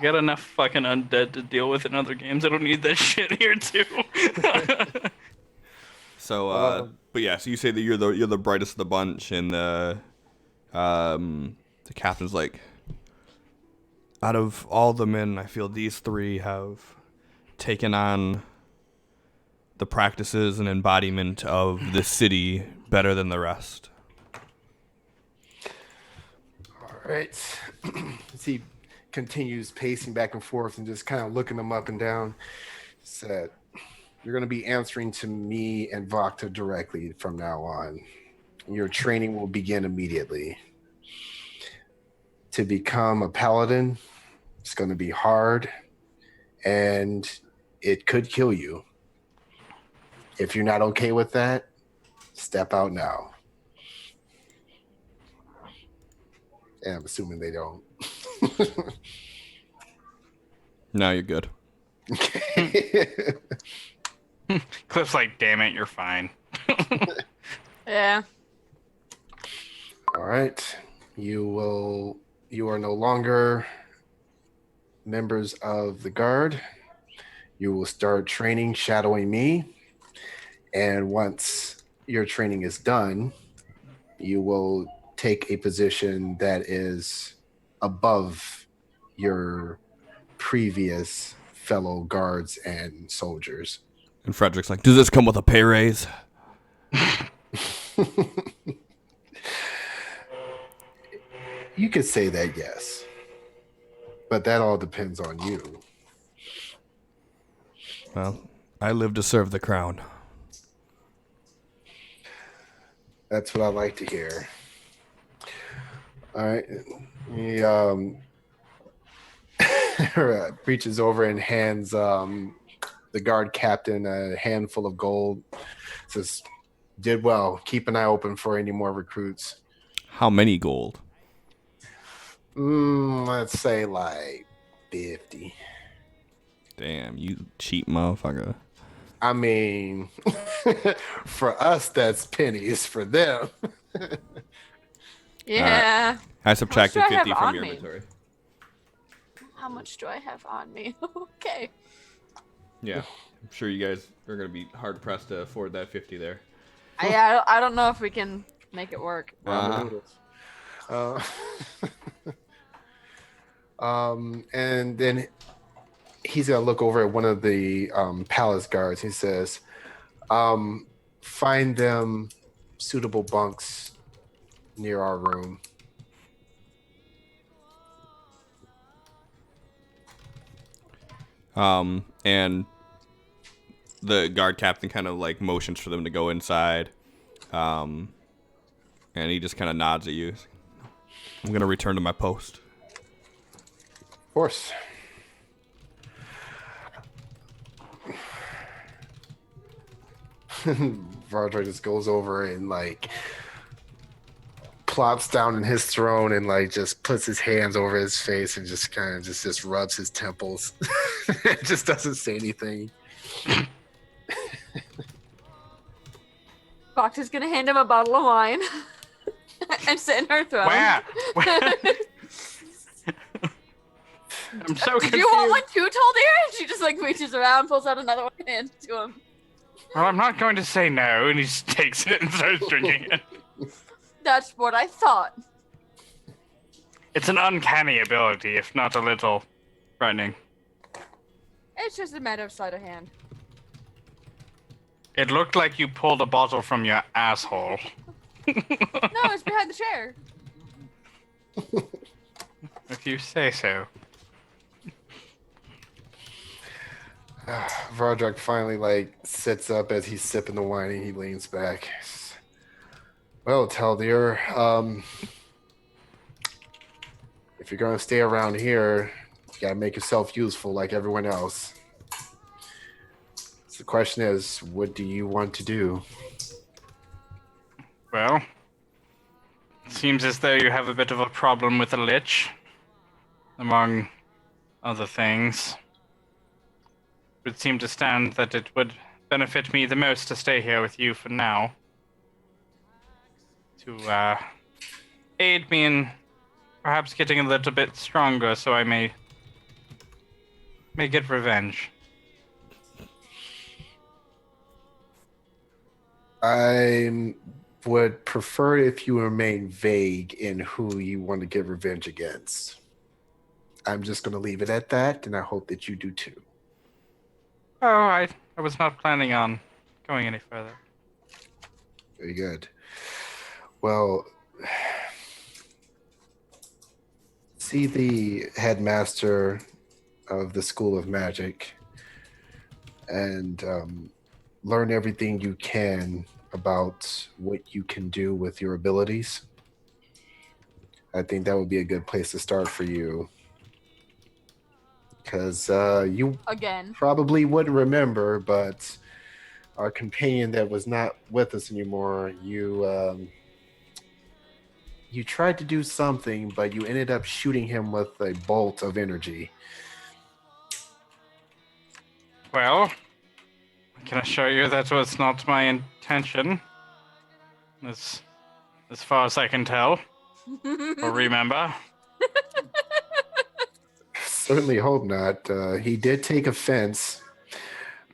B: Got enough fucking undead to deal with in other games. I don't need that shit here too.
A: So, but yeah, so you say that you're the brightest of the bunch, and the captain's like, out of all the men, I feel these 3 have taken on the practices and embodiment of the city better than the rest.
D: All right. He continues pacing back and forth and just kind of looking them up and down. Said, you're going to be answering to me and Vakta directly from now on. Your training will begin immediately. To become a paladin, it's going to be hard, and it could kill you. If you're not okay with that, step out now. And I'm assuming they don't.
A: No, you're good.
B: Cliff's like, damn it, you're fine.
C: Yeah.
D: All right. You are no longer members of the guard. You will start training, shadowing me. And once your training is done, you will take a position that is above your previous fellow guards and soldiers.
A: And Frederick's like, does this come with a pay raise?
D: You could say that, yes. But that all depends on you.
A: Well, I live to serve the crown.
D: That's what I like to hear. All right. He reaches over and hands the guard captain a handful of gold. Says, "Did well. Keep an eye open for any more recruits."
A: How many gold?
D: Let's say like 50.
A: Damn, you cheap motherfucker.
D: I mean, for us, that's pennies. For them,
C: Yeah.
A: I subtracted
C: How much do I
A: 50
C: have
A: from
C: on
A: your
C: me?
A: inventory.
C: How much do I have on me? Okay.
A: Yeah, I'm sure you guys are going to be hard pressed to afford that 50 there.
C: I don't know if we can make it work.
D: ramen noodles. And then he's gonna look over at one of the palace guards. He says, "Find them suitable bunks near our room."
A: And the guard captain kind of like motions for them to go inside. And he just kind of nods at you. I'm going to return to my post.
D: Of course. Vardra just goes over and like plops down in his throne and like just puts his hands over his face and just kind of just rubs his temples. Just doesn't say anything.
C: Fox is gonna hand him a bottle of wine and sit in her throne.
B: Where? I'm so confused.
C: Do you want one too, Taldir? And she just like reaches around, pulls out another one, and hands it to him.
B: Well, I'm not going to say no, and he just takes it and starts drinking it.
C: That's what I thought.
B: It's an uncanny ability, if not a little frightening.
C: It's just a matter of sleight of hand.
B: It looked like you pulled a bottle from your asshole.
C: No, it's behind the chair.
B: If you say so.
D: Vardrak finally like sits up as he's sipping the wine and he leans back. Well, Taldir, if you're gonna stay around here, you gotta make yourself useful like everyone else. So the question is, what do you want to do?
B: Well, it seems as though you have a bit of a problem with a lich, among other things. It would seem to stand that it would benefit me the most to stay here with you for now. To aid me in perhaps getting a little bit stronger so I may get revenge.
D: I would prefer if you remain vague in who you want to get revenge against. I'm just going to leave it at that, and I hope that you do too.
B: Oh, I was not planning on going any further.
D: Very good. Well, see the headmaster of the School of Magic and learn everything you can about what you can do with your abilities. I think that would be a good place to start for you. Because you
C: Again.
D: probably wouldn't remember, but our companion that was not with us anymore, you tried to do something, but you ended up shooting him with a bolt of energy.
B: Well, I can assure you that was not my intention. As far as I can tell. Or remember.
D: Certainly hope not. He did take offense,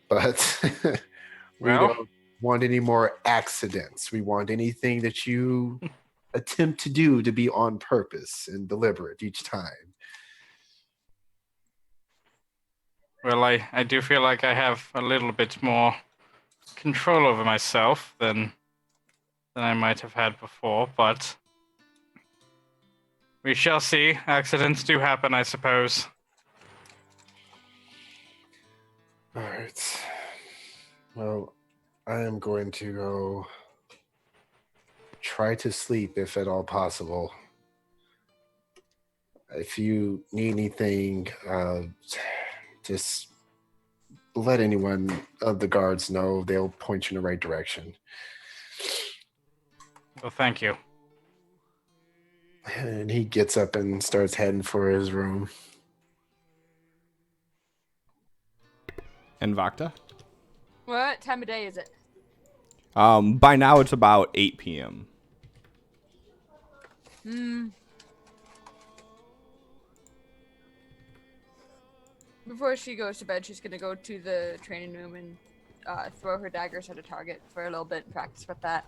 D: but we
B: Well.
D: don't want any more accidents. We want anything that you attempt to do to be on purpose and deliberate each time.
B: Well, I do feel like I have a little bit more control over myself than I might have had before, but we shall see. Accidents do happen, I suppose.
D: All right. Well, I am going to go try to sleep if at all possible. If you need anything, just let anyone of the guards know. They'll point you in the right direction.
B: Well, thank you.
D: And he gets up and starts heading for his room.
A: And Vakta?
C: What time of day is it?
A: By now it's about 8 p.m.
C: Before she goes to bed, she's gonna go to the training room and throw her daggers at a target for a little bit and practice with that.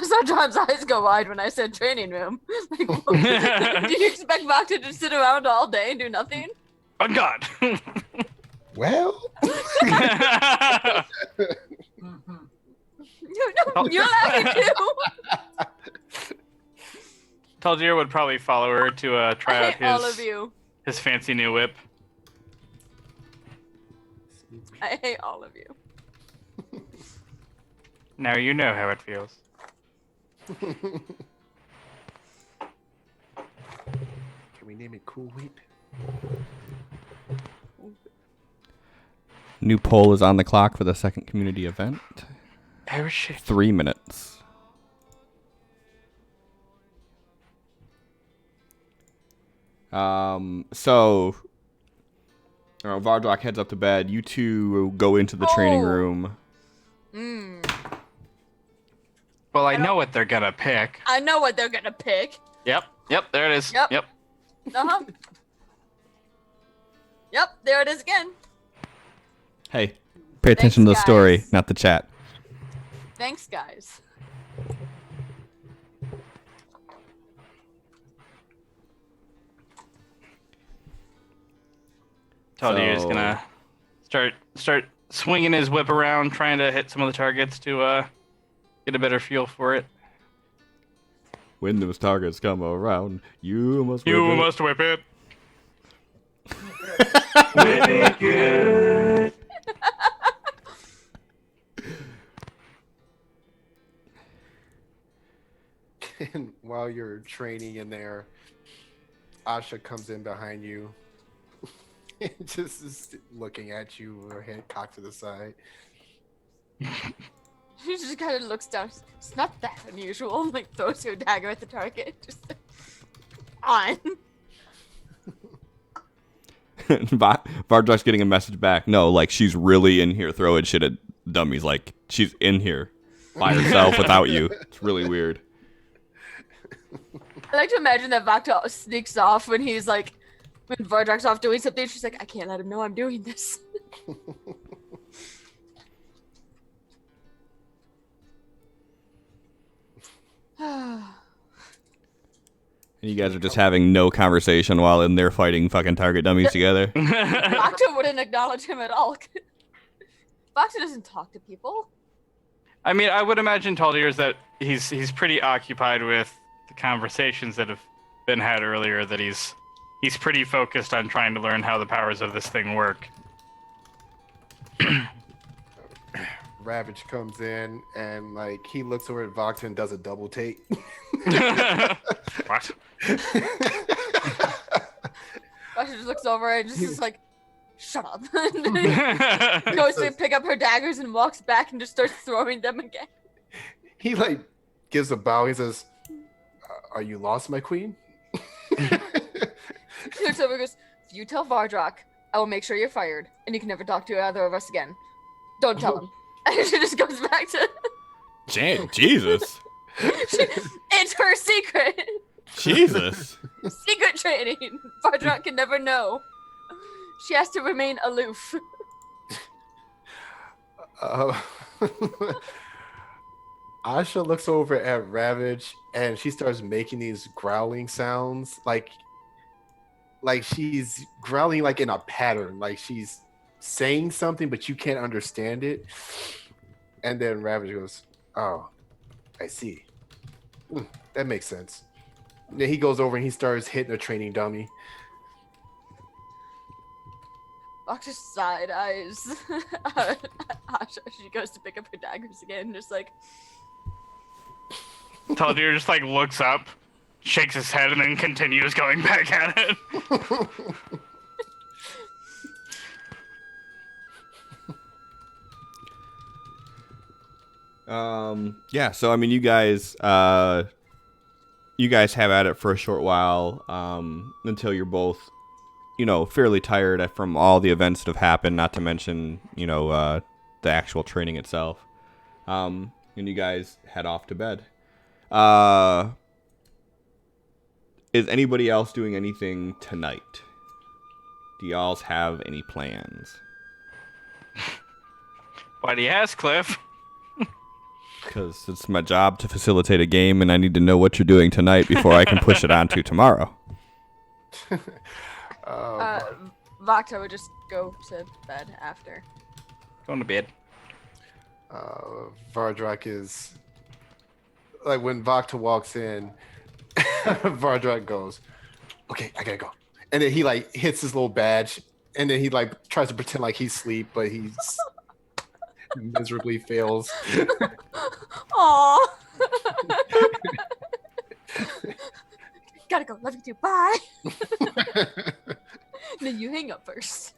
C: Sometimes eyes go wide when I said training room. Like, do you expect Vakta to sit around all day and do nothing?
B: On God.
D: Well,
C: You're laughing too.
B: Taldir would probably follow her to try
C: I
B: out
C: hate all of you.
B: his fancy new whip.
C: I hate all of you.
B: Now you know how it feels.
D: can we name it Cool Whip?
A: New poll is on the clock for the second community event.
B: Oh shit.
A: 3 minutes. So Vardrock heads up to bed. You two go into the training room.
B: Well, I know what they're gonna pick.
C: I know what they're gonna pick.
B: Yep, there it is.
C: Yep.
B: Yep.
C: Uh-huh. Yep, there it is again.
A: Hey, pay attention to the
C: Thanks,
A: story,
C: guys.
A: not the chat.
C: Thanks, guys.
B: Taldir's gonna start swinging his whip around, trying to hit some of the targets to get a better feel for it.
A: When those targets come around, you must.
B: You
A: whip it.
B: must whip it.
D: And while you're training in there, Asha comes in behind you. Just is looking at you, her head cocked to the side.
C: She just kind of looks down. It's not that unusual. Like, throws her dagger at the target. Just on.
A: Vardrock's getting a message back. No, like, she's really in here throwing shit at dummies. Like, she's in here by herself without you. It's really weird.
C: I like to imagine that Vakta sneaks off when he's like, when Vardrock's off doing something. She's like, I can't let him know I'm doing this.
A: And you guys are just having no conversation while in there fighting fucking target dummies together.
C: Vakta wouldn't acknowledge him at all. Vakta doesn't talk to people.
B: I mean, I would imagine Taldir's that he's pretty occupied with the conversations that have been had earlier. That he's pretty focused on trying to learn how the powers of this thing work.
D: Ravage comes in and like he looks over at Vox and does a double take.
B: What?
C: Vakta just looks over and just is like, shut up. Goes to pick up her daggers and walks back and just starts throwing them again.
D: He like gives a bow. He says, "Are you lost, my queen?"
C: He looks over and goes, if you tell Vardrock, I will make sure you're fired and you can never talk to either of us again. Don't tell him. And she just goes back to...
A: Jesus.
C: It's her secret.
A: Jesus.
C: Secret training. Vardrock can never know. She has to remain aloof.
D: Asha looks over at Ravage and she starts making these growling sounds, like she's growling like in a pattern, like she's saying something but you can't understand it. And then Ravage goes, "Oh, I see. That makes sense." And then he goes over and he starts hitting a training dummy.
C: Doctor side eyes. Asha, she goes to pick up her daggers again, just like,
B: Taldir just like looks up, shakes his head, and then continues going back at it.
A: Yeah, so I mean you guys have at it for a short while, until you're both, fairly tired from all the events that have happened, not to mention, the actual training itself. And you guys head off to bed. Is anybody else doing anything tonight? Do y'all have any plans?
B: Why do you ask, Cliff?
A: Because it's my job to facilitate a game, and I need to know what you're doing tonight before I can push it on to tomorrow.
C: Vakta would just go to bed after.
B: Going to bed.
D: Vardrak is like when Vakta walks in, Vardrak goes, "Okay, I gotta go," and then he like hits his little badge, and then he like tries to pretend like he's asleep, but he's miserably fails.
C: Aww. Gotta go. Love you too. Bye. No, you hang up first.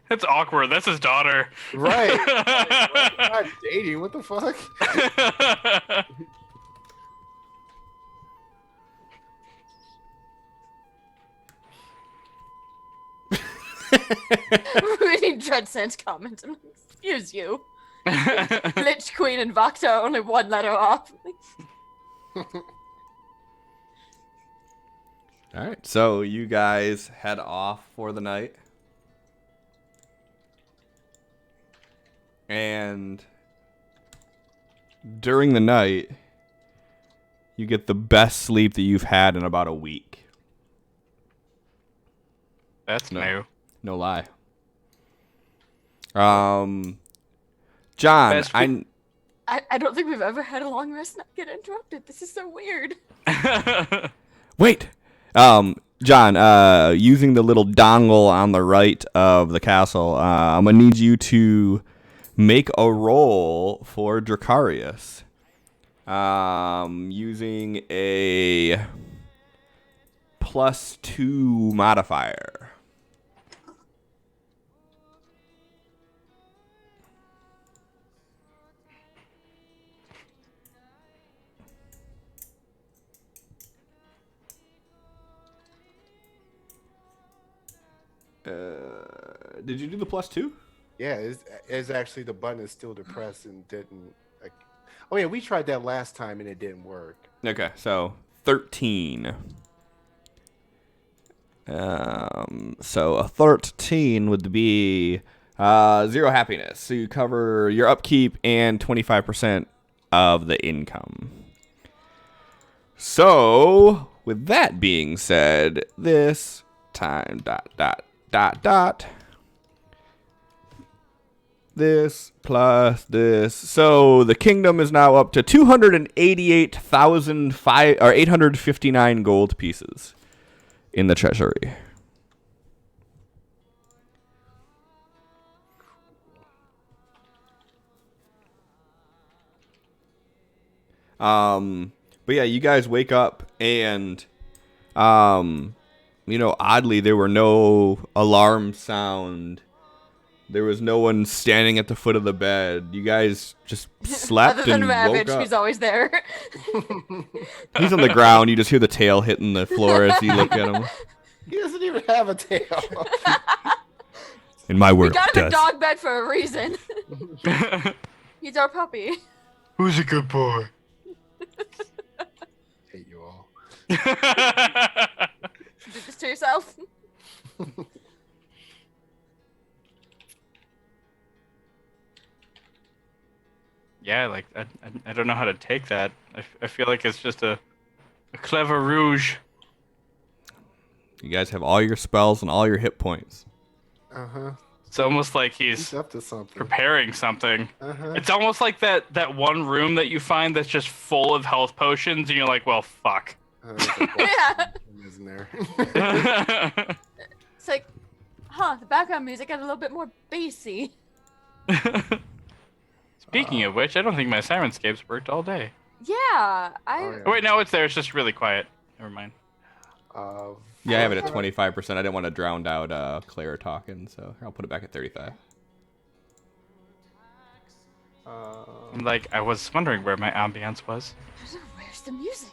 B: That's awkward. That's his daughter.
D: Right. Like, we're not dating. What the fuck?
C: Reading Dreadsense comments. I'm like, excuse you. Lich Queen and Vakta are only one letter off.
A: All right, so you guys head off for the night. And during the night, you get the best sleep that you've had in about a week.
B: That's new.
A: No lie. John,
B: Best
C: I don't think we've ever had a long rest not get interrupted. This is so weird.
A: wait. John, using the little dongle on the right of the castle, I'm gonna need you to make a roll for Dracarius. Using a +2 modifier. Did you do the +2?
D: Yeah, it's actually the button is still depressed and didn't. Like, oh yeah, we tried that last time and it didn't work.
A: Okay, so 13. So a 13 would be 0 happiness. So you cover your upkeep and 25% of the income. So with that being said, this time ... This plus this. So the kingdom is now up to 859 gold pieces in the treasury. But yeah, you guys wake up and oddly there were no alarm sound. There was no one standing at the foot of the bed. You guys just slept
C: Other than
A: and
C: Ravage,
A: woke up.
C: who's always there.
A: He's on the ground. You just hear the tail hitting the floor as you look at him.
D: He doesn't even have a tail.
A: In my
C: We
A: world,
C: got
A: it
C: him a
A: does.
C: dog bed for a reason. He's our puppy.
B: Who's a good boy?
D: Hate you all.
C: You did this to yourself.
B: Yeah, like I don't know how to take that. I feel like it's just a clever rouge.
A: You guys have all your spells and all your hit points.
D: Uh-huh.
B: It's almost like
D: He's
B: he's
D: up to something.
B: preparing something.
D: Uh-huh.
B: It's almost like that one room that you find that's just full of health potions, and you're like, well, fuck.
D: There's a
C: Yeah.
D: There's noise in there.
C: It's like, the background music got a little bit more bassy.
B: Speaking of which, I don't think my Sirenscapes worked all day.
C: Yeah,
D: yeah.
B: Oh, wait, no, it's there. It's just really quiet. Never mind.
A: Yeah, I have it at 25%. I didn't want to drown out Claire talking, so I'll put it back at 35.
B: Like, I was wondering where my ambience was.
C: Where's the music?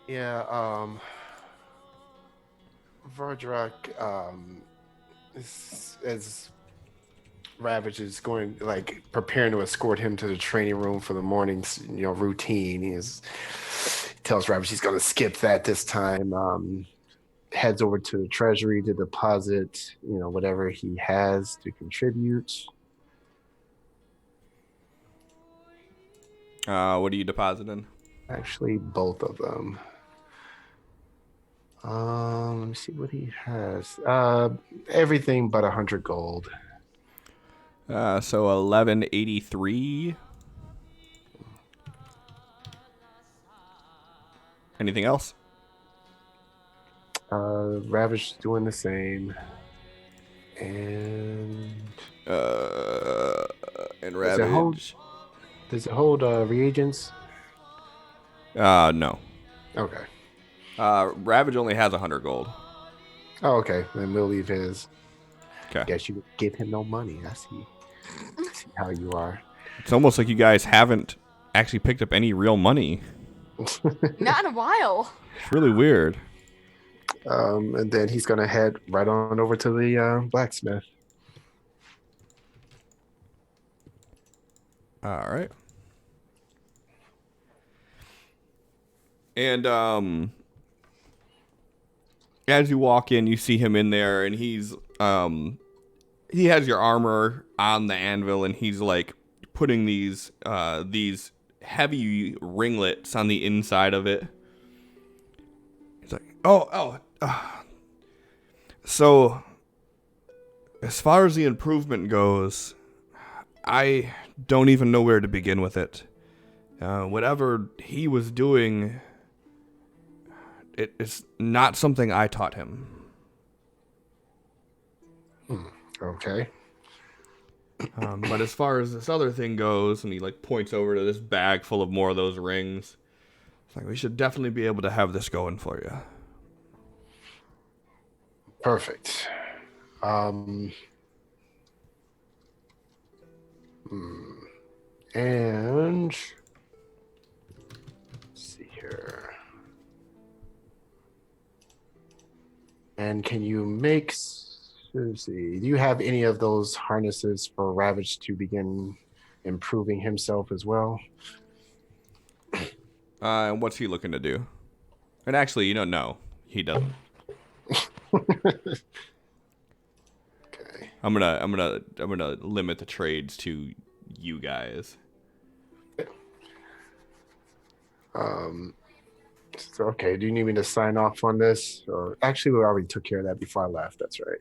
D: Yeah, Vardrak, as Ravage is going, like, preparing to escort him to the training room for the morning's, routine. He tells Ravage he's going to skip that this time. Heads over to the treasury to deposit, whatever he has to contribute.
A: What are you depositing?
D: Actually, both of them. Let me see what he has. Everything but 100 gold.
A: So 1183. Anything else?
D: Ravage doing the same. And
A: Ravage.
D: Does it hold reagents?
A: No.
D: Okay.
A: Ravage only has 100 gold.
D: Oh, okay. Then we'll leave his.
A: Okay.
D: Guess you give him no money. I see how you are.
A: It's almost like you guys haven't actually picked up any real money.
C: Not in a while.
A: It's really weird.
D: And then he's gonna head right on over to the blacksmith.
A: All right. And as you walk in, you see him in there, and he has your armor on the anvil, and he's like putting these heavy ringlets on the inside of it. He's like, so as far as the improvement goes, I don't even know where to begin with it. Whatever he was doing, it's not something I taught him.
D: Okay.
A: But as far as this other thing goes, and he like points over to this bag full of more of those rings, it's like we should definitely be able to have this going for you.
D: Perfect. And let's see here. And can you make? Let's see. Do you have any of those harnesses for Ravage to begin improving himself as well?
A: And what's he looking to do? And actually, no, he doesn't.
D: Okay.
A: I'm gonna limit the trades to you guys.
D: So, okay. Do you need me to sign off on this? Or actually, we already took care of that before I left. That's right.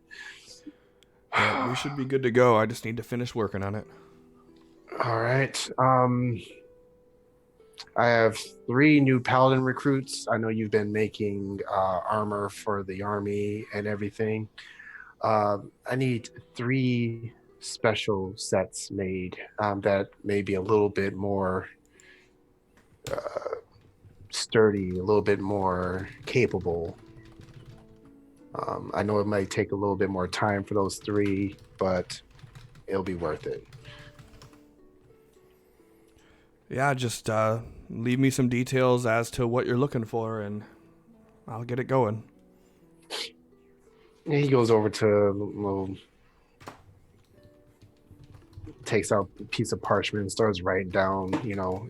A: Yeah, we should be good to go. I just need to finish working on it.
D: All right. I have 3 new paladin recruits. I know you've been making armor for the army and everything. I need 3 special sets made that may be a little bit more sturdy, a little bit more capable. I know it might take a little bit more time for those 3, but it'll be worth it.
A: Yeah, just leave me some details as to what you're looking for, and I'll get it going.
D: And he goes over to takes out a piece of parchment and starts writing down,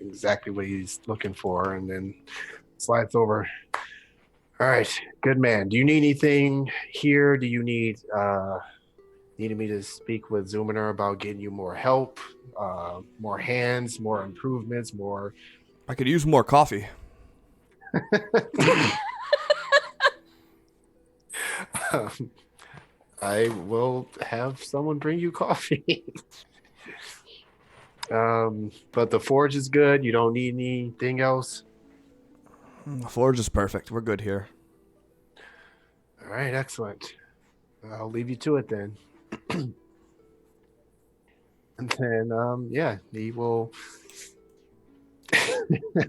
D: exactly what he's looking for, and then slides over. All right, good man. Do you need anything here? Do you needed me to speak with Zuminer about getting you more help, more hands, more improvements, more?
A: I could use more coffee.
D: I will have someone bring you coffee. But the forge is good. You don't need anything else.
A: The forge is perfect. We're good here.
D: All right, excellent. I'll leave you to it then. And then, yeah, he will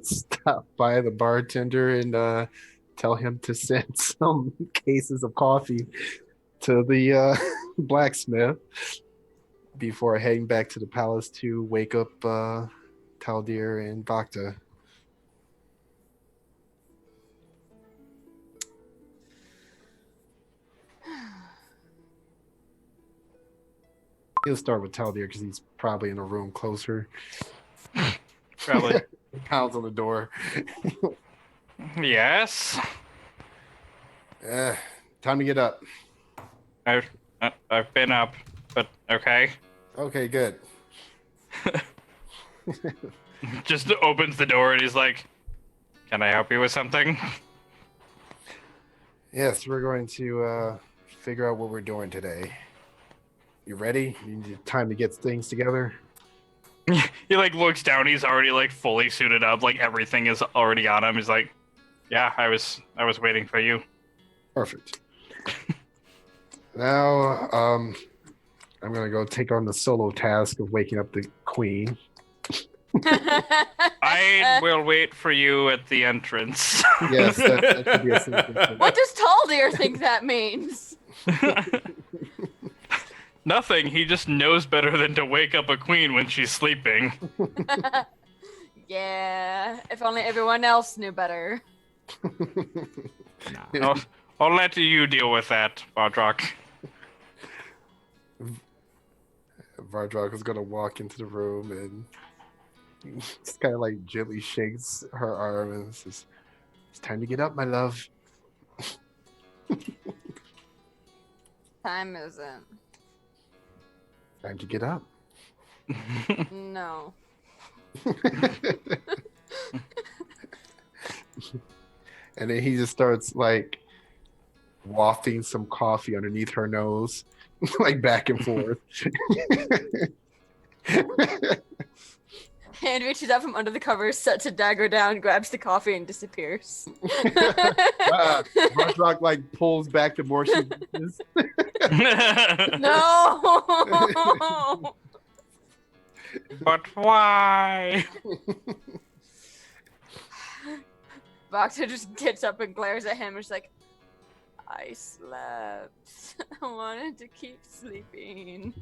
D: stop by the bartender and tell him to send some cases of coffee to the blacksmith before heading back to the palace to wake up Taldir and Bacta. He'll start with Taldir because he's probably in a room closer.
B: Probably.
D: Pounds on the door.
B: Yes.
D: Time to get up.
B: I've been up, but okay.
D: Okay, good.
B: Just opens the door and he's like, "Can I help you with something?"
D: Yes, we're going to figure out what we're doing today. You ready? You need time to get things together?
B: He like looks down. He's already like fully suited up. Like everything is already on him. He's like, "Yeah, I was waiting for you."
D: Perfect. Now, I'm gonna go take on the solo task of waking up the queen.
B: I will wait for you at the entrance.
D: Yes, that should be a simple thing.
C: What does Taldir think that means?
B: Nothing. He just knows better than to wake up a queen when she's sleeping.
C: Yeah, if only everyone else knew better.
B: I'll let you deal with that, Bardrock.
D: Vardrock is gonna walk into the room and just kind of like gently shakes her arm and says, "It's time to get up, my love."
C: Time isn't.
D: Time to get up.
C: No.
D: And then he just starts like wafting some coffee underneath her nose, like back and forth.
C: Hand reaches out from under the covers, sets a dagger down, grabs the coffee, and disappears.
D: Vardrock like pulls back the more she reaches.
C: No!
B: But why?
C: Boxer just gets up and glares at him and is like, I slept. I wanted to keep sleeping.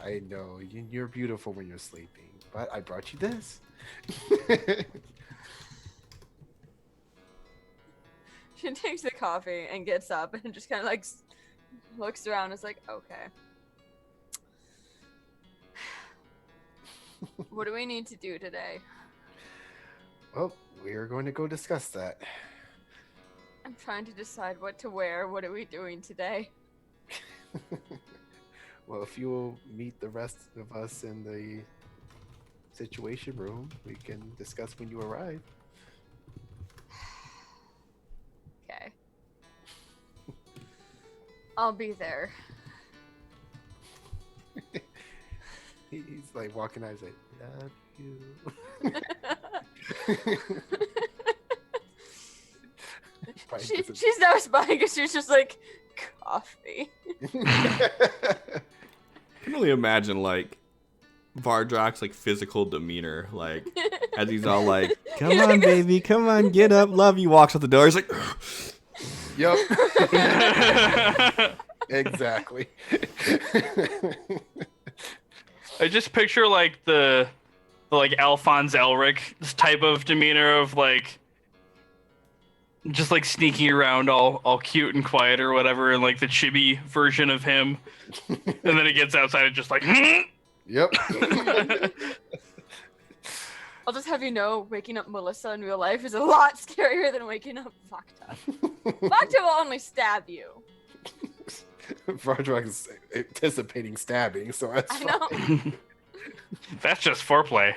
D: I know, you're beautiful when you're sleeping, but I brought you this.
C: She takes the coffee and gets up and just kind of like looks around and is like, okay. What do we need to do today?
D: Well, we're going to go discuss that.
C: I'm trying to decide what to wear. What are we doing today?
D: Well, if you will meet the rest of us in the situation room, we can discuss when you arrive.
C: Okay. I'll be there.
D: He's like walking out, he's like, love you.
C: She's not responding because she's just like, coffee.
A: I can only imagine like Vardrock's like physical demeanor, like as he's all like, "Come on, baby, come on, get up, love you." Walks out the door. He's like,
D: Yep. Exactly.
B: I just picture like the like Alphonse Elric type of demeanor of like just like sneaking around all cute and quiet or whatever, and like the chibi version of him. And then he gets outside and just like
D: Yep.
C: I'll just have you know, waking up Melissa in real life is a lot scarier than waking up Vakta. Vakta will only stab you.
D: Vardrock is anticipating stabbing, so that's
C: I know.
D: fine.
B: That's just foreplay.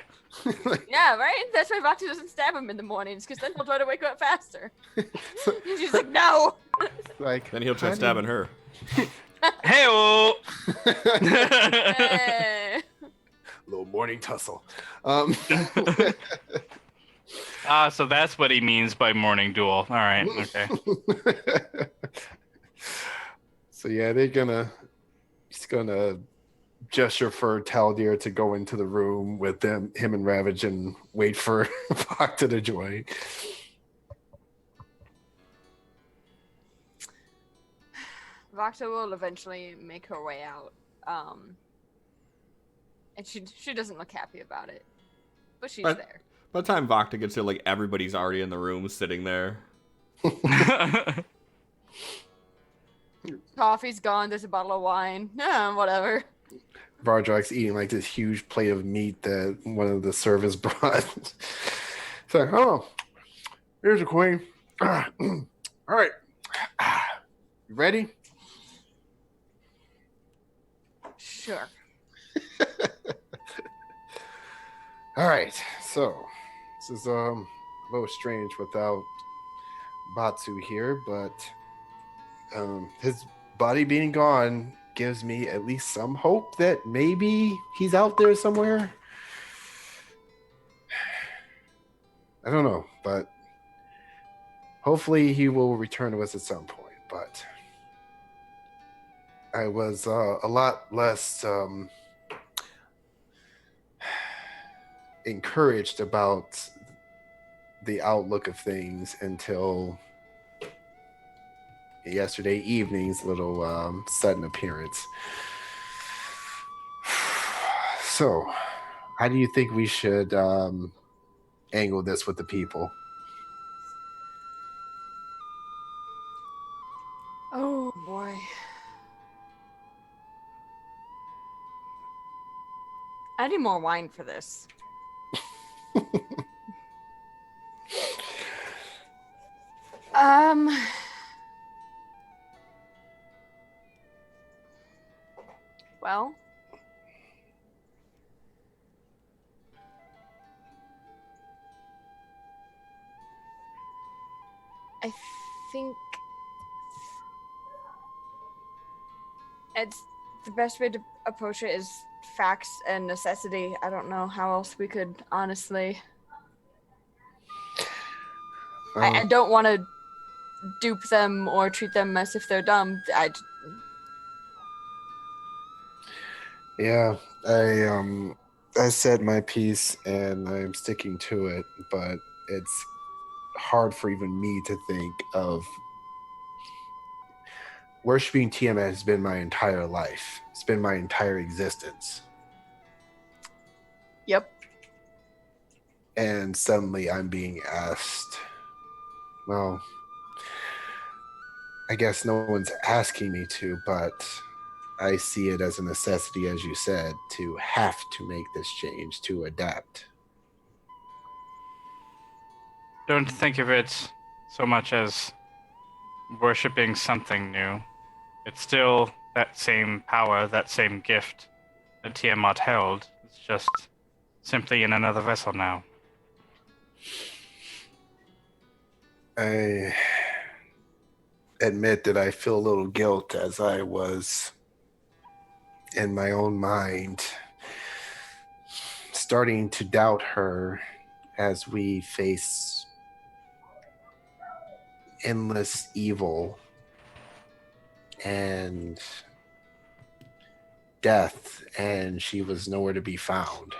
C: Yeah, right? That's why Vakta doesn't stab him in the mornings, because then he'll try to wake up faster. She's like, no!
D: Like,
A: then he'll try stabbing her.
B: Hey-oh!
C: Hey.
D: a little morning tussle.
B: So that's what he means by morning duel. All right, okay.
D: So yeah, he's gonna gesture for Taldir to go into the room with him and Ravage and wait for Bacta to join.
C: Vakta will eventually make her way out. And she doesn't look happy about it. But she's there.
A: By the time Vakta gets there, like everybody's already in the room sitting there.
C: Coffee's gone, there's a bottle of wine. Whatever.
D: Vardrak's eating like this huge plate of meat that one of the servants brought. It's like, oh, here's a queen. All right. You ready?
C: Sure.
D: All right. So this is a little strange without Batsu here, but his body being gone gives me at least some hope that maybe he's out there somewhere. I don't know, but hopefully he will return to us at some point. But I was a lot less encouraged about the outlook of things until yesterday evening's little sudden appearance. So, how do you think we should angle this with the people?
C: Oh boy. I need more wine for this. Well, I think it's the best way to approach it is facts and necessity. I don't know how else we could honestly. I don't want to dupe them or treat them as if they're dumb.
D: Yeah, I said my piece and I'm sticking to it, but it's hard for even me to think of. Worshipping Tiamat has been my entire life. It's been my entire existence.
C: Yep.
D: And suddenly I'm being asked, well, I guess no one's asking me to, but I see it as a necessity, as you said, to have to make this change, to adapt.
B: Don't think of it so much as worshipping something new. It's still that same power, that same gift that Tiamat held. It's just simply in another vessel now.
D: I admit that I feel a little guilt as I was in my own mind starting to doubt her as we face endless evil and death, and she was nowhere to be found.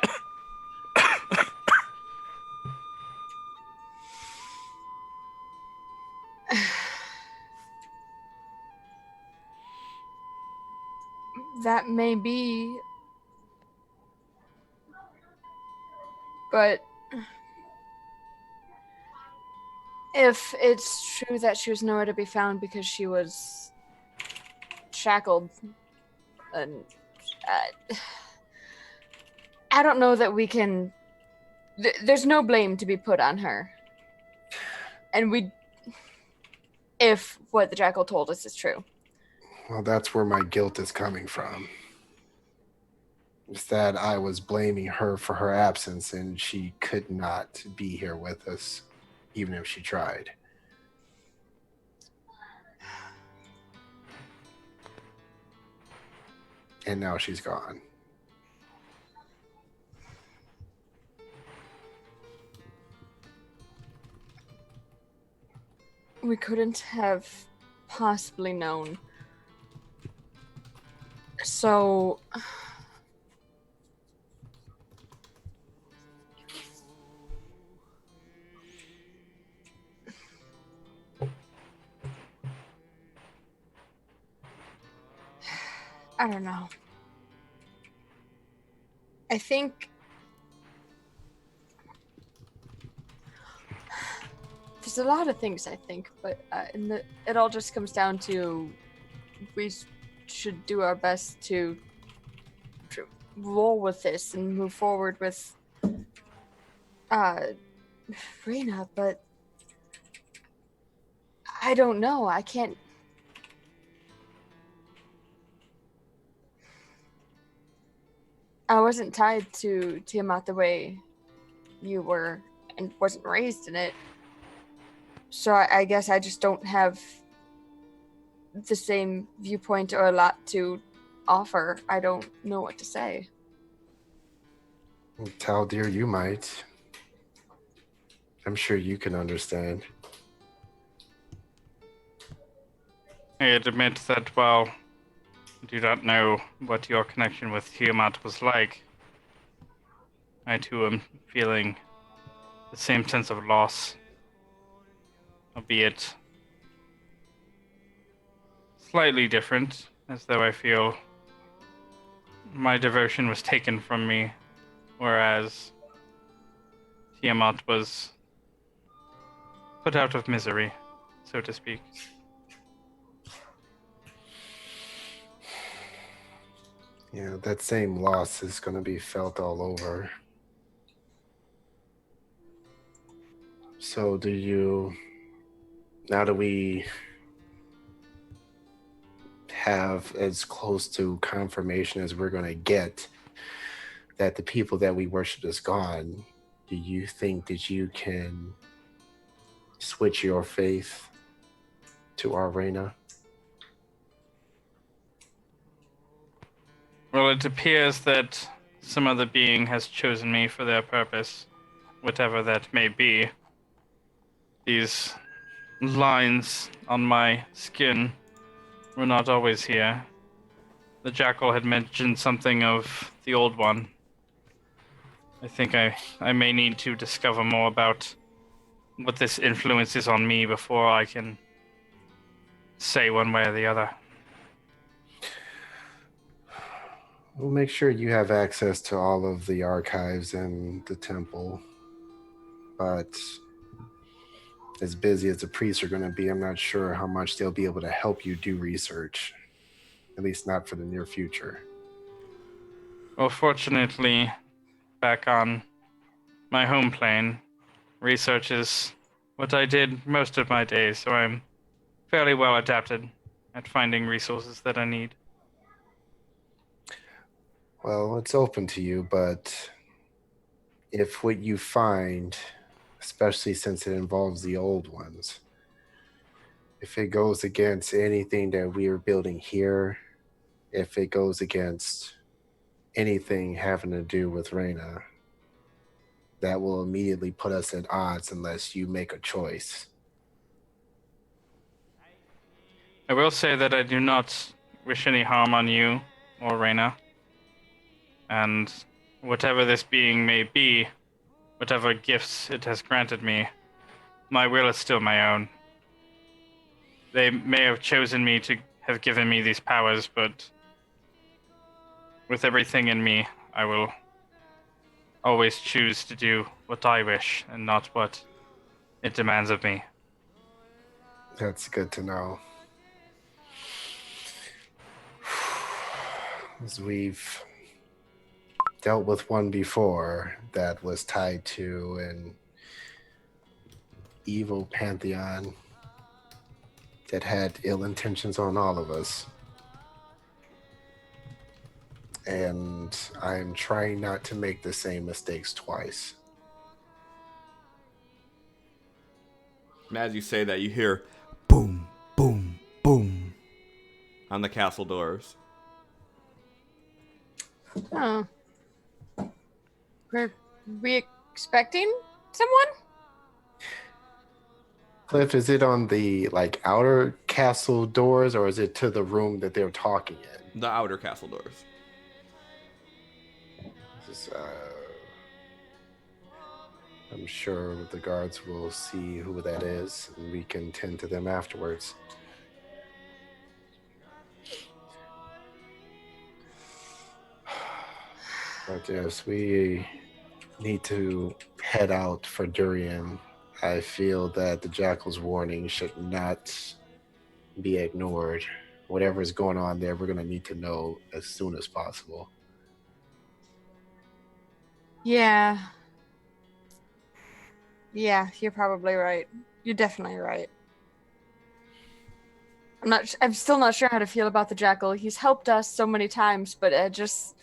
C: That may be, but if it's true that she was nowhere to be found because she was shackled, and I don't know that we can. There's no blame to be put on her, and if what the jackal told us is true.
D: Well, that's where my guilt is coming from. It's that I was blaming her for her absence, and she could not be here with us, even if she tried. And now she's gone.
C: we couldn't have possibly known. So I don't know. I think there's a lot of things I think, but it all just comes down to we should do our best to roll with this and move forward with Reyna, but I don't know. I can't. I wasn't tied to Tiamat the way you were and wasn't raised in it. So I guess I just don't have the same viewpoint or a lot to offer. I don't know what to say.
D: Taldir, you might. I'm sure you can understand.
B: I admit that while I do not know what your connection with Tiamat was like, I too am feeling the same sense of loss, albeit slightly different, as though I feel my devotion was taken from me, whereas Tiamat was put out of misery, so to speak.
D: Yeah, that same loss is going to be felt all over. So do you, now that we have as close to confirmation as we're going to get that the people that we worship is gone, do you think that you can switch your faith to our Reyna?
B: Well, it appears that some other being has chosen me for their purpose, whatever that may be. These lines on my skin were not always here. The jackal had mentioned something of the old one. I think I may need to discover more about what this influence is on me before I can say one way or the other.
D: We'll make sure you have access to all of the archives in the temple. But as busy as the priests are going to be, I'm not sure how much they'll be able to help you do research. At least not for the near future.
B: Well, fortunately, back on my home plane, research is what I did most of my days, so I'm fairly well adapted at finding resources that I need.
D: Well, it's open to you, but if what you find, especially since it involves the old ones, if it goes against anything that we are building here, if it goes against anything having to do with Reyna, that will immediately put us at odds unless you make a choice.
B: I will say that I do not wish any harm on you or Reyna. And whatever this being may be, whatever gifts it has granted me, my will is still my own. They may have chosen me to have given me these powers, but with everything in me, I will always choose to do what I wish and not what it demands of me.
D: That's good to know. As we've dealt with one before that was tied to an evil pantheon that had ill intentions on all of us. And I'm trying not to make the same mistakes twice.
A: And as you say that, you hear boom, boom, boom on the castle doors.
C: Oh. Were we expecting someone?
D: Cliff, is it on the like outer castle doors, or is it to the room that they're talking in?
A: The outer castle doors.
D: This is, I'm sure the guards will see who that is, and we can tend to them afterwards. But yes, we need to head out for Durian. I feel that the Jackal's warning should not be ignored. Whatever is going on there, we're going to need to know as soon as possible.
C: Yeah. Yeah, you're probably right. You're definitely right. I'm still not sure how to feel about the Jackal. He's helped us so many times, but I don't know.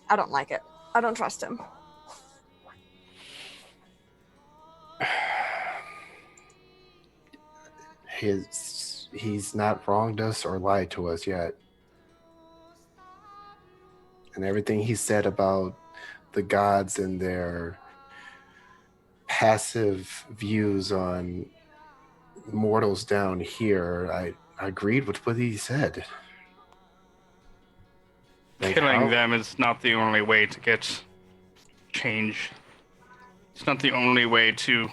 C: I don't like it. I don't trust him.
D: He's not wronged us or lied to us yet. And everything he said about the gods and their passive views on mortals down here, I agreed with what he said. Like,
B: Killing
D: how-
B: them is not the only way to get change. It's not the only way to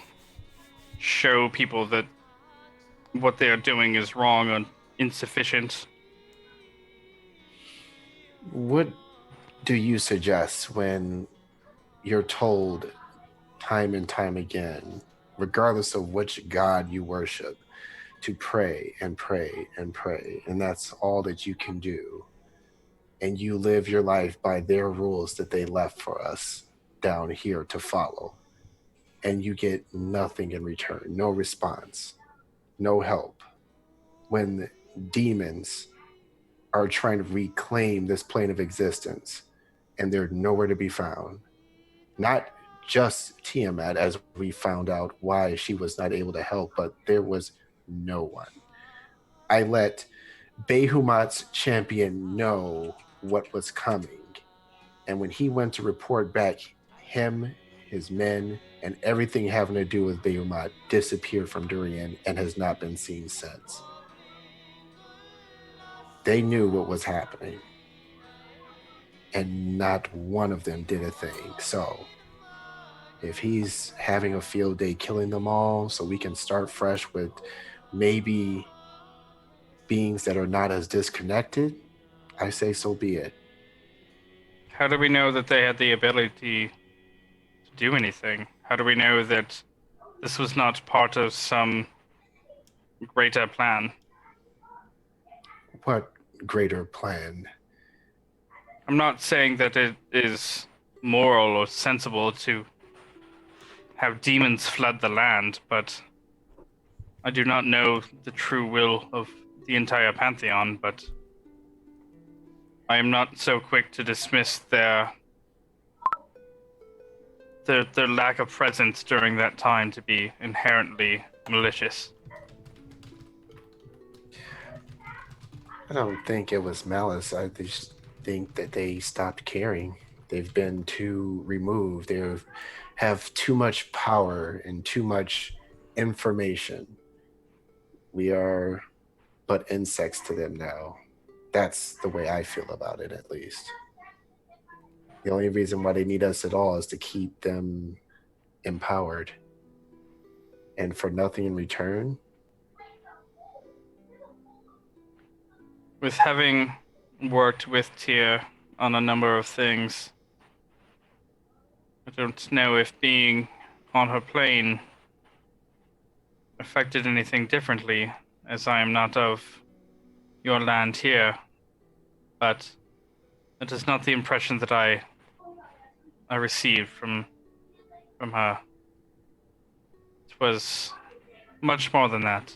B: show people that what they are doing is wrong or insufficient.
D: What do you suggest when you're told time and time again, regardless of which god you worship, to pray and pray and pray, and that's all that you can do, and you live your life by their rules that they left for us down here to follow, and you get nothing in return, no response, no help, when demons are trying to reclaim this plane of existence and they're nowhere to be found? Not just Tiamat, as we found out why she was not able to help, but there was no one. I let Behumat's champion know what was coming, and when he went to report back, him, his men, and everything having to do with Behumat disappeared from Durian and has not been seen since. They knew what was happening, and not one of them did a thing. So if he's having a field day killing them all so we can start fresh with maybe beings that are not as disconnected, I say so be it.
B: How do we know that they had the ability to do anything? How do we know that this was not part of some greater plan?
D: What greater plan?
B: I'm not saying that it is moral or sensible to have demons flood the land, but I do not know the true will of the entire pantheon, but I am not so quick to dismiss their lack of presence during that time to be inherently malicious.
D: I don't think it was malice. I just think that they stopped caring. They've been too removed. They have too much power and too much information. We are but insects to them now. That's the way I feel about it, at least. The only reason why they need us at all is to keep them empowered. And for nothing in return?
B: With having worked with Tia on a number of things, I don't know if being on her plane affected anything differently, as I am not of your land here, but it is not the impression that I received from her. It was much more than that.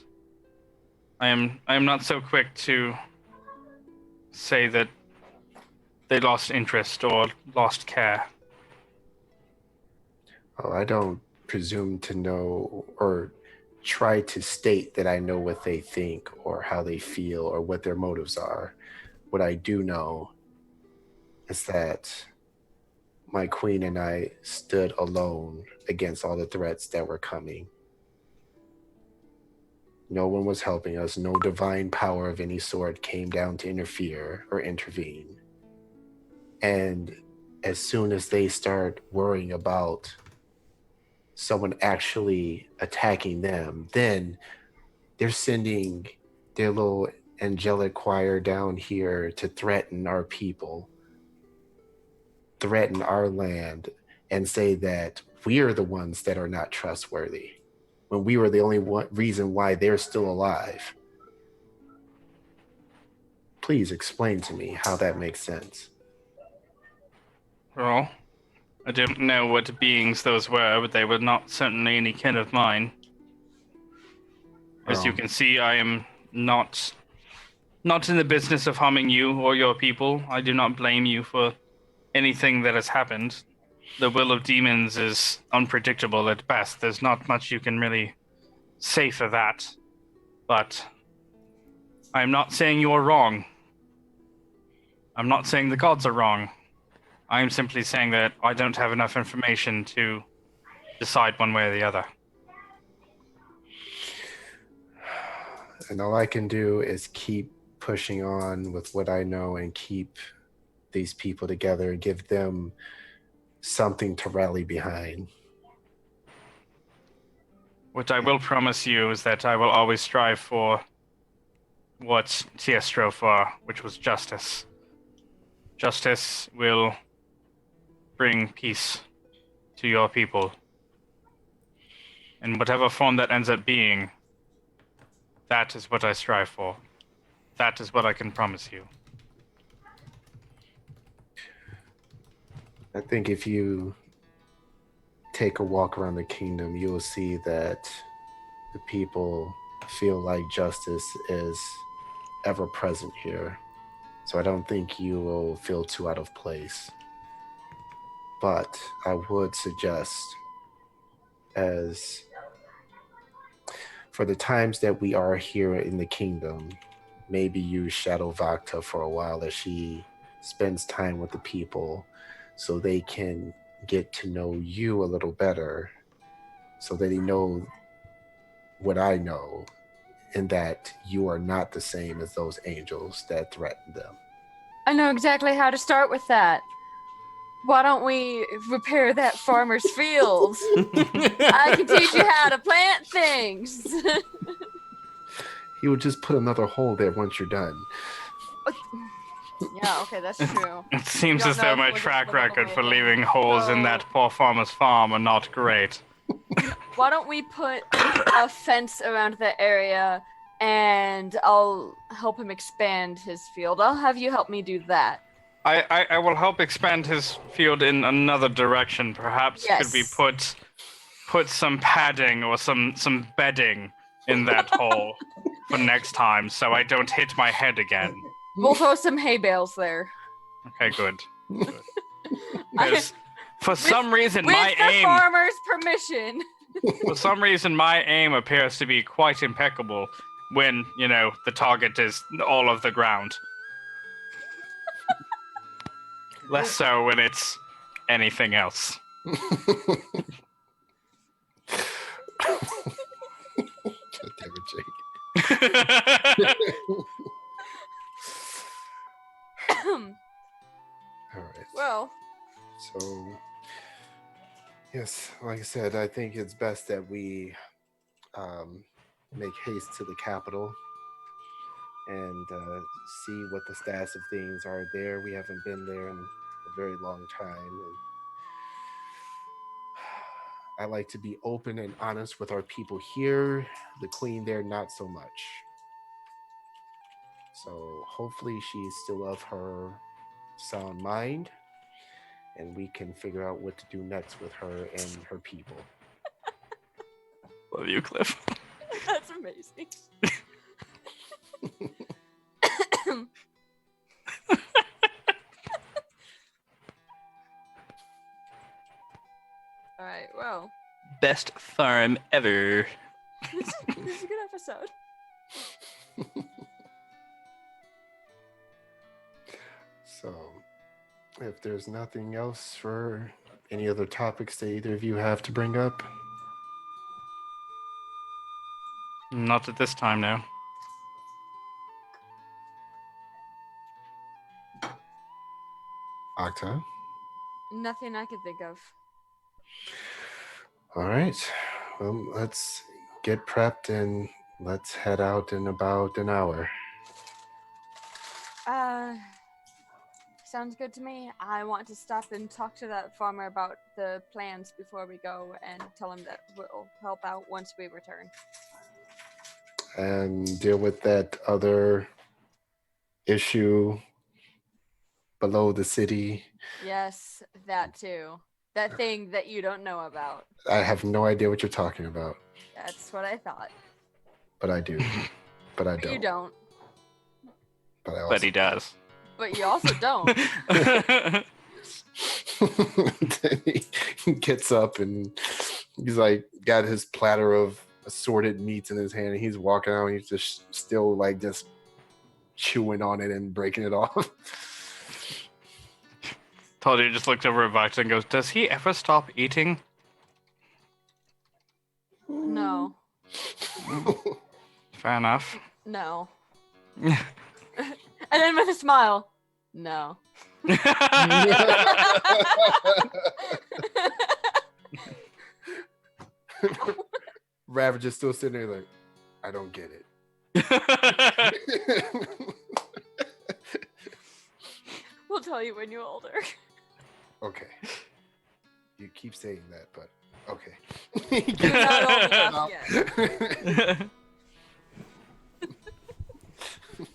B: I am not so quick to say that they lost interest or lost care.
D: Oh, I don't presume to know or try to state that I know what they think or how they feel or what their motives are. What I do know is that my queen and I stood alone against all the threats that were coming. No one was helping us. No divine power of any sort came down to interfere or intervene. And as soon as they start worrying about someone actually attacking them, then they're sending their little angelic choir down here to threaten our people, threaten our land, and say that we are the ones that are not trustworthy, when we were the only reason why they're still alive. Please explain to me how that makes sense.
B: Well, I don't know what beings those were, but they were not certainly any kin of mine. As you can see, I am not in the business of harming you or your people. I do not blame you for anything that has happened. The will of demons is unpredictable at best. There's not much you can really say for that. But I'm not saying you're wrong. I'm not saying the gods are wrong. I'm simply saying that I don't have enough information to decide one way or the other.
D: And all I can do is keep pushing on with what I know and keep these people together and give them something to rally behind.
B: What I will promise you is that I will always strive for what Tia strove for, which was justice. Justice will bring peace to your people. In whatever form that ends up being, that is what I strive for. That is what I can promise you.
D: I think if you take a walk around the kingdom, you will see that the people feel like justice is ever present here. So I don't think you will feel too out of place. But I would suggest, as for the times that we are here in the kingdom, maybe use Shadow Vakta for a while as she spends time with the people so they can get to know you a little better, so that they know what I know, and that you are not the same as those angels that threatened them.
C: I know exactly how to start with that. Why don't we repair that farmer's field? I can teach you how to plant things.
D: He would just put another hole there once you're done.
C: Yeah, okay, that's true.
B: It seems
C: don't
B: as though
C: know
B: my
C: if we're
B: track
C: gonna
B: record for
C: live
B: leaving
C: in,
B: holes in
C: so-
B: that poor farmer's farm are not great.
C: Why don't we put a fence around the area and I'll help him expand his field. I'll have you help me do that.
B: I will help expand his field in another direction. Perhaps could we
C: Yes.
B: put some padding or some bedding in that hole for next time, so I don't hit my head again.
C: We'll throw some hay bales there.
B: Okay, good. Because for some reason,
C: With
B: my
C: the
B: aim
C: farmer's permission.
B: for some reason my aim appears to be quite impeccable when the target is all of the ground. Less so when it's anything else.
D: God damn it, Jake. All right.
C: Well,
D: So, yes, like I said, I think it's best that we make haste to the capital and see what the status of things are there. We haven't been there in a very long time. And I like to be open and honest with our people here. The queen there, not so much. So hopefully she's still of her sound mind, and we can figure out what to do next with her and her people.
B: Love you, Cliff.
C: that's amazing. All right, well,
B: Best farm ever.
C: this is a good episode.
D: So, If there's nothing else for any other topics that either of you have to bring up,
B: Not at this time now.
D: Octa.
C: Nothing I could think of.
D: All right. Well, let's get prepped and let's head out in about an hour.
C: Sounds good to me. I want to stop and talk to that farmer about the plans before we go and tell him that we'll help out once we return.
D: And deal with that other issue below the city.
C: Yes, that too. That thing that you don't know about.
D: I have no idea what you're talking about,
C: That's what I thought.
D: but I do. But I
C: But
D: don't.
C: you don't.
D: But I also.
B: But he does.
C: But you also don't.
D: Then he gets up and he's like got his platter of assorted meats in his hand and he's walking out and he's just still like just chewing on it and breaking it off.
B: Taldi just looked over at Vox and goes, "Does he ever stop eating?"
C: No.
B: Fair enough.
C: No. And then with a smile, no.
D: Ravage is still sitting there like, I don't get it.
C: We'll tell you when you're older.
D: Okay. You keep saying that, but okay.
C: You're not old enough yet.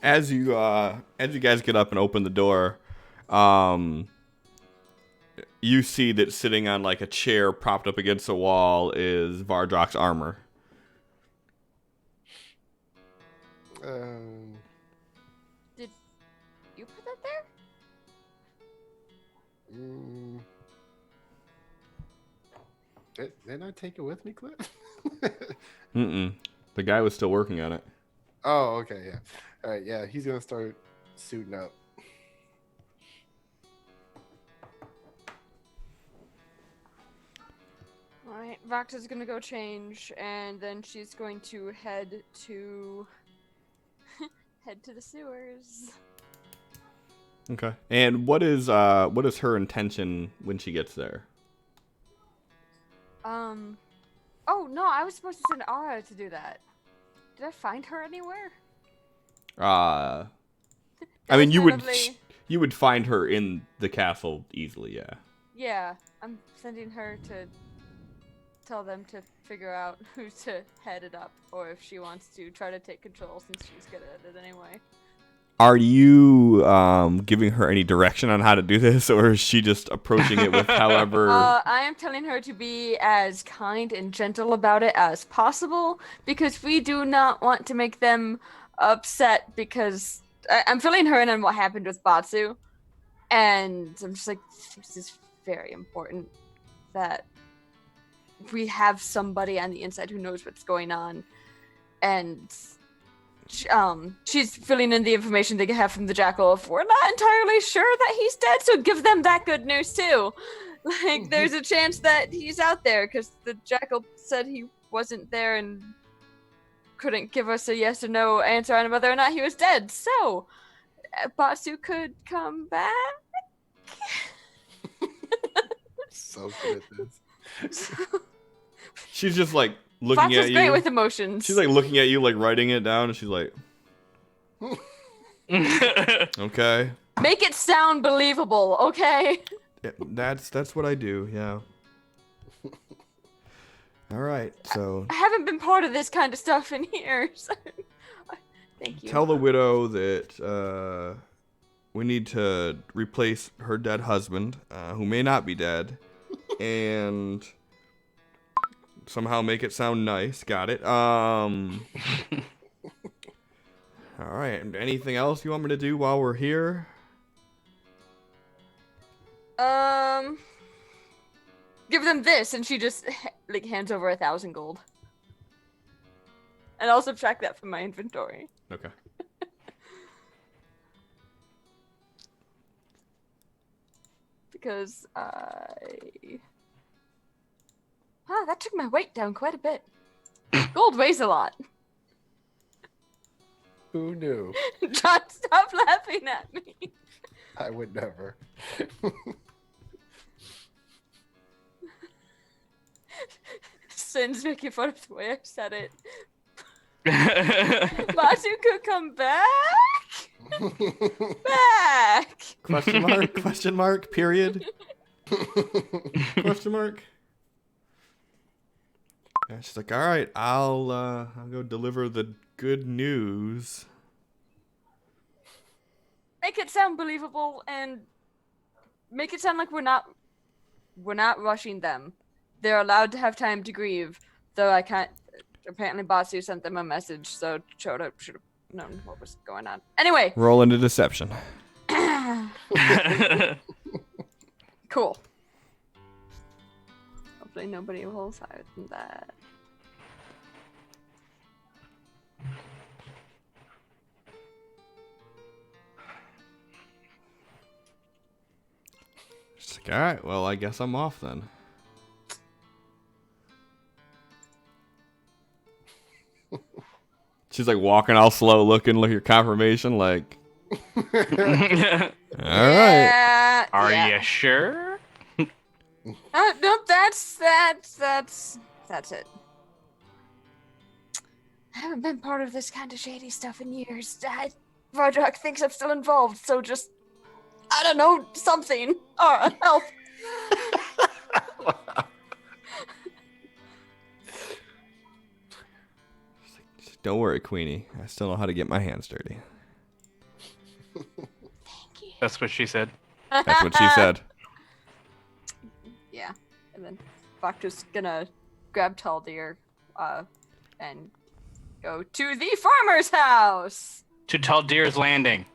A: As you guys get up and open the door, you see that sitting on like a chair propped up against the wall is Vardrock's armor.
C: Did you put that there?
D: Didn't I take it with me, Cliff?
A: The guy was still working on it.
D: Oh, okay, yeah. All right, yeah, he's gonna start suiting up.
C: Alright, Vox is gonna go change, and then she's going to head to the sewers.
A: Okay. And what is her intention when she gets there?
C: Oh no, I was supposed to send Ara to do that. Did I find her anywhere?
A: I
C: That
A: mean,
C: was
A: you would find her in the castle easily, yeah.
C: Yeah, I'm sending her to tell them to figure out who to head it up, or if she wants to try to take control since she's good at it anyway.
A: Are you giving her any direction on how to do this, or is she just approaching it with however...
C: I am telling her to be as kind and gentle about it as possible, because we do not want to make them upset, because I'm filling her in on what happened with Batsu, and I'm just like, this is very important that we have somebody on the inside who knows what's going on, and she's filling in the information they have from the Jackal. If we're not entirely sure that he's dead, so give them that good news too. Like, there's a chance that he's out there, because the Jackal said he wasn't there and couldn't give us a yes or no answer on whether or not he was dead. So, Batsu could come back.
D: So good at this.
A: She's just like looking
C: Batsu's
A: at you.
C: great with emotions.
A: She's like looking at you, like writing it down, and she's like, okay.
C: Make it sound believable, okay?
A: Yeah, that's what I do, yeah. All right, so
C: I haven't been part of this kind of stuff in years. Thank you.
A: tell the widow that we need to replace her dead husband, who may not be dead, and somehow make it sound nice. Got it. All right. Anything else you want me to do while we're here?
C: Give them this, and she just like hands over 1,000 gold, and I'll subtract that from my inventory.
A: Okay.
C: because that took my weight down quite a bit. Gold weighs a lot.
D: Who knew?
C: John, stop laughing at me.
D: I would never.
C: Sin's making fun of the way I said it. Matsu could come back. Back.
A: Question mark? Question mark? Period? Question mark? And she's like, all right, I'll go deliver the good news.
C: Make it sound believable and make it sound like we're not rushing them. They're allowed to have time to grieve, though I can't. Apparently, Batsu sent them a message, so Choda should have known what was going on. Anyway.
A: Roll into deception.
C: Cool. Hopefully nobody rolls higher than that.
A: She's like, all right, well, I guess I'm off then. She's like walking all slow, looking your confirmation, like. All right.
B: Are
C: yeah.
B: you sure?
C: Nope, that's it. I haven't been part of this kind of shady stuff in years. Rodrock thinks I'm still involved, so just, I don't know, something. Help.
A: Don't worry, Queenie. I still know how to get my hands dirty.
C: Thank you.
B: That's what she said.
A: That's what she said.
C: Yeah, and then Baktu's gonna grab Taldir, and go to the farmer's house.
B: To Taldir's Landing.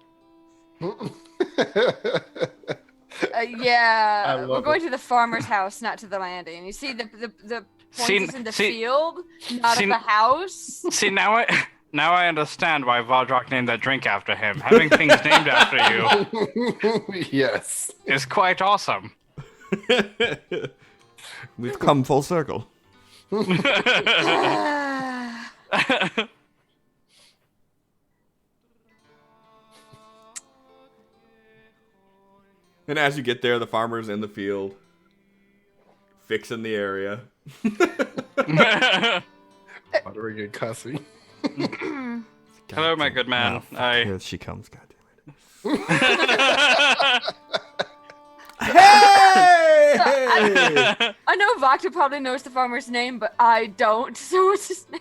C: Yeah, we're
D: love
C: going to the farmer's house, not to the landing. You see the point is in the field, not at the house.
B: See, now I understand why Valdrock named that drink after him. Having things named after you
D: Yes.
B: is quite awesome.
A: We've come full circle. And as you get there, the farmer's in the field, fixing the area.
D: Muttering and cussing.
B: Hello, my good man.
A: Here she comes, goddammit. Hey!
C: I know Vakta probably knows the farmer's name, but I don't. So what's his name?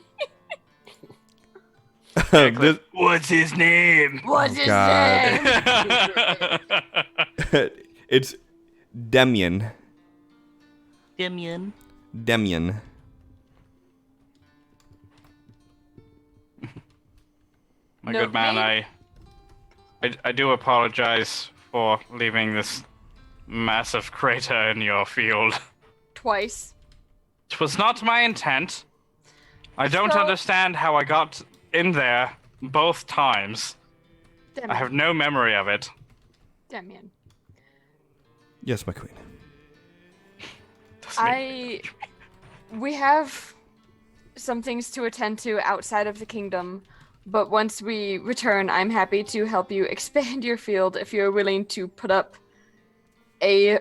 B: What's his name?
C: What's his
A: God.
C: name?
A: It's Demian.
B: Demian.
A: Demian.
B: My
C: No,
B: good man, I do apologize for leaving this massive crater in your field.
C: Twice.
B: It was not my intent. I don't
C: So-
B: understand how I got in there both times.
C: Demian.
B: I have no memory of it.
C: Demian.
A: Yes, my queen.
C: We have some things to attend to outside of the kingdom, but once we return, I'm happy to help you expand your field if you're willing to put up I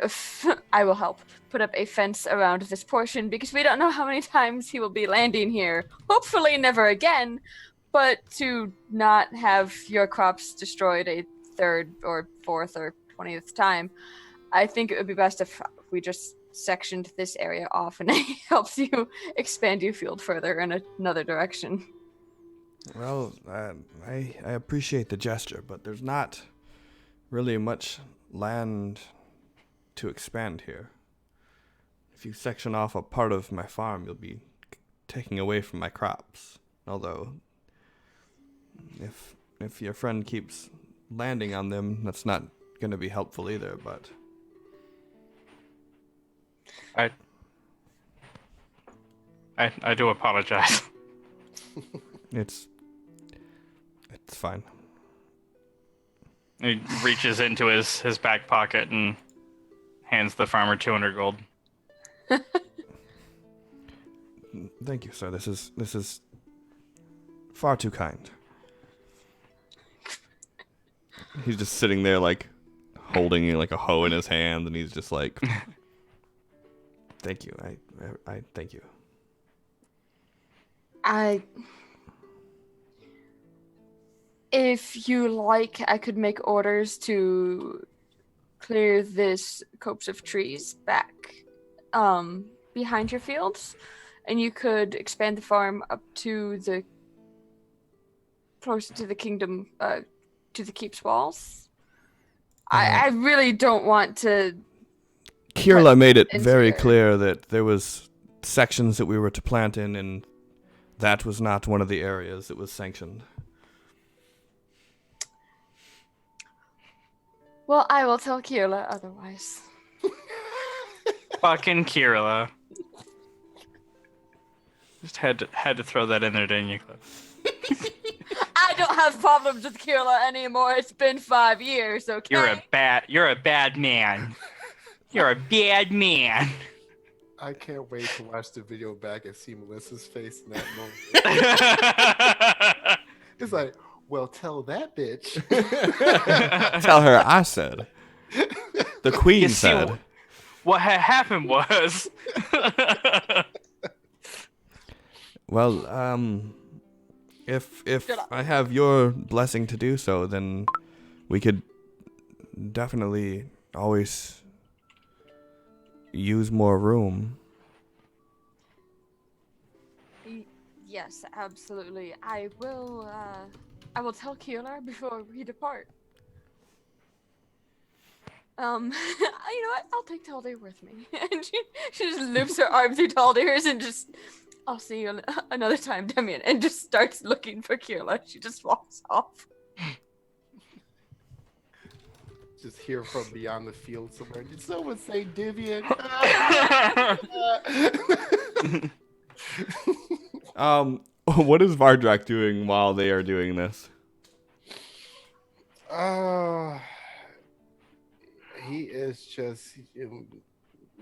C: will help put up a fence around this portion because we don't know how many times he will be landing here. Hopefully never again, but to not have your crops destroyed a third or fourth or 20th time, I think it would be best if we just sectioned this area off and it helps you expand your field further in another direction.
A: Well, I appreciate the gesture, but there's not really much land to expand here. If you section off a part of my farm, you'll be taking away from my crops. Although, if your friend keeps landing on them, that's not going to be helpful either, but...
B: I do apologize.
A: It's fine.
B: He reaches into his back pocket and hands the farmer 200 gold.
A: Thank you, sir. This is far too kind. He's just sitting there like holding like a hoe in his hand, and he's just like, "Thank you. I thank you."
C: If you like, I could make orders to clear this copse of trees back behind your fields, and you could expand the farm up to the closer to the kingdom, to the keep's walls. I really don't want to.
A: Kirla made it
C: into
A: very
C: your-
A: clear that there was sections that we were to plant in, and that was not one of the areas that was sanctioned.
C: Well, I will tell Kirla otherwise.
B: Fucking Kirilla. Just had to throw that in there, didn't you, Cliff?
C: I don't have problems with Kirla anymore. It's been 5 years, okay?
B: You're a bad man. You're a bad man.
D: I can't wait to watch the video back and see Melissa's face in that moment. It's like, well, tell that bitch.
A: Tell her I said. The queen
B: You see,
A: said.
B: what had happened was
A: Well, if I have your blessing to do so, then we could definitely always use more room.
C: Yes, absolutely. I will tell Kirla before we depart. You know what? I'll take Taldir with me. And she just loops her arm through Taldir's and just, I'll see you another time, Demian, and just starts looking for Kirla. She just walks off.
D: Just hear from beyond the field somewhere. Did someone say Divian?
A: What is Vardrak doing while they are doing this?
D: He is just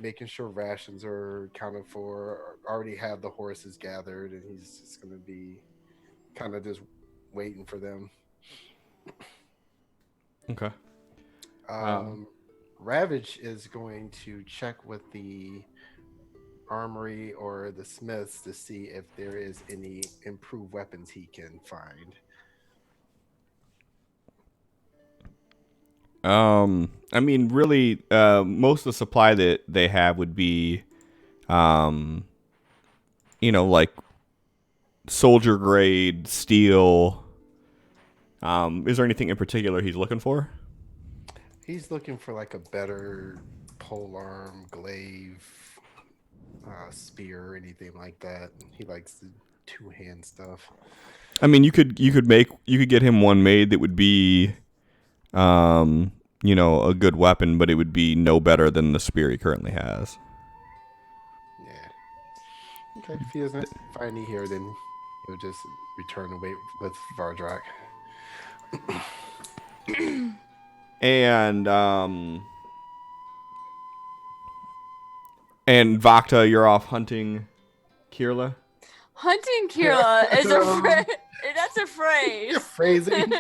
D: making sure rations are accounted for. Already have the horses gathered, and he's just going to be kind of just waiting for them.
A: Okay.
D: Ravage is going to check with the armory or the smiths to see if there is any improved weapons he can find.
A: I mean, really, most of the supply that they have would be, like soldier grade steel. Is there anything in particular he's looking for?
D: He's looking for like a better polearm, glaive, spear, anything like that. He likes the two-hand stuff.
A: I mean, you could get him one made that would be, a good weapon, but it would be no better than the spear he currently has.
D: Yeah. Okay. If he doesn't find any here, then he'll just return and wait with Vardrak.
A: And Vakta, you're off hunting Kirla?
C: Hunting Kirla is a that's a phrase.
D: You're phrasing.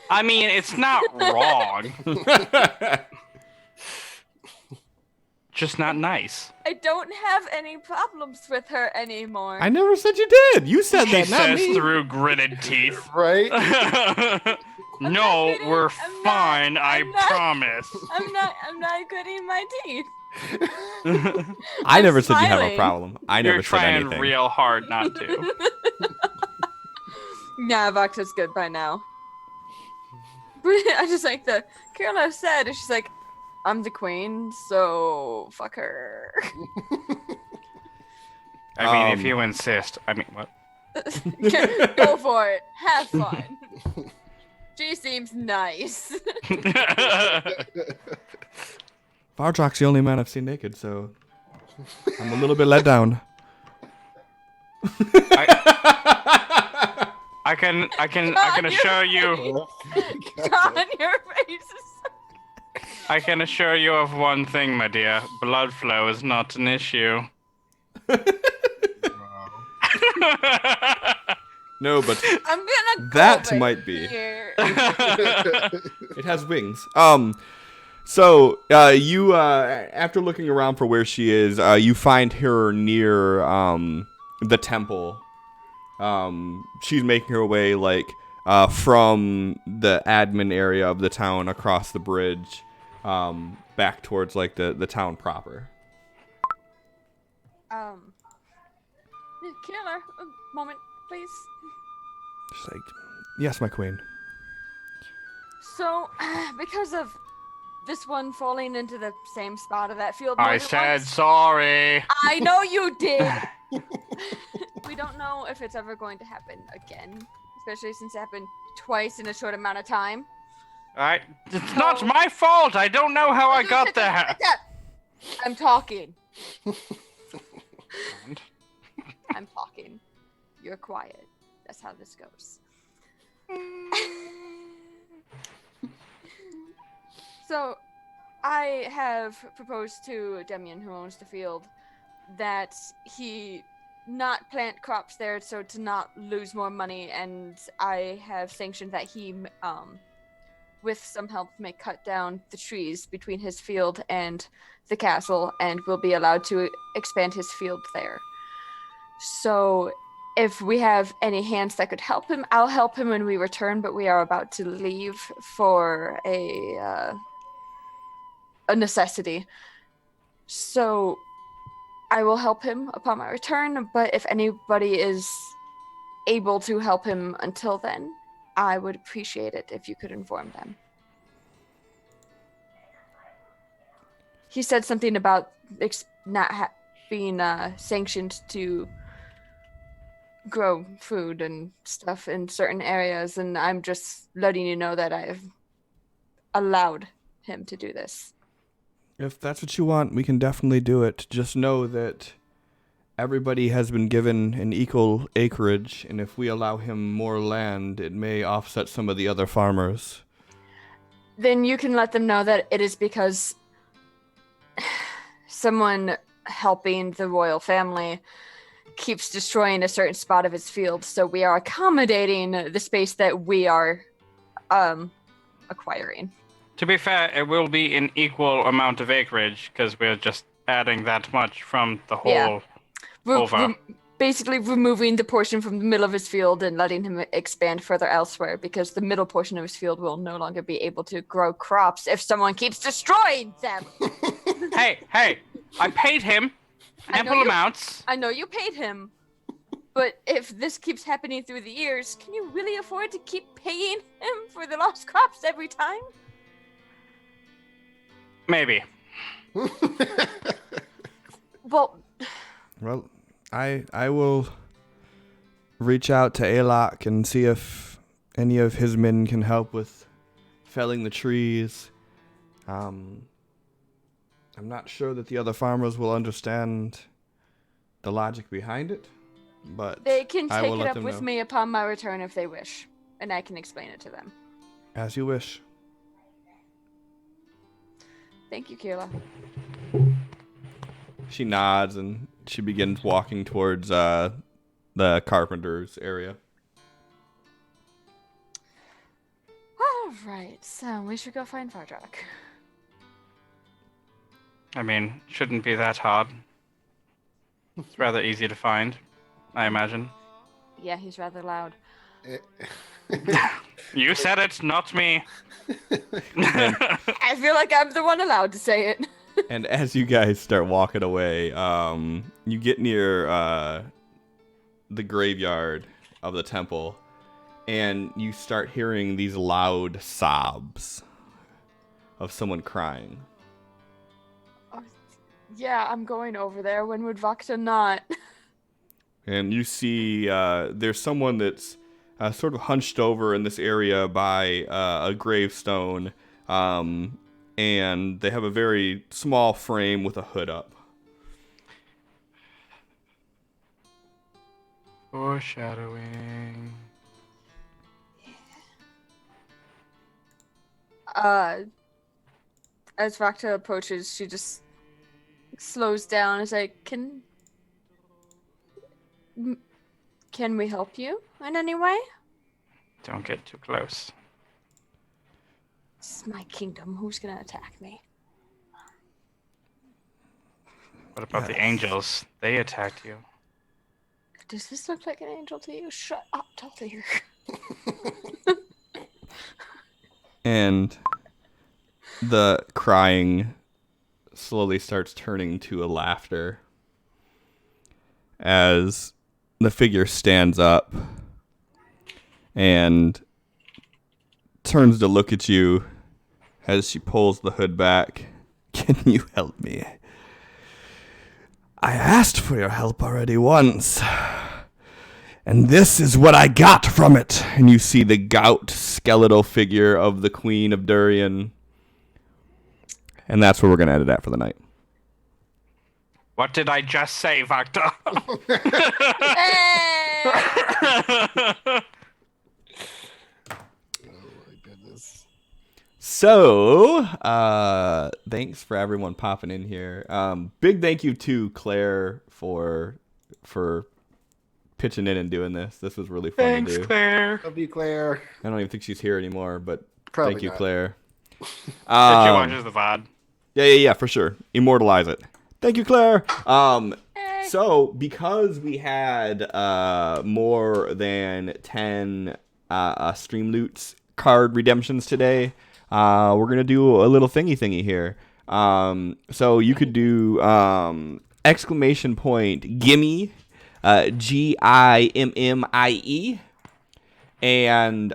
B: I mean, it's not wrong. Just not nice.
C: I don't have any problems with her anymore.
A: I never said you did. You said
B: He
A: that, not
B: says
A: me.
B: through gritted teeth.
D: Right?
B: No,
C: kidding.
B: we're
C: I'm not-
B: fine. I
C: I'm not-
B: promise.
C: I'm not gritting my teeth.
A: I
C: I'm
A: never said you have a
C: smiling.
A: problem. I
B: You're
A: never said
B: trying
A: anything.
B: real hard not to.
C: Nah, Vakta's good by now. I just like the Kirla said, and she's like, I'm the queen, so fuck her.
B: I mean, if you insist. I mean, what?
C: Go for it. Have fun. She seems nice.
A: Vardrak's the only man I've seen naked, so I'm a little bit let down.
B: I can assure you.
C: John, your face is
B: I can assure you of one thing, my dear. Blood flow is not an issue.
D: Wow.
A: No, but
C: I'm gonna go
A: That
C: over
A: might be.
C: here.
A: it has wings. So you after looking around for where she is, you find her near the temple. She's making her way from the admin area of the town across the bridge, back towards like the town proper.
C: Killer, a moment, please.
A: She's like, yes, my queen.
C: So, because of this one falling into the same spot of that field more
B: I
C: than
B: said
C: once,
B: sorry.
C: I know you did. We don't know if it's ever going to happen again, especially since it happened twice in a short amount of time.
B: It's not my fault. I don't know how I got there.
C: I'm talking. I'm talking. You're quiet. That's how this goes. So, I have proposed to Demian, who owns the field, that he not plant crops there so to not lose more money, and I have sanctioned that he, with some help, may cut down the trees between his field and the castle, and will be allowed to expand his field there. So, if we have any hands that could help him, I'll help him when we return, but we are about to leave for a necessity. So I will help him upon my return, but if anybody is able to help him until then, I would appreciate it if you could inform them. He said something about not being sanctioned to grow food and stuff in certain areas, and I'm just letting you know that I've allowed him to do this.
A: If that's what you want, we can definitely do it. Just know that everybody has been given an equal acreage, and if we allow him more land, it may offset some of the other farmers.
C: Then you can let them know that it is because someone helping the royal family keeps destroying a certain spot of his field, so we are accommodating the space that we are acquiring.
B: To be fair, it will be an equal amount of acreage because we're just adding that much from the whole over.
C: Basically removing the portion from the middle of his field and letting him expand further elsewhere, because the middle portion of his field will no longer be able to grow crops if someone keeps destroying them.
B: Hey, I paid him ample amounts.
C: I know you paid him, but if this keeps happening through the years, can you really afford to keep paying him for the lost crops every time?
B: Maybe.
C: Well,
A: I will reach out to Alok and see if any of his men can help with felling the trees. I'm not sure that the other farmers will understand the logic behind it, but
C: they can
A: I
C: take
A: will
C: it
A: let
C: up
A: them
C: with
A: know.
C: me upon my return if they wish, and I can explain it to them.
A: As you wish.
C: Thank you, Kira.
A: She nods and she begins walking towards the carpenter's area.
C: All right, so we should go find Vardrak.
B: I mean, shouldn't be that hard. It's rather easy to find, I imagine.
C: Yeah, he's rather loud.
B: You said it, not me.
C: I feel like I'm the one allowed to say it.
A: And as you guys start walking away, you get near the graveyard of the temple, and you start hearing these loud sobs of someone crying.
C: Yeah, I'm going over there. When would Vakta not?
A: And you see there's someone that's sort of hunched over in this area by a gravestone, and they have a very small frame with a hood up.
B: Foreshadowing.
C: as Vakta approaches, she just slows down and is like, can we help you in any way?
B: Don't get too close.
C: This is my kingdom. Who's gonna attack me?
B: What about the angels? They attacked you.
C: Does this look like an angel to you? Shut up, Taltir.
A: And the crying slowly starts turning to a laughter as the figure stands up and turns to look at you as she pulls the hood back. Can you help me? I asked for your help already once, and this is what I got from it. And you see the gout skeletal figure of the Queen of Durian. And that's where we're going to end it at for the night.
B: What did I just say, Vakta?
A: So, thanks for everyone popping in here. Big thank you to Claire for pitching in and doing this. This was really fun
B: Thanks,
A: to do.
B: Claire.
D: Love you, Claire.
A: I don't even think she's here anymore, but
D: Probably
A: thank you,
D: not.
A: Claire.
B: That she watches the VOD.
A: Yeah, for sure. Immortalize it. Thank you, Claire. So because we had more than 10 stream loots card redemptions today, we're gonna do a little thingy here. So you could do exclamation point gimme, GIMMIE, and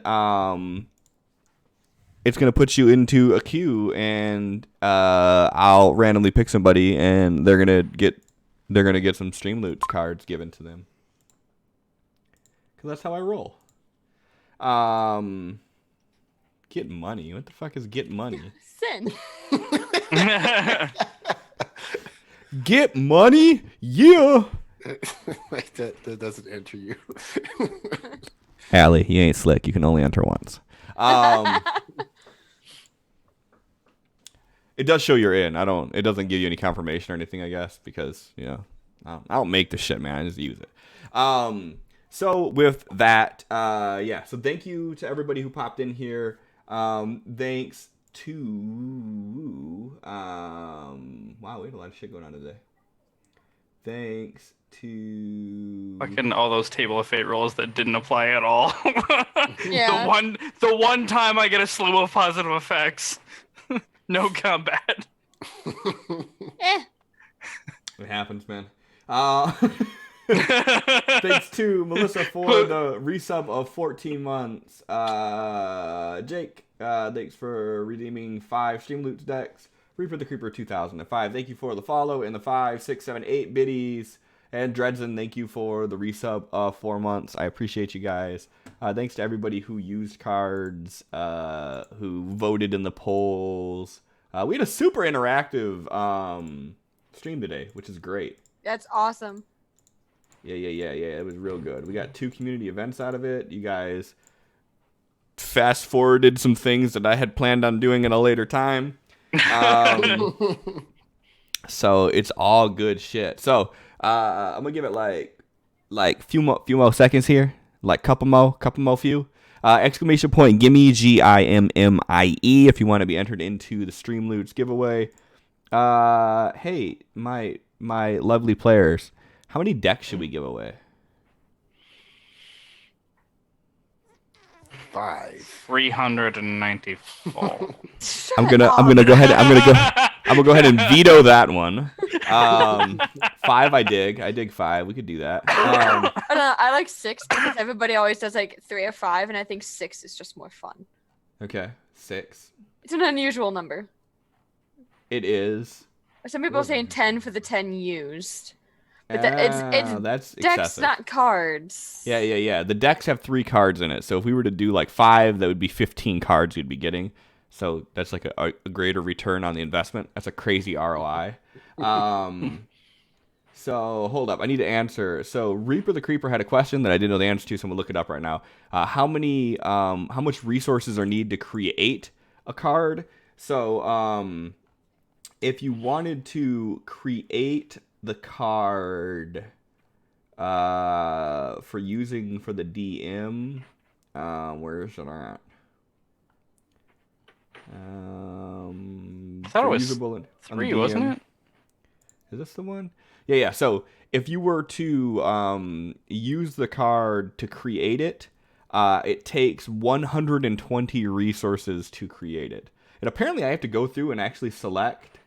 A: it's gonna put you into a queue, and I'll randomly pick somebody, and they're gonna get some stream loot cards given to them. Cause that's how I roll. Get money. What the fuck is get money?
C: Sin.
A: Get money? Yeah.
D: Like that doesn't enter you.
A: Allie, you ain't slick. You can only enter once. It does show you're in. It doesn't give you any confirmation or anything, I guess, because, I don't make the shit, man. I just use it. So with that, so thank you to everybody who popped in here. Thanks to, wow, we had a lot of shit going on today. Thanks to
B: Fucking all those Table of Fate rolls that didn't apply at all.
C: Yeah.
B: The one time I get a slew of positive effects. No combat.
A: It happens, man. Thanks to Melissa for the resub of 14 months. Jake, thanks for redeeming 5 Stream Loots decks. Reaper the Creeper 2005, thank you for the follow and the 5, 6, 7, 8 biddies. And Dredzen, thank you for the resub of 4 months. I appreciate you guys. Thanks to everybody who used cards, who voted in the polls. We had a super interactive stream today, which is great.
C: That's awesome.
A: Yeah. It was real good. We got 2 community events out of it. You guys fast forwarded some things that I had planned on doing at a later time. So it's all good shit. So I'm gonna give it like few more seconds here, like couple more few. Exclamation point gimme, GIMMIE, if you want to be entered into the Stream Loots giveaway. Hey, my lovely players, how many decks should we give away?
D: 5.
B: 394.
A: I'm gonna go ahead and veto that one. 5, I dig 5. We could do that.
C: I like 6 because everybody always does like 3 or 5, and I think 6 is just more fun.
A: Okay, 6.
C: It's an unusual number.
A: It is.
C: Some people are saying 10 for the 10 used. But
A: that's
C: decks,
A: excessive.
C: not cards.
A: Yeah. The decks have 3 cards in it. So if we were to do like 5, that would be 15 cards you'd be getting. So that's like a greater return on the investment. That's a crazy ROI. So hold up. I need to answer. So Reaper the Creeper had a question that I didn't know the answer to, so I'm going to look it up right now. How much resources are needed to create a card? So if you wanted to create the card for using for the DM, where is it at?
B: I thought it was
A: usable on the
B: 3,
A: DM.
B: wasn't it?
A: Is this the one? Yeah. So if you were to use the card to create it, it takes 120 resources to create it. And apparently I have to go through and actually select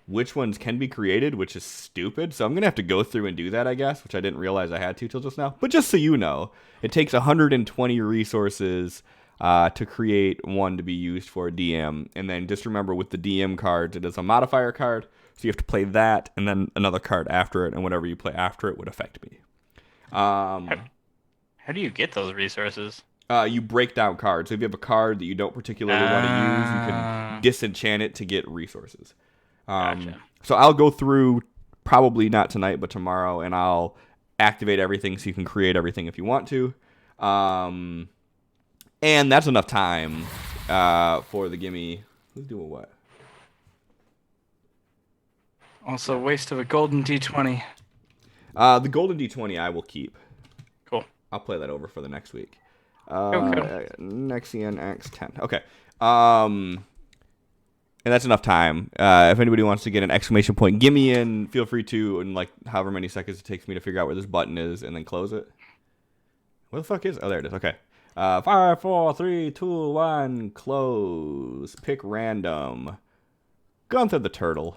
A: which ones can be created, which is stupid. So I'm going to have to go through and do that, I guess, which I didn't realize I had to till just now. But just so you know, it takes 120 resources to create one to be used for a DM. And then just remember with the DM cards, it is a modifier card. So you have to play that and then another card after it. And whatever you play after it would affect me.
B: How do you get those resources?
A: You break down cards. So if you have a card that you don't particularly want to use, you can disenchant it to get resources.
B: Gotcha.
A: So I'll go through, probably not tonight, but tomorrow, and I'll activate everything so you can create everything if you want to. And that's enough time for the gimme. Who's doing what?
B: Also, waste of a golden D20.
A: The golden D20 I will keep.
B: Cool.
A: I'll play that over for the next week.
B: Okay.
A: Nexian X10. Okay. And that's enough time. If anybody wants to get an exclamation point, give me in. Feel free to, in like however many seconds it takes me to figure out where this button is, and then close it. Where the fuck is? Oh, there it is. Okay. 5, 4, 3, 2, 1. Close. Pick random. Gunther the turtle.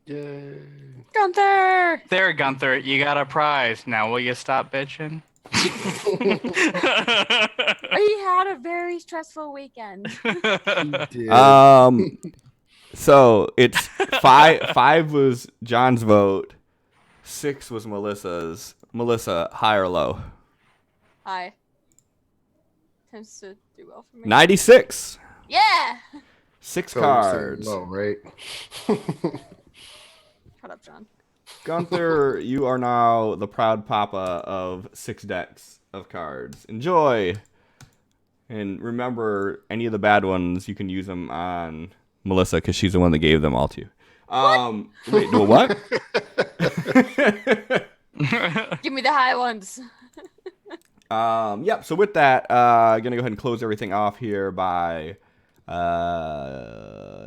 D: Yay.
C: Gunther!
B: There, Gunther, you got a prize. Now will you stop bitching?
C: He had a very stressful weekend.
D: Yeah.
A: So it's 5 was John's vote. 6 was Melissa's. Melissa, high or low?
C: Hi. Tends to do well for me.
A: 96.
C: Yeah!
A: 6
D: So you're saying
A: cards.
D: low, right?
C: Shut up, John.
A: Gunther, you are now the proud papa of 6 decks of cards. Enjoy. And remember, any of the bad ones, you can use them on Melissa because she's the one that gave them all to you. Wait, no, what?
C: Give me the high ones.
A: Yep. So with that, gonna go ahead and close everything off here by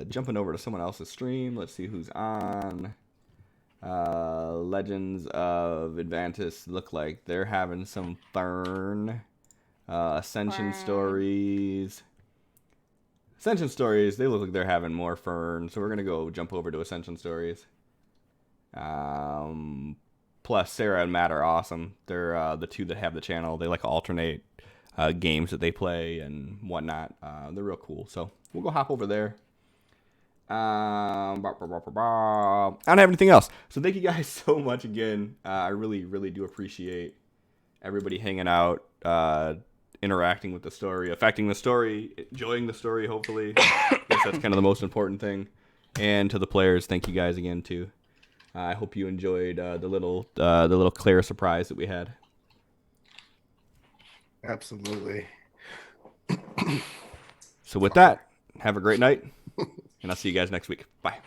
A: jumping over to someone else's stream. Let's see who's on. Legends of Advantis look like they're having some fun. Ascension Stories. Ascension Stories, they look like they're having more fun. So we're going to go jump over to Ascension Stories. Plus, Sarah and Matt are awesome. They're the two that have the channel. They like alternate games that they play and whatnot. They're real cool. So we'll go hop over there. I don't have anything else. So thank you guys so much again. I really, really do appreciate everybody hanging out, interacting with the story, affecting the story, enjoying the story, hopefully. I guess that's kind of the most important thing. And to the players, thank you guys again, too. I hope you enjoyed the little Claire surprise that we had.
D: Absolutely.
A: So with that, have a great night, and I'll see you guys next week. Bye.